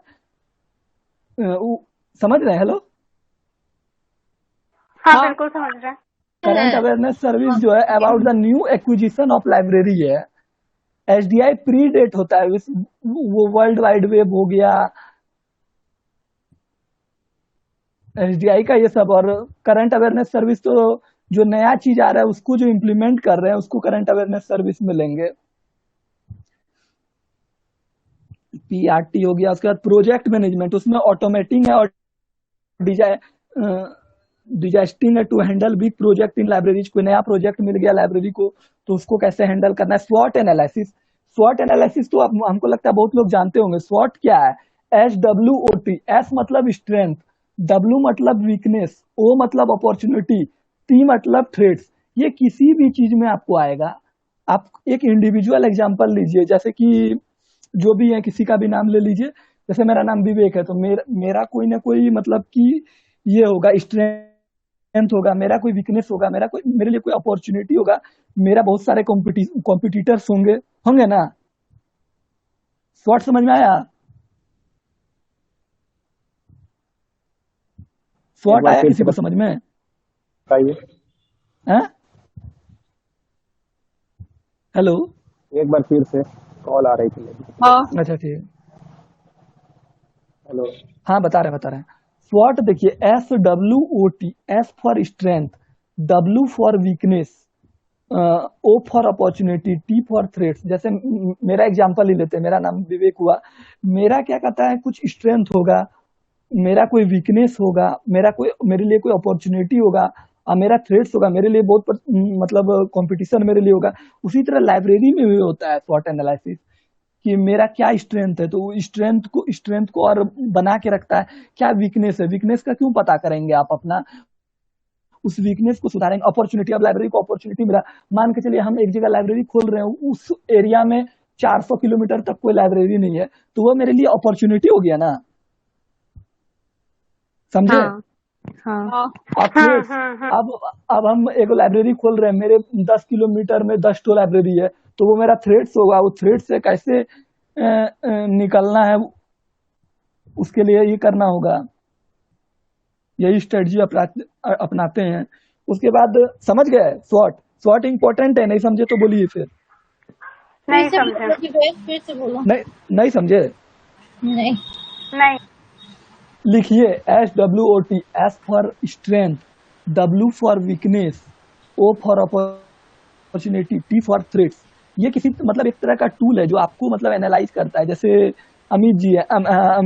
समझ रहे हैं? हेलो, हाँ बिल्कुल समझ रहे हैं। करंट अवेयरनेस सर्विस जो है about the new acquisition of library है। SDI प्री डेट होता है, वो वर्ल्ड वाइड वेब हो गया, SDI का ये सब। और करंट अवेयरनेस सर्विस तो जो नया चीज आ रहा है उसको जो इम्प्लीमेंट कर रहे हैं उसको करंट अवेयरनेस सर्विस मिलेंगे। PRT हो गया। उसके बाद प्रोजेक्ट मैनेजमेंट, उसमें ऑटोमेटिंग है और डिजास्टिंग है to handle big project in libraries. कोई नया प्रोजेक्ट मिल गया लाइब्रेरी को तो उसको कैसे हैंडल करना है। स्वॉट एनालिसिस, स्वॉट एनालिसिस तो हमको लगता है बहुत लोग जानते होंगे। स्वॉट क्या है? SWOT, S मतलब स्ट्रेंथ, W मतलब वीकनेस, O मतलब अपॉर्चुनिटी, T मतलब थ्रेट्स। ये किसी भी चीज में आपको आएगा। आप एक इंडिविजुअल एग्जांपल लीजिए, जैसे कि जो भी है किसी का भी नाम ले लीजिए। जैसे मेरा नाम विवेक है तो मेरा कोई ना कोई मतलब कि ये होगा, स्ट्रेंथ होगा, मेरा कोई वीकनेस होगा, मेरे लिए कोई अपॉर्चुनिटी होगा, मेरा बहुत सारे कॉम्पिटिटर्स होंगे ना। स्वॉट समझ में आया? स्वॉट आया किसी को समझ में? हेलो, एक बार फिर से, कॉल आ रही थी मेरी। हाँ अच्छा ठीक है। हेलो, हाँ बता रहे हैं। स्वॉट देखिए, SWOT, S for strength, W for weakness, O for opportunity, T for threats. जैसे मेरा एग्जांपल ही लेते हैं, मेरा नाम विवेक हुआ। मेरा क्या कहता है, कुछ स्ट्रेंथ होगा, मेरा कोई वीकनेस होगा, मेरे लिए कोई अपॉर्चुनिटी होगा, और मेरा थ्रेट्स होगा, मेरे लिए बहुत मतलब कंपटीशन मेरे लिए होगा। उसी तरह लाइब्रेरी में भी होता है स्वॉट एनालिसिस कि मेरा क्या स्ट्रेंथ है, तो स्ट्रेंथ को और बना के रखता है। क्या वीकनेस है, वीकनेस का क्यों पता करेंगे आप अपना, उस वीकनेस को सुधारेंगे। अपॉर्चुनिटी, अब लाइब्रेरी को अपॉर्चुनिटी मिला, मान के चलिए हम एक जगह लाइब्रेरी खोल रहे हैं, उस एरिया में 400 किलोमीटर तक कोई लाइब्रेरी नहीं है, तो वो मेरे लिए अपॉर्चुनिटी हो गया ना, समझे? हाँ अब हम एक लाइब्रेरी खोल रहे हैं, मेरे 10 किलोमीटर में 10 तो लाइब्रेरी है, तो वो मेरा थ्रेड्स होगा। वो थ्रेड्स से कैसे निकलना है, उसके लिए ये करना होगा। यही स्ट्रेटजी अपनाते हैं। उसके बाद समझ गए स्वॉट? स्वॉट इम्पोर्टेंट है, नहीं समझे तो बोलिए फिर। नहीं समझे। फिर से बोलो। नहीं समझे? नहीं। लिखिए SWOT, S for strength, W for weakness, O for opportunity, T for threats. ये किसी मतलब एक तरह का टूल है जो आपको मतलब एनालाइज करता है। जैसे अमित जी है,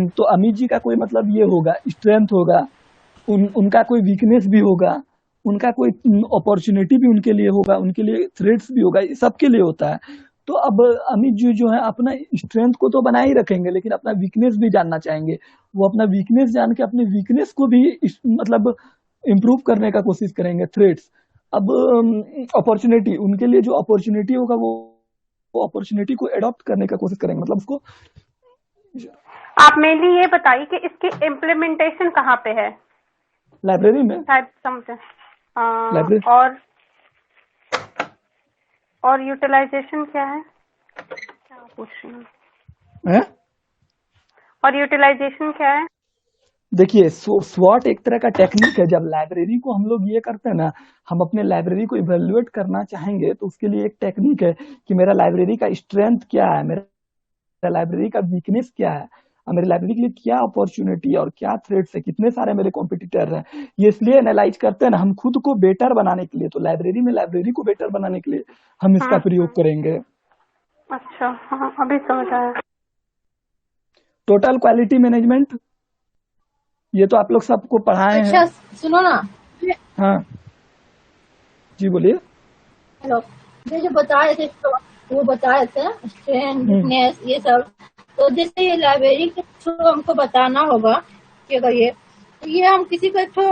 तो अमित जी का कोई मतलब ये होगा स्ट्रेंथ होगा, उनका कोई वीकनेस भी होगा, उनका कोई अपॉर्चुनिटी भी उनके लिए होगा, उनके लिए थ्रेट्स भी होगा, सबके लिए होता है। तो अब अमित जी जो है अपना स्ट्रेंथ को तो बनाए ही रखेंगे, लेकिन अपना वीकनेस भी जानना चाहेंगे। वो अपना वीकनेस जान के अपने वीकनेस को भी मतलब इम्प्रूव करने का कोशिश करेंगे, थ्रेट्स। अब अपॉर्चुनिटी, उनके लिए जो अपॉर्चुनिटी होगा वो अपॉर्चुनिटी को एडॉप्ट करने का कोशिश करेंगे, मतलब उसको। आप मेनली ये बताइए कि इसकी इम्प्लीमेंटेशन कहाँ पे है? लाइब्रेरी में शायद समझे। लाइब्रेरी और यूटिलाइजेशन क्या है? क्या पूछ रही हूँ? और यूटिलाइजेशन क्या है? देखिए स्वॉट एक तरह का टेक्निक है। जब लाइब्रेरी को हम लोग ये करते हैं ना, हम अपने लाइब्रेरी को इवेल्युएट करना चाहेंगे तो उसके लिए एक टेक्निक है कि मेरा लाइब्रेरी का स्ट्रेंथ क्या है, मेरा लाइब्रेरी का वीकनेस क्या है, और मेरी लाइब्रेरी के लिए क्या अपॉर्चुनिटी है और क्या थ्रेट्स है, कितने सारे मेरे कॉम्पिटिटर हैं। ये इसलिए एनालाइज करते हैं ना हम खुद को बेटर बनाने के लिए। तो लाइब्रेरी में लाइब्रेरी को बेटर बनाने के लिए हम इसका प्रयोग करेंगे। अच्छा, हाँ, अभी समझ आया। टोटल क्वालिटी मैनेजमेंट, ये तो आप लोग सबको पढ़ाए हैं। सुनो ना। हाँ जी बोलिए। हेलो, जो बताए थे वो बताए थे स्ट्रेंथ, वीकनेस, ये सब। तो जैसे ये लाइब्रेरी के थ्रू हमको बताना होगा कि अगर ये हम किसी का तो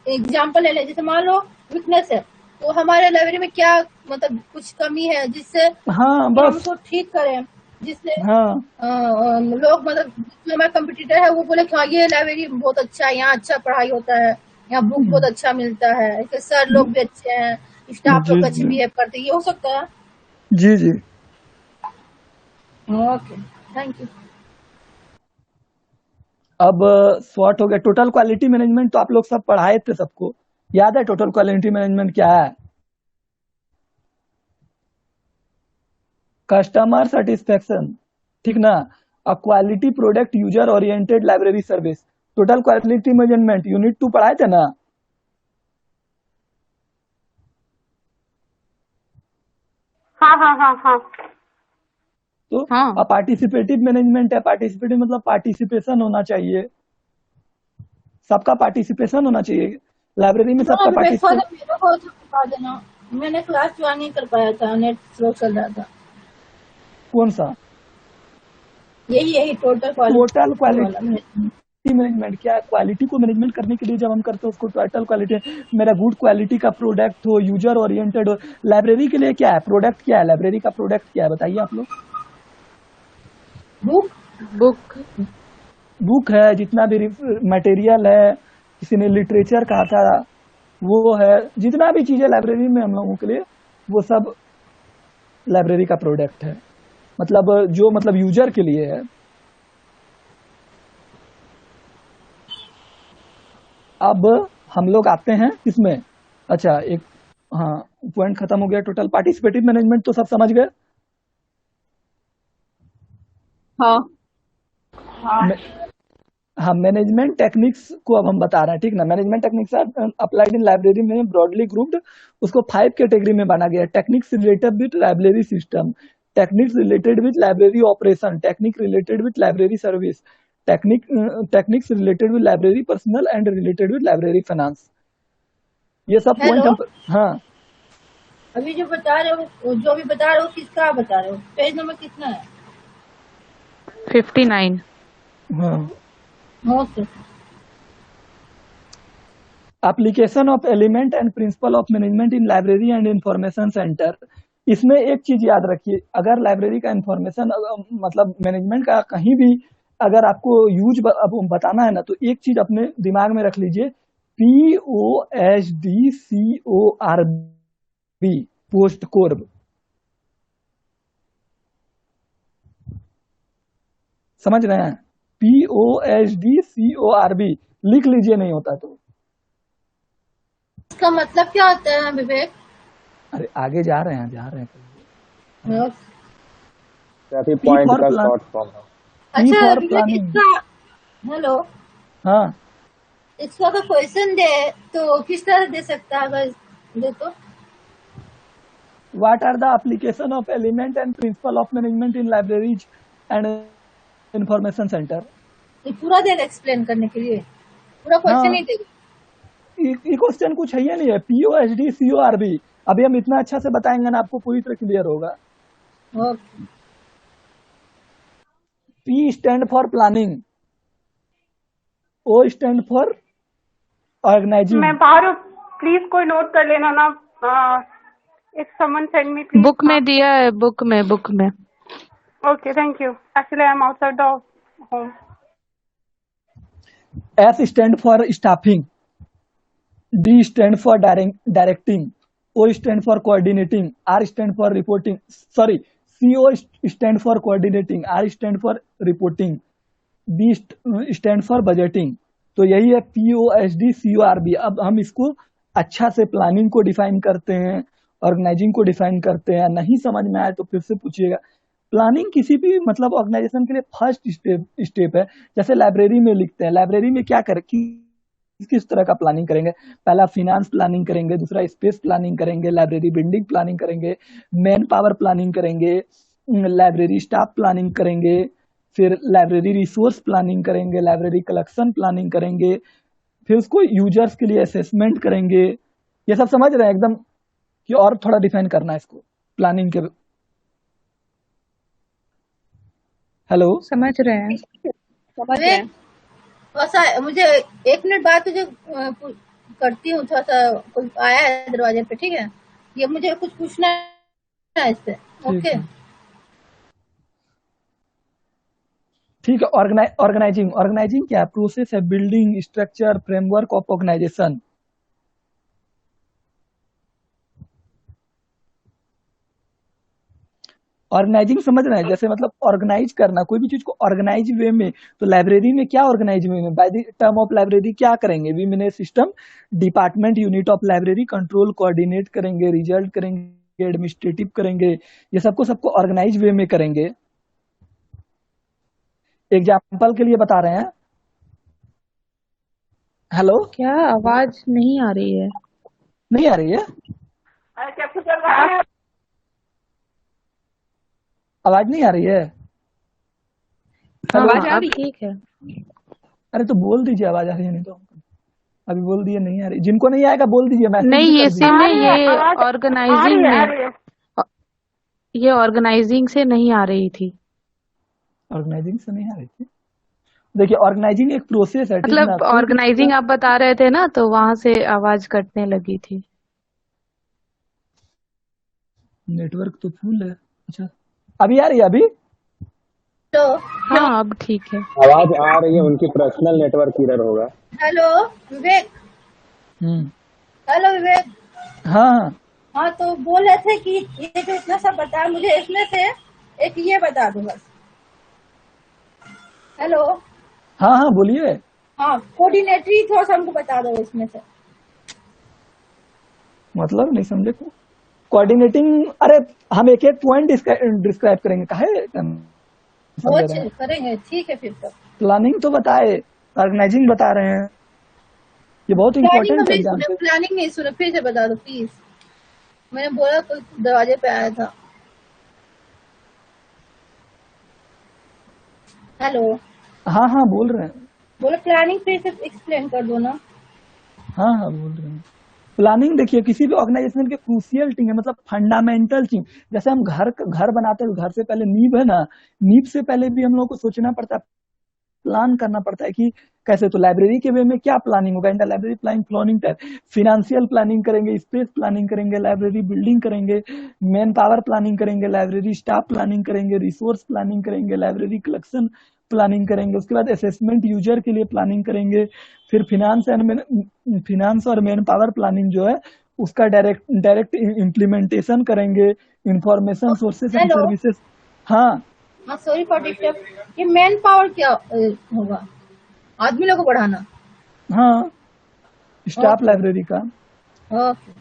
एग्जाम्पल ले लें। जैसे मान लो वीकनेस है, तो हमारे लाइब्रेरी में क्या मतलब कुछ कमी है जिससे बस हमको ठीक करें, जिससे लोग मतलब जो हमारे कंपटीटर है वो बोले कि हाँ ये लाइब्रेरी बहुत अच्छा है, यहाँ अच्छा पढ़ाई होता है, यहाँ बुक बहुत अच्छा मिलता है, सर लोग भी अच्छे हैं, स्टाफ लोग अच्छे बिहेव करते हैं। ये हो सकता है। जी जी, ओके, थैंक यू। अब स्वॉट हो गया। टोटल क्वालिटी मैनेजमेंट तो आप लोग सब पढ़ाए थे, सबको याद है टोटल क्वालिटी मैनेजमेंट क्या है? कस्टमर सेटिस्फेक्शन, ठीक ना। A quality product, user oriented library service. Total quality management unit 2 पढ़ाए थे ना? हाँ। तो पार्टिसिपेटिव मैनेजमेंट है। पार्टिसिपेटिव मतलब पार्टिसिपेशन होना चाहिए, सबका पार्टिसिपेशन होना चाहिए लाइब्रेरी में, सबका पार्टिसिपेशन। मैंने क्लास ज्वाइन नहीं कर पाया था, नेट स्लो चल रहा था। कौन सा? यही टोटल क्वालिटी मैनेजमेंट। क्या है? क्वालिटी को मैनेजमेंट करने के लिए जब हम करते हैं उसको टोटल क्वालिटी, मेरा गुड क्वालिटी का प्रोडक्ट हो, यूजर ओरिएंटेड हो। लाइब्रेरी के लिए क्या है प्रोडक्ट? क्या है लाइब्रेरी का प्रोडक्ट? क्या है बताइए आप लोग? बुक है, जितना भी मटेरियल है, किसी ने लिटरेचर कहा था वो है, जितना भी चीज है लाइब्रेरी में हम लोगों के लिए वो सब लाइब्रेरी का प्रोडक्ट है, मतलब जो मतलब यूजर के लिए है। अब हम लोग आते हैं किसमें? अच्छा एक पॉइंट खत्म हो गया। टोटल पार्टिसिपेटिव मैनेजमेंट तो सब समझ गए। हाँ, मैनेजमेंट टेक्निक्स को अब हम बता रहे हैं, ठीक ना। Management techniques applied in library में ब्रॉडली ग्रुप्ड, उसको 5 कैटेगरी में बांटा गया। Techniques related with library system, techniques related with library operation, technique related with library service, techniques related with library personal and related with library finance. ये सब point हम अभी जो बता रहे हो किसका बता रहे हो? पेज नंबर कितना है? 59। Application of element and principle of management in library and information centre. इसमें एक चीज याद रखिए, अगर लाइब्रेरी का इंफॉर्मेशन मतलब मैनेजमेंट का कहीं भी अगर आपको यूज बताना है ना, तो एक चीज अपने दिमाग में रख लीजिए, POSDCORB, पोस्ट कोर्ब। समझ रहे हैं? POSDCORB लिख लीजिए, नहीं होता तो इसका मतलब क्या होता है विवेक? अरे आगे जा रहे हैं काफी पॉइंट का शॉर्ट फॉर्म है। अच्छा विवेक, इसका हेलो, हाँ, इसका अगर क्वेश्चन दे तो किस तरह दे सकता है? अगर दे तो What are the application of element and principle of management in libraries and information center? ये पूरा देगा एक्सप्लेन करने के लिए, पूरा क्वेश्चन ही देगा। ये क्वेश्चन कुछ है नहीं है, POSD CORB। अभी हम इतना अच्छा से बताएंगे ना, आपको पूरी तरह क्लियर होगा। P stand for planning, O stand for organizing. मैं बाहर हूँ, प्लीज कोई नोट कर लेना ना। If someone send me please. Book में दिया है, बुक में। Okay, thank you. Actually, I am outside the home. S stand for staffing, D stand for directing, O stand for coordinating, R stand for reporting. Sorry, CO stand for coordinating, R stand for reporting, B stand for budgeting. तो यही है POSD CORB। अब हम इसको अच्छा से planning को define करते हैं, ऑर्गेनाइजिंग को डिफाइन करते हैं। नहीं समझ में आए तो फिर से पूछिएगा। प्लानिंग किसी भी मतलब ऑर्गेनाइजेशन के लिए फर्स्ट स्टेप है। जैसे लाइब्रेरी में लिखते हैं, लाइब्रेरी में क्या करें, किस तरह का प्लानिंग करेंगे? पहला फिनांस प्लानिंग करेंगे, दूसरा स्पेस प्लानिंग करेंगे, लाइब्रेरी बिल्डिंग प्लानिंग करेंगे, मैन पावर प्लानिंग करेंगे, लाइब्रेरी स्टाफ प्लानिंग करेंगे, फिर लाइब्रेरी रिसोर्स प्लानिंग करेंगे, लाइब्रेरी कलेक्शन प्लानिंग करेंगे, फिर उसको यूजर्स के लिए असेसमेंट करेंगे। ये सब समझ रहे हैं एकदम, कि और थोड़ा डिफाइन करना है इसको प्लानिंग के? हेलो, समझ रहे हैं। थोड़ा सा मुझे 1 मिनट बाद तुझे करती हूँ। थोड़ा सा कोई आया है दरवाजे पे, ठीक है? ये मुझे कुछ पूछना है इससे। ओके, ठीक है। ऑर्गेनाइजिंग क्या है? प्रोसेस है, building structure framework of organization. Organizing समझ रहे हैं? जैसे मतलब ऑर्गेनाइज करना, कोई भी चीज को ऑर्गेनाइज वे में। तो लाइब्रेरी में क्या ऑर्गेनाइज वे में? By the term of library क्या करेंगे? We mean system, department, unit of library, control, coordinate करेंगे, रिजल्ट करेंगे, एडमिनिस्ट्रेटिव करेंगे। ये सबको ऑर्गेनाइज वे में करेंगे। एग्जाम्पल के लिए बता रहे हैं। हेलो, क्या आवाज नहीं आ रही है? नहीं आ रही है? आवाज नहीं आ रही है? आवाज आ रही, ठीक है। अरे तो बोल दीजिए आवाज आ रही है, नहीं तो अभी बोल दिए नहीं आ रही। जिनको नहीं आएगा बोल दीजिए। नहीं, ये ऑर्गेनाइजिंग में, ये ऑर्गेनाइजिंग से नहीं आ रही थी। ऑर्गेनाइजिंग से नहीं आ रही थी? देखिए, ऑर्गेनाइजिंग एक प्रोसेस है, मतलब ऑर्गेनाइजिंग आप बता रहे थे ना, तो वहां से आवाज कटने लगी थी। नेटवर्क तो फुल है। अच्छा, अभी आ रही है? अभी तो हाँ, अब ठीक है। आवाज आ रही है, उनकी पर्सनल नेटवर्क एरर होगा। हेलो विवेक। हेलो विवेक। हाँ, तो बोल रहे थे कि ये जो इतना सब बता, मुझे इसमें से एक ये बता दो बस। हेलो, हाँ बोलिए। हाँ, कोऑर्डिनेटरी थोड़ा सा हमको बता दो इसमें से। मतलब नहीं समझे को? कोऑर्डिनेटिंग, अरे हम एक पॉइंट डिस्क्राइब करेंगे। करेंगे, ठीक है। फिर तो प्लानिंग तो बताए, ऑर्गेनाइजिंग बता रहे हैं। ये बहुत इम्पोर्टेंट एग्जाम है। प्लानिंग नहीं सुने, फिर से बता दो प्लीज। मैंने बोला कोई दरवाजे पे आया था। हेलो, हाँ बोल रहे हैं। बोले प्लानिंग फिर से एक्सप्लेन कर दो ना। हाँ बोल रहे हैं। प्लानिंग देखिए, किसी भी ऑर्गेनाइजेशन के क्रूशियल थिंग है, मतलब फंडामेंटल चीज। जैसे हम घर बनाते हैं, घर से पहले नींव है ना, नींव से पहले भी हम लोग को सोचना पड़ता है, प्लान करना पड़ता है कि कैसे। तो लाइब्रेरी के वे में क्या प्लानिंग होगा? Inter library planning type, financial planning करेंगे, स्पेस प्लानिंग करेंगे, लाइब्रेरी बिल्डिंग करेंगे, मैन पावर प्लानिंग करेंगे, लाइब्रेरी स्टाफ प्लानिंग करेंगे, रिसोर्स प्लानिंग करेंगे, लाइब्रेरी कलेक्शन प्लानिंग करेंगे। उसके बाद असेसमेंट यूजर के लिए प्लानिंग करेंगे। फिर फिनांस और मैन पावर प्लानिंग जो है उसका डायरेक्ट इम्प्लीमेंटेशन करेंगे। Information sources and services. हाँ, सॉरी फॉर डिस्टर्ब। ये मैन पावर क्या होगा? आदमी लोगों को बढ़ाना? हाँ, स्टाफ लाइब्रेरी का। ओके।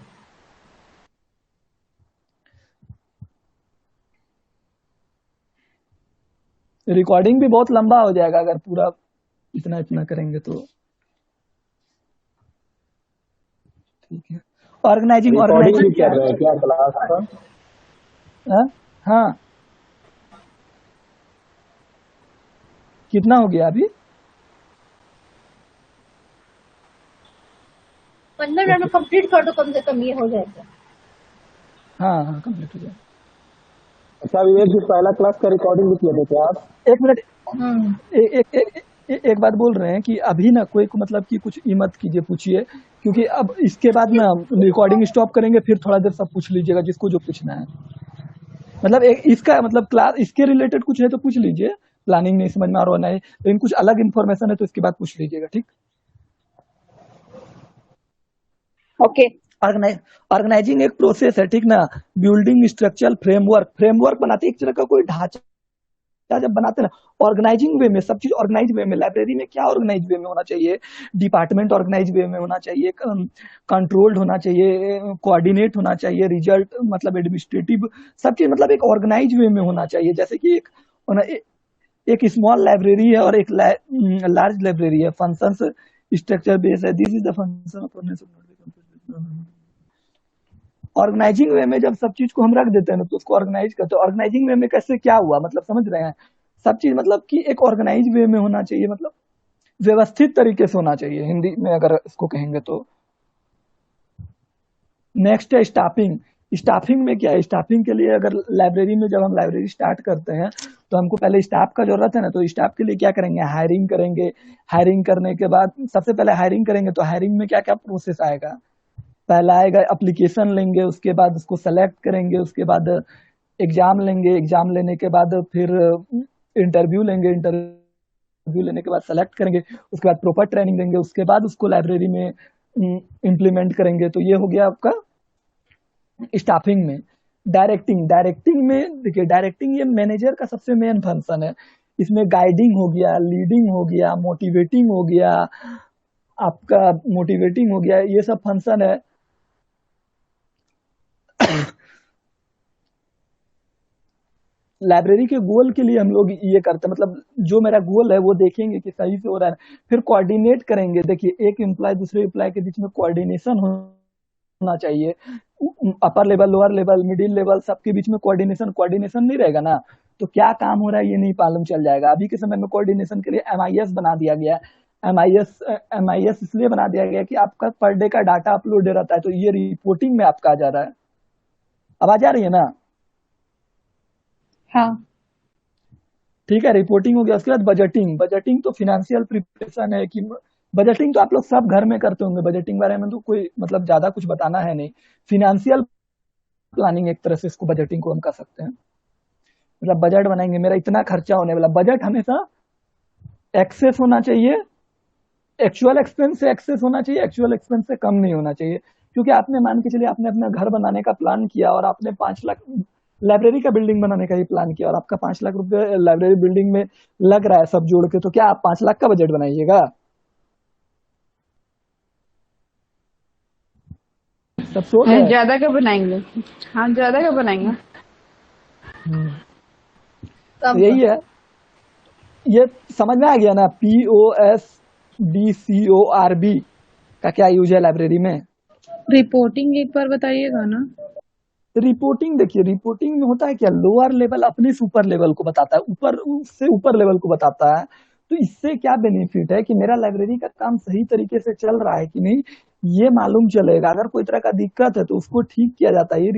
रिकॉर्डिंग भी बहुत लंबा हो जाएगा अगर पूरा इतना इतना करेंगे तो। ठीक है। ऑर्गेनाइजिंग रिकॉर्डिंग भी क्या कर रहे हैं क्या क्लास का? हाँ। कितना हो गया अभी? 15 मिनट में कंप्लीट कर दो, कम से कम ये हो जाएगा। हाँ हाँ कंप्लीट हो जाएगा। अच्छा विवेक जी, पहला क्लास का रिकॉर्डिंग भी किए थे क्या आप? एक मिनट, एक बात बोल रहे हैं कि अभी ना कोई को मतलब कि कुछ मत कीजिए, पूछिए, क्योंकि अब इसके बाद ना रिकॉर्डिंग स्टॉप करेंगे, फिर थोड़ा देर सब पूछ लीजिएगा जिसको जो पूछना है। मतलब इसका मतलब क्लास इसके रिलेटेड कुछ है तो पूछ लीजिए, प्लानिंग नहीं समझ में आ रहा है, लेकिन कुछ अलग इन्फॉर्मेशन है तो इसके बाद पूछ लीजिएगा, ठीक? ओके। ऑर्गेनाइजिंग एक प्रोसेस है, ठीक ना? बिल्डिंग स्ट्रक्चर फ्रेमवर्क बनाते हैं, एक तरह का कोई ढांचा जब बनाते हैं ना ऑर्गेनाइजिंग वे में, सब चीज ऑर्गेनाइज वे में। लाइब्रेरी में क्या ऑर्गेनाइज वे में होना चाहिए? डिपार्टमेंट ऑर्गेनाइज वे में होना चाहिए, कंट्रोल्ड होना चाहिए, कोऑर्डिनेट होना चाहिए, रिजल्ट मतलब एडमिनिस्ट्रेटिव, सब चीज मतलब एक ऑर्गेनाइज वे में होना चाहिए। जैसे कि एक स्मॉल लाइब्रेरी है और एक लार्ज लाइब्रेरी है, फंक्शंस स्ट्रक्चर बेस है, this is the function of organising way में। जब सब चीज को हम रख देते हैं ना तो उसको ऑर्गेनाइज करते हैं। ऑर्गेनाइजिंग वे में कैसे क्या हुआ, मतलब समझ रहे हैं? सब चीज मतलब कि एक ऑर्गेनाइज वे में होना चाहिए, मतलब व्यवस्थित तरीके से होना चाहिए, हिंदी में अगर इसको कहेंगे तो। नेक्स्ट है स्टाफिंग। स्टाफिंग में क्या है? स्टाफिंग के लिए अगर लाइब्रेरी में जब हम लाइब्रेरी स्टार्ट करते हैं तो हमको पहले स्टाफ का जरूरत है ना, तो स्टाफ के लिए क्या करेंगे? हायरिंग करेंगे। हायरिंग करने के बाद सबसे पहले हायरिंग करेंगे तो हायरिंग में क्या क्या प्रोसेस आएगा? पहला आएगा एप्लीकेशन लेंगे, उसके बाद उसको सेलेक्ट करेंगे, उसके बाद एग्जाम लेंगे, एग्जाम लेने के बाद फिर इंटरव्यू लेंगे, इंटरव्यू लेने के बाद सेलेक्ट करेंगे, उसके बाद प्रॉपर ट्रेनिंग देंगे, उसके बाद उसको लाइब्रेरी में इम्प्लीमेंट करेंगे। तो ये हो गया आपका स्टाफिंग में। डायरेक्टिंग में देखिए, डायरेक्टिंग ये मैनेजर का सबसे मेन फंक्शन है। इसमें गाइडिंग हो गया, लीडिंग हो गया, मोटिवेटिंग हो गया, आपका मोटिवेटिंग हो गया, ये सब फंक्शन है। लाइब्रेरी के गोल के लिए हम लोग ये करते हैं, मतलब जो मेरा गोल है वो देखेंगे कि सही से हो रहा है, फिर कोऑर्डिनेट करेंगे। देखिए एक एम्प्लॉय दूसरे एम्प्लॉय के बीच में कोऑर्डिनेशन होना चाहिए, upper level, lower level, middle level, सबके बीच में कोऑर्डिनेशन नहीं रहेगा ना तो क्या काम हो रहा है ये नहीं मालूम चल जाएगा। अभी के समय में कोऑर्डिनेशन के लिए MIS बना दिया गया है। MIS इसलिए बना दिया गया कि आपका पर डे का डाटा अपलोड रहता है, तो ये रिपोर्टिंग में आपका आ जा रहा है। आवाज आ रही है ना? हाँ ठीक है, रिपोर्टिंग हो गया। उसके बाद बजटिंग तो फिनेंशियल प्रिपरेशन है कि बजटिंग तो आप लोग सब घर में करते होंगे, बजटिंग बारे में तो कोई मतलब ज्यादा कुछ बताना है नहीं। फिनेंशियल प्लानिंग एक तरह से इसको बजटिंग को हम कर सकते हैं। मतलब बजट बनाएंगे, मेरा इतना खर्चा होने वाला। बजट हमेशा एक्सेस होना चाहिए, एक्चुअल एक्सपेंस से एक्सेस होना चाहिए, एक्चुअल एक्सपेंस से कम नहीं होना चाहिए। क्योंकि आपने मान के चलिए आपने अपना घर बनाने का प्लान किया और आपने 5 लाख लाइब्रेरी का बिल्डिंग बनाने का ही प्लान किया और आपका 5 लाख रुपए लाइब्रेरी बिल्डिंग में लग रहा है सब जोड़ के, तो क्या आप 5 लाख का बजट बनाइएगा? सब सोच है ज्यादा का बनाएंगे। हाँ ज्यादा का बनाएंगे। यही है, ये समझ में आ गया ना? POSDCORB का क्या यूज है लाइब्रेरी में? रिपोर्टिंग एक बार बताइएगा ना। रिपोर्टिंग देखिए, रिपोर्टिंग में होता है क्या? लोअर लेवल अपने से ऊपर लेवल को बताता है, ऊपर से ऊपर लेवल को बताता है। तो इससे क्या बेनिफिट है कि मेरा लाइब्रेरी का काम सही तरीके से चल रहा है कि नहीं, ये मालूम चलेगा। अगर कोई तरह का दिक्कत है तो उसको ठीक किया जाता है। ये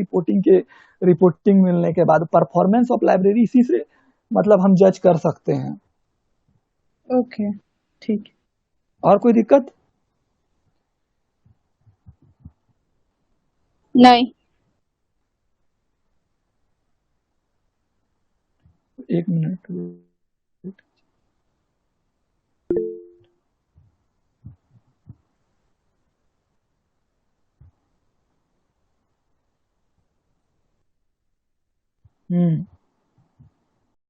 रिपोर्टिंग मिलने के बाद परफॉर्मेंस ऑफ लाइब्रेरी इसी से मतलब हम जज कर सकते हैं। ओके ठीक है। और कोई दिक्कत? नहीं। एक मिनट।